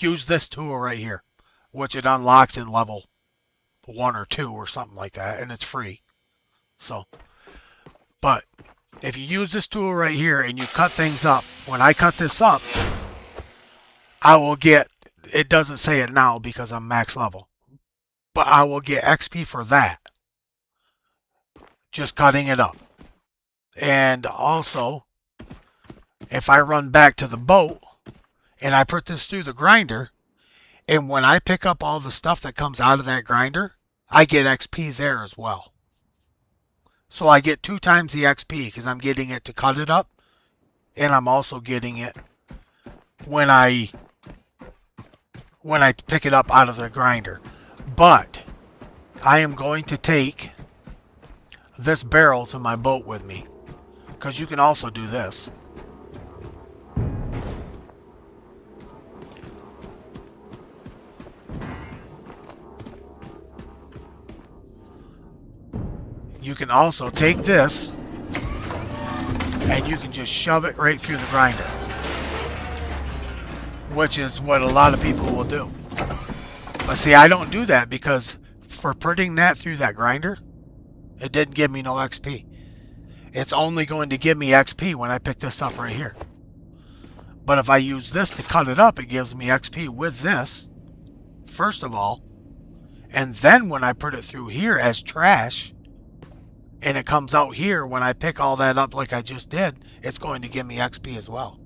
use this tool right here, which it unlocks in level 1 or 2 or something like that, and it's free. So, but if you use this tool right here and you cut things up, when I cut this up, I will get, it doesn't say it now because I'm max level, but I will get XP for that, just cutting it up. And also, if I run back to the boat and I put this through the grinder, and when I pick up all the stuff that comes out of that grinder, I get XP there as well. So I get 2 times the XP because I'm getting it to cut it up, and I'm also getting it when I pick it up out of the grinder. But I am going to take this barrel to my boat with me, because you can also do this. You can also take this and you can just shove it right through the grinder, which is what a lot of people will do. But see, I don't do that because for putting that through that grinder, it didn't give me no XP. It's only going to give me XP when I pick this up right here. But if I use this to cut it up, it gives me XP with this, first of all. And then when I put it through here as trash, and it comes out here when I pick all that up like I just did, it's going to give me XP as well.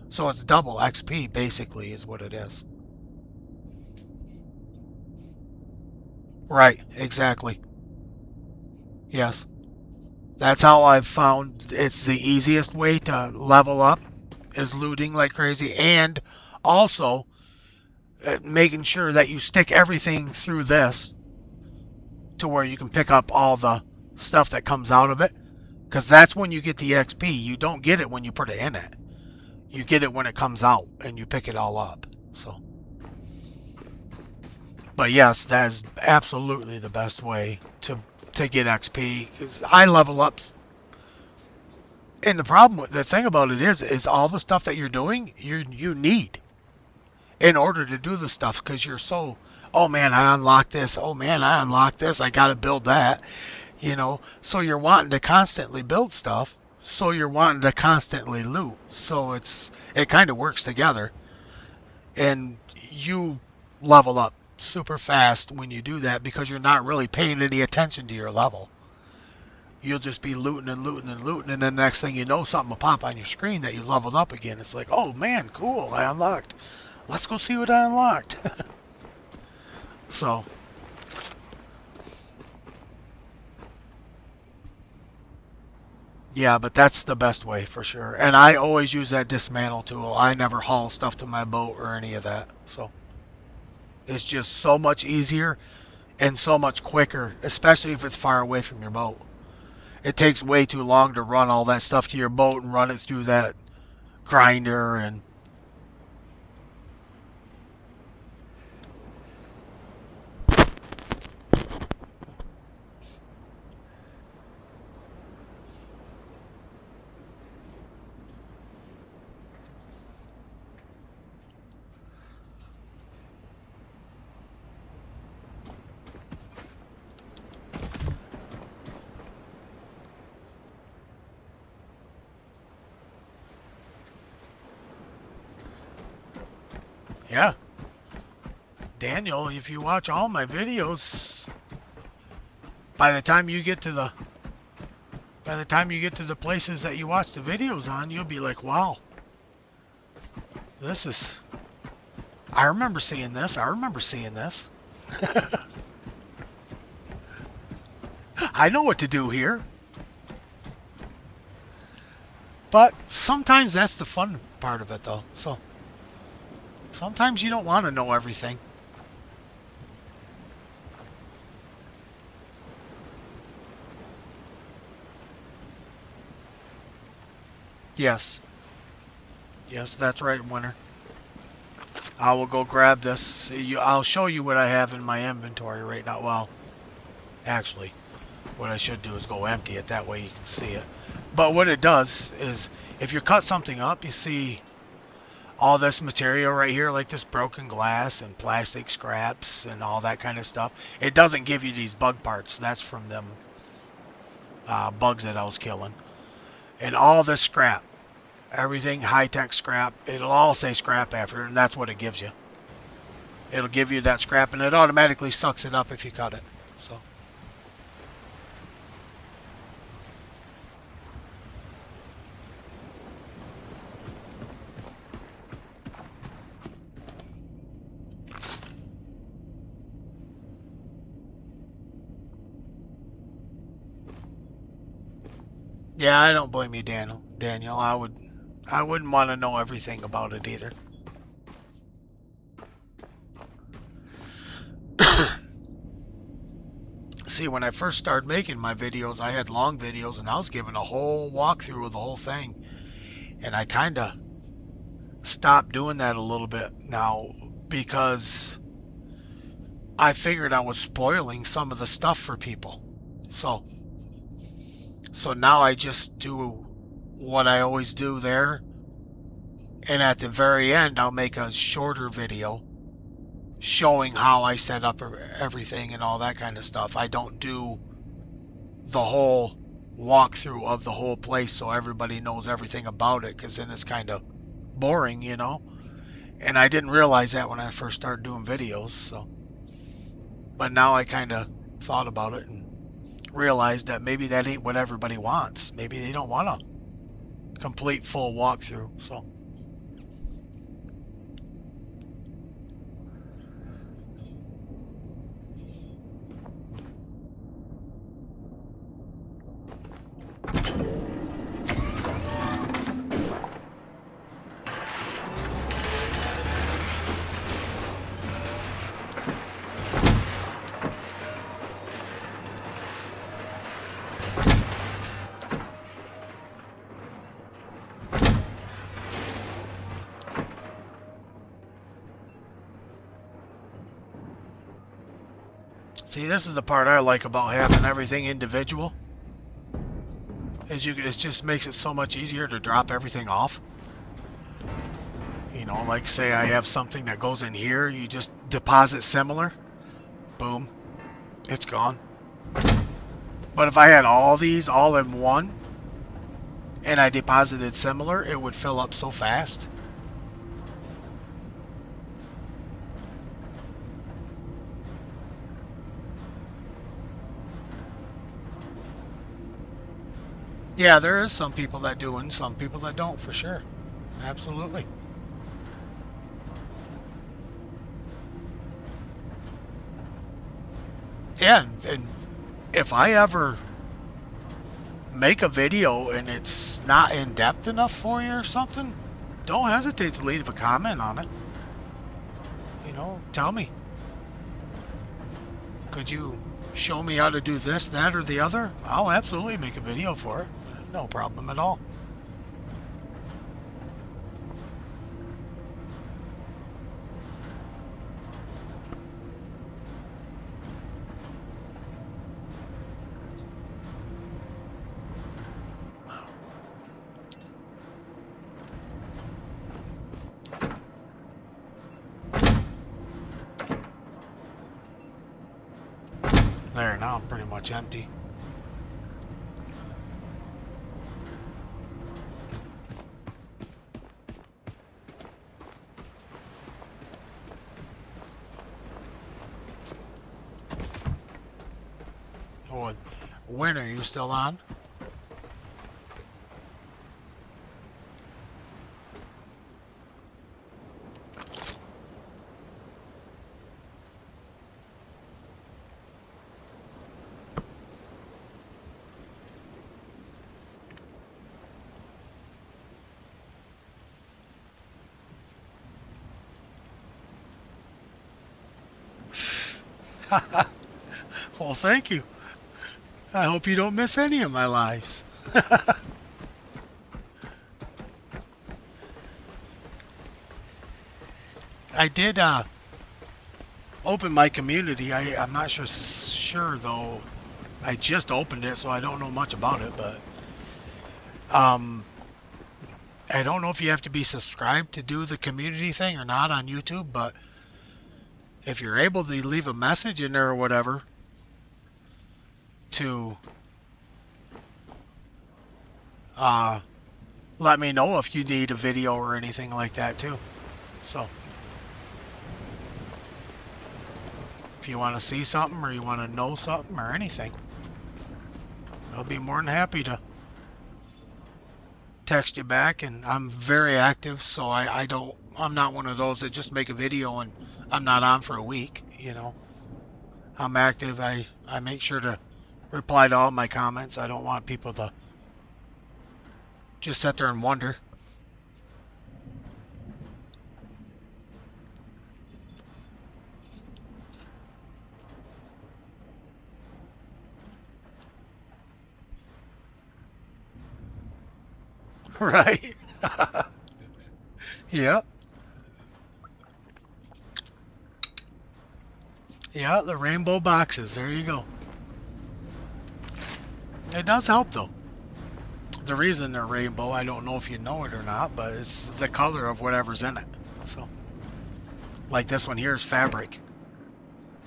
So it's double XP basically is what it is. Right, exactly. Yes. That's how I've found it's the easiest way to level up, is looting like crazy, and also making sure that you stick everything through this to where you can pick up all the stuff that comes out of it, because that's when you get the XP. You don't get it when you put it in it. You get it when it comes out and you pick it all up. So, but yes, that is absolutely the best way to get XP, because I level up. And the problem with the thing about it is all the stuff that you're doing, you need in order to do the stuff, because you're so, oh man, I unlocked this, oh man, I unlocked this, I gotta build that. You know, so you're wanting to constantly build stuff, so you're wanting to constantly loot. So it kind of works together, and you level up super fast when you do that because you're not really paying any attention to your level. You'll just be looting and looting and looting, and then the next thing you know, something will pop on your screen that you leveled up again. It's like, oh man, cool, I unlocked. Let's go see what I unlocked. So. Yeah, but that's the best way for sure. And I always use that dismantle tool. I never haul stuff to my boat or any of that. So, is just so much easier and so much quicker, especially if it's far away from your boat. It takes way too long to run all that stuff to your boat and run it through that grinder and yeah. Daniel, if you watch all my videos, by the time you get to the places that you watch the videos on, you'll be like, wow, this is, I remember seeing this. I remember seeing this. I know what to do here. But sometimes that's the fun part of it, though. So sometimes you don't want to know everything. Yes. Yes, that's right, Winter. I will go grab this. I'll show you what I have in my inventory right now. Well, actually, what I should do is go empty it. That way you can see it. But what it does is, if you cut something up, you see all this material right here, like this broken glass and plastic scraps and all that kind of stuff. It doesn't give you these bug parts. That's from them bugs that I was killing. And all this scrap, everything high-tech scrap, it'll all say scrap after it, and that's what it gives you. It'll give you that scrap, and it automatically sucks it up if you cut it. So. Yeah, I don't blame you, Daniel. I wouldn't want to know everything about it either. See, when I first started making my videos, I had long videos, and I was giving a whole walkthrough of the whole thing. And I kind of stopped doing that a little bit now because I figured I was spoiling some of the stuff for people. So now I just do what I always do there, and at the very end I'll make a shorter video showing how I set up everything and all that kind of stuff. I don't do the whole walkthrough of the whole place so everybody knows everything about it, because then it's kind of boring, you know. And I didn't realize that when I first started doing videos. So, but now I kind of thought about it and realized that maybe that ain't what everybody wants. Maybe they don't want a complete full walkthrough. So see, this is the part I like about having everything individual. It just makes it so much easier to drop everything off. You know, like say I have something that goes in here, you just deposit similar, boom, it's gone. But if I had all these all in one and I deposited similar, it would fill up so fast. Yeah, there is some people that do and some people that don't, for sure. Absolutely. Yeah, and if I ever make a video and it's not in depth enough for you or something, don't hesitate to leave a comment on it. You know, tell me. could you show me how to do this, that, or the other? I'll absolutely make a video for it. No problem at all. There, now I'm pretty much empty. Oh, when are you still on? Well, thank you. I hope you don't miss any of my lives. I did open my community. I'm not sure though. I just opened it, so I don't know much about it, but I don't know if you have to be subscribed to do the community thing or not on YouTube, but if you're able to leave a message in there or whatever to let me know if you need a video or anything like that too. So if you want to see something or you want to know something or anything, I'll be more than happy to text you back. And I'm very active, so I'm not one of those that just make a video and I'm not on for a week, you know. I'm active. I make sure to reply to all my comments. I don't want people to just sit there and wonder. Right? Yeah. Yeah, the rainbow boxes. There you go. It does help though. The reason they're rainbow, I don't know if you know it or not, but it's the color of whatever's in it. So, like this one here is fabric.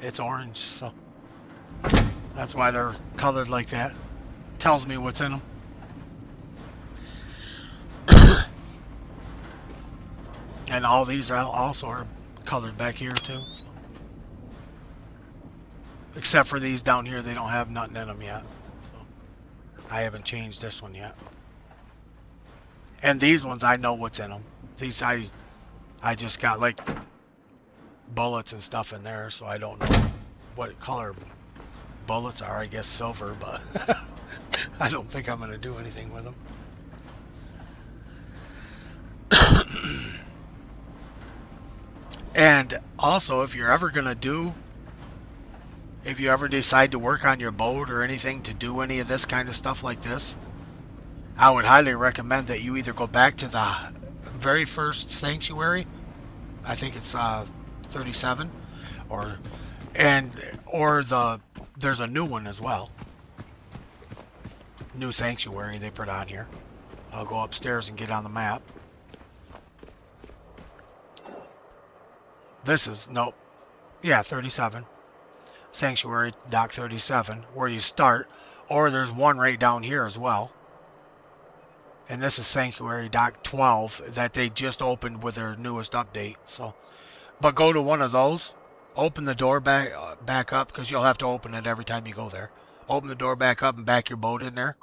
It's orange, so that's why they're colored like that. Tells me what's in them. And all these also are colored back here too. So. Except for these down here, they don't have nothing in them yet. So I haven't changed this one yet. And these ones, I know what's in them. These I just got like bullets and stuff in there, so I don't know what color bullets are. I guess silver, but I don't think I'm going to do anything with them. And also, if you ever decide to work on your boat or anything to do any of this kind of stuff like this, I would highly recommend that you either go back to the very first sanctuary, I think it's 37, or there's a new one as well. New sanctuary they put on here. I'll go upstairs and get on the map. This is, nope. Yeah, 37. Sanctuary Dock 37, where you start. Or there's one right down here as well. And this is Sanctuary Dock 12 that they just opened with their newest update. So, but go to one of those. Open the door back up, because you'll have to open it every time you go there. Open the door back up and back your boat in there.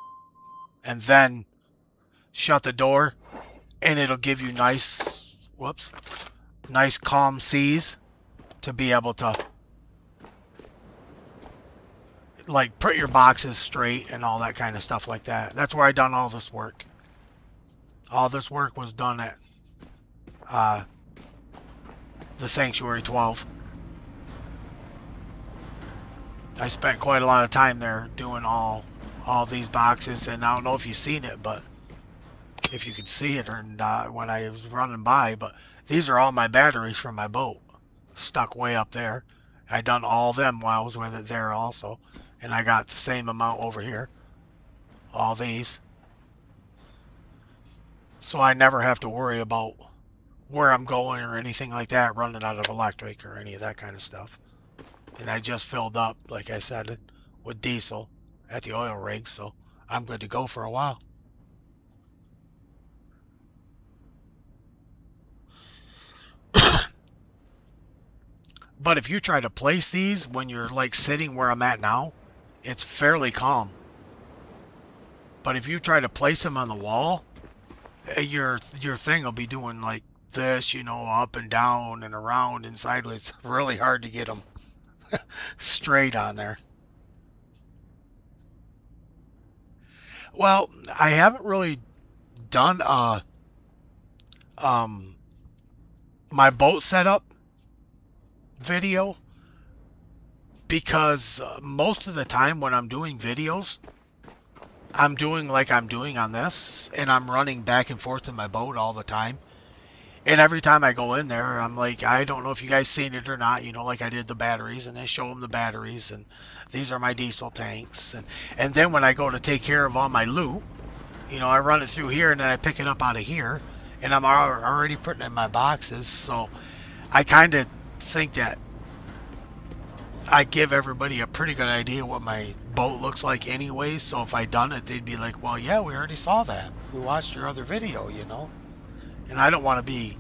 And then shut the door. And it'll give you nice calm seas to be able to like put your boxes straight and all that kind of stuff like that. That's where I done all this work. All this work was done at the Sanctuary 12. I spent quite a lot of time there doing all these boxes, and I don't know if you've seen it, but if you could see it or not when I was running by, but these are all my batteries from my boat stuck way up there. I done all them while I was with it there also, and I got the same amount over here, all these, so I never have to worry about where I'm going or anything like that, running out of electric or any of that kind of stuff. And I just filled up, like I said, with diesel at the oil rig, so I'm good to go for a while. But if you try to place these when you're like sitting where I'm at now, it's fairly calm. But if you try to place them on the wall, your thing will be doing like this, you know, up and down and around and sideways. It's really hard to get them straight on there. Well, I haven't really done my boat setup video because most of the time when I'm doing videos, I'm doing like I'm doing on this, and I'm running back and forth in my boat all the time. And every time I go in there, I'm like, I don't know if you guys seen it or not, you know, like I did the batteries, and I show them the batteries, and these are my diesel tanks. And then when I go to take care of all my loot, you know, I run it through here, and then I pick it up out of here, and I'm already putting it in my boxes. So I kind of think that I give everybody a pretty good idea what my boat looks like anyways. So if I done it, they'd be like, well, yeah, we already saw that. We watched your other video, you know. And I don't want to be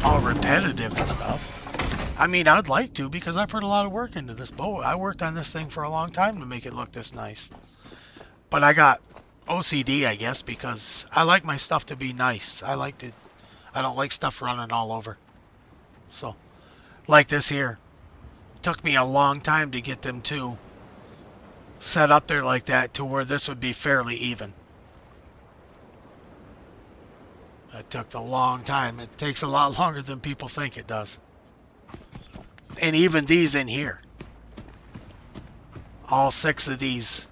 all repetitive and stuff. I mean, I'd like to because I put a lot of work into this boat. I worked on this thing for a long time to make it look this nice. But I got OCD, I guess, because I like my stuff to be nice. I don't like stuff running all over. So, like this here. Took me a long time to get them two set up there like that to where this would be fairly even. It took a long time. It takes a lot longer than people think it does. And even these in here. All 6 of these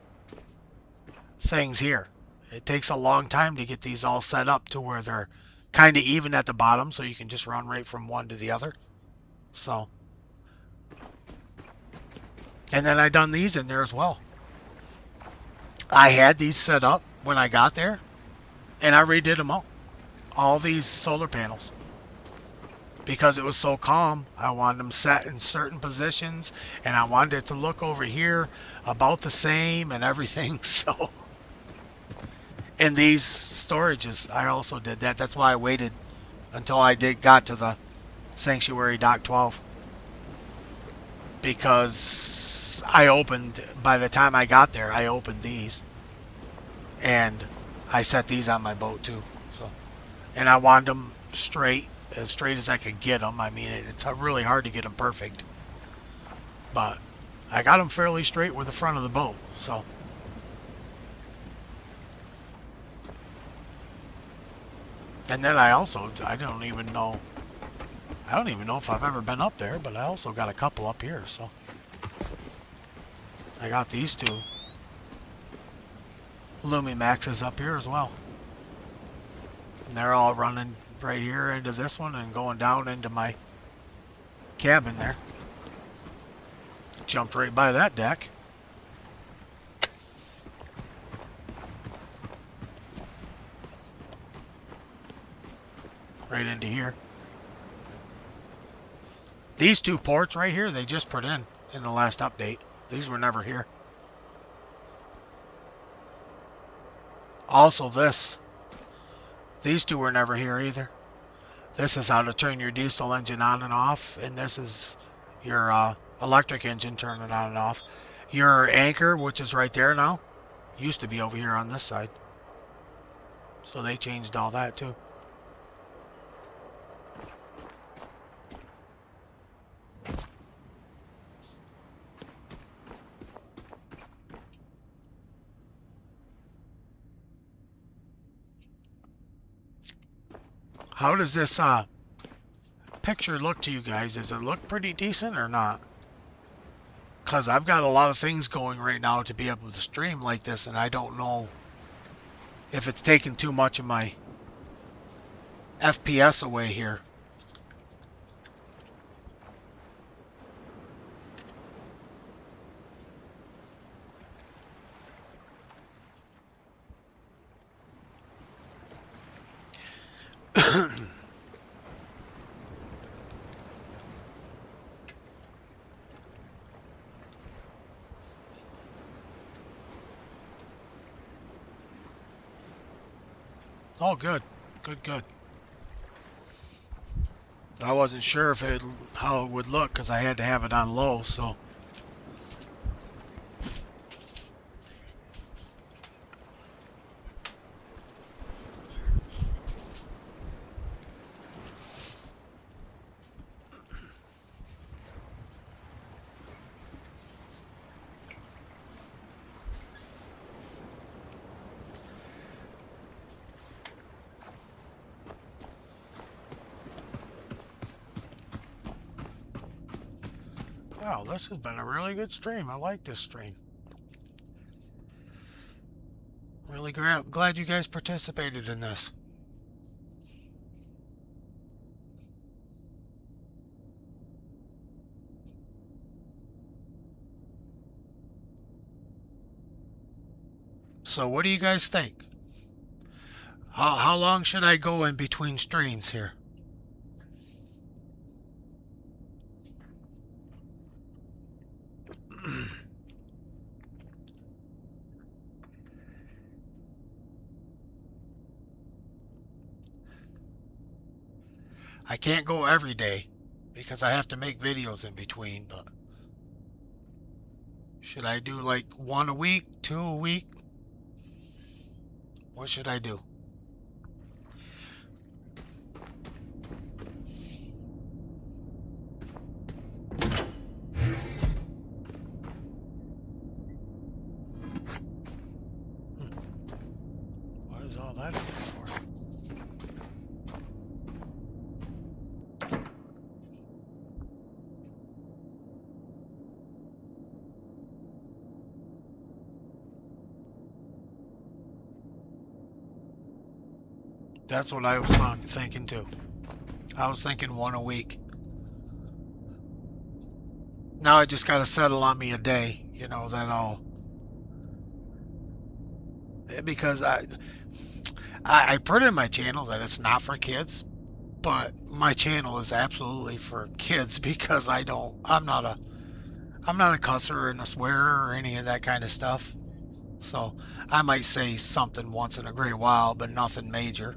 things here. It takes a long time to get these all set up to where they're kind of even at the bottom, so you can just run right from one to the other. So. And then I done these in there as well. I had these set up when I got there, and I redid them all these solar panels, because it was so calm. I wanted them set in certain positions, and I wanted it to look over here about the same and everything. So, and these storages, I also did that. That's why I waited until I got to the Sanctuary Dock 12, because I opened, by the time I got there, I opened these, and I set these on my boat too. So, and I wanted them straight, as straight as I could get them. I mean, it's really hard to get them perfect, but I got them fairly straight with the front of the boat. So, and then I don't even know if I've ever been up there, but I also got a couple up here. So I got these two Lumimaxes up here as well. And they're all running right here into this one and going down into my cabin there. Jumped right by that deck. Right into here. These 2 ports right here, they just put in the last update. These were never here. Also these 2 were never here either. This is how to turn your diesel engine on and off, and this is your electric engine turning on and off. Your anchor, which is right there now, used to be over here on this side. So they changed all that too. How does this picture look to you guys? Does it look pretty decent or not? because I've got a lot of things going right now to be able to stream like this, and I don't know if it's taking too much of my FPS away here. Oh, good. Good, good. I wasn't sure if how it would look because I had to have it on low, so. Wow, this has been a really good stream. I like this stream. Really glad you guys participated in this. So what do you guys think? How long should I go in between streams here? I can't go every day because I have to make videos in between, but should I do like 1 a week, 2 a week? What should I do? What is all that for? That's what I was thinking too. I was thinking 1 a week. Now I just gotta settle on me a day, you know, that I'll, because I put in my channel that it's not for kids, but my channel is absolutely for kids because I'm not a cusser and a swearer or any of that kind of stuff. So I might say something once in a great while, but nothing major.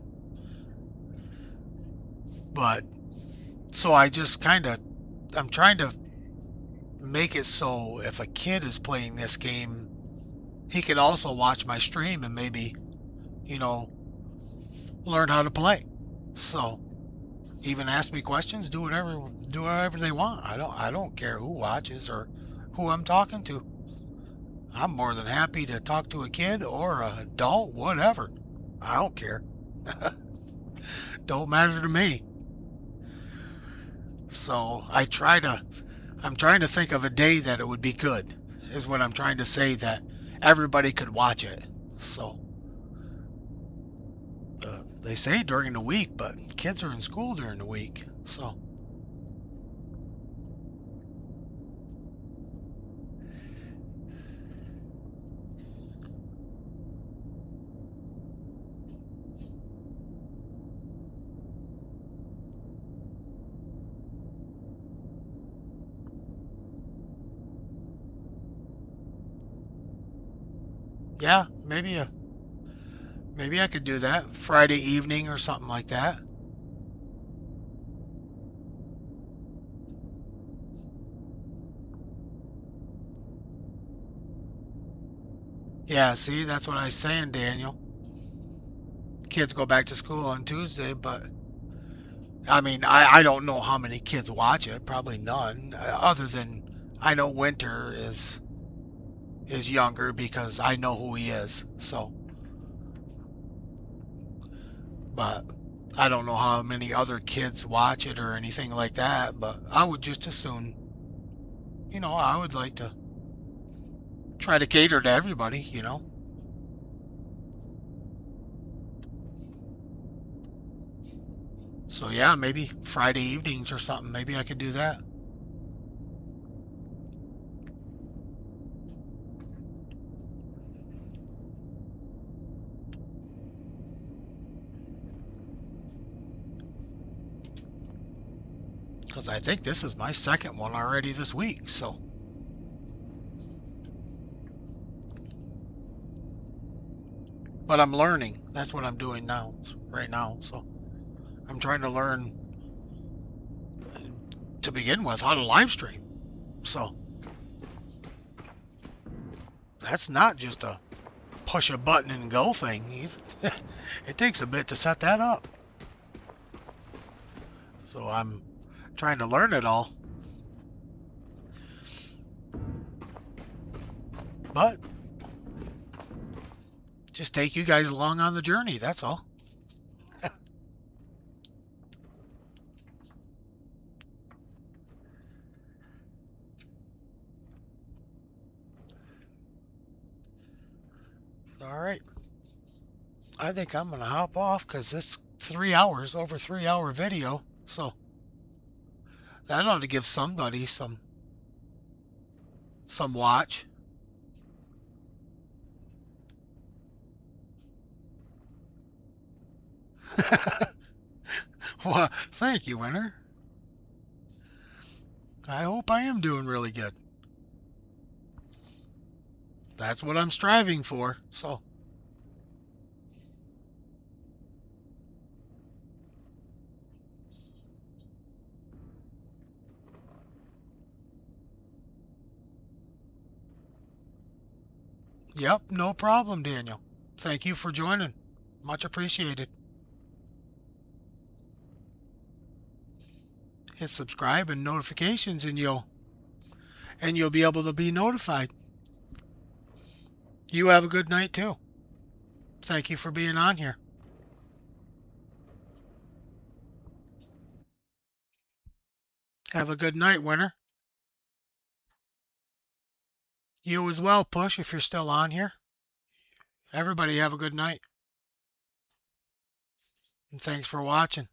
But so I just I'm trying to make it so if a kid is playing this game, he can also watch my stream and maybe, you know, learn how to play. So even ask me questions, do whatever they want. I don't care who watches or who I'm talking to. I'm more than happy to talk to a kid or an adult, whatever. I don't care. Don't matter to me. So I'm trying to think of a day that it would be good, is what I'm trying to say, that everybody could watch it. So they say during the week, but kids are in school during the week. So yeah, maybe I could do that Friday evening or something like that. Yeah, see, that's what I was saying, Daniel. Kids go back to school on Tuesday, but I mean, I don't know how many kids watch it. Probably none, other than I know Winter is younger because I know who he is. So, but I don't know how many other kids watch it or anything like that. But I would just as soon, you know, I would like to try to cater to everybody, you know. So yeah, maybe Friday evenings or something. Maybe I could do that. Because I think this is my second one already this week, so. But I'm learning. That's what I'm doing now, right now. So I'm trying to learn to begin with how to live stream. So that's not just a push a button and go thing. It takes a bit to set that up. So I'm trying to learn it all. But just take you guys along on the journey, that's all. All right. I think I'm going to hop off because it's 3 hours, over 3 hour video. So that ought to give somebody some watch. Well, thank you, Winter. I hope I am doing really good. That's what I'm striving for. So, yep, no problem, Daniel. Thank you for joining. Much appreciated. Hit subscribe and notifications and you'll be able to be notified. You have a good night too. Thank you for being on here. Have a good night, Winter. You as well, Push, if you're still on here. Everybody have a good night. And thanks for watching.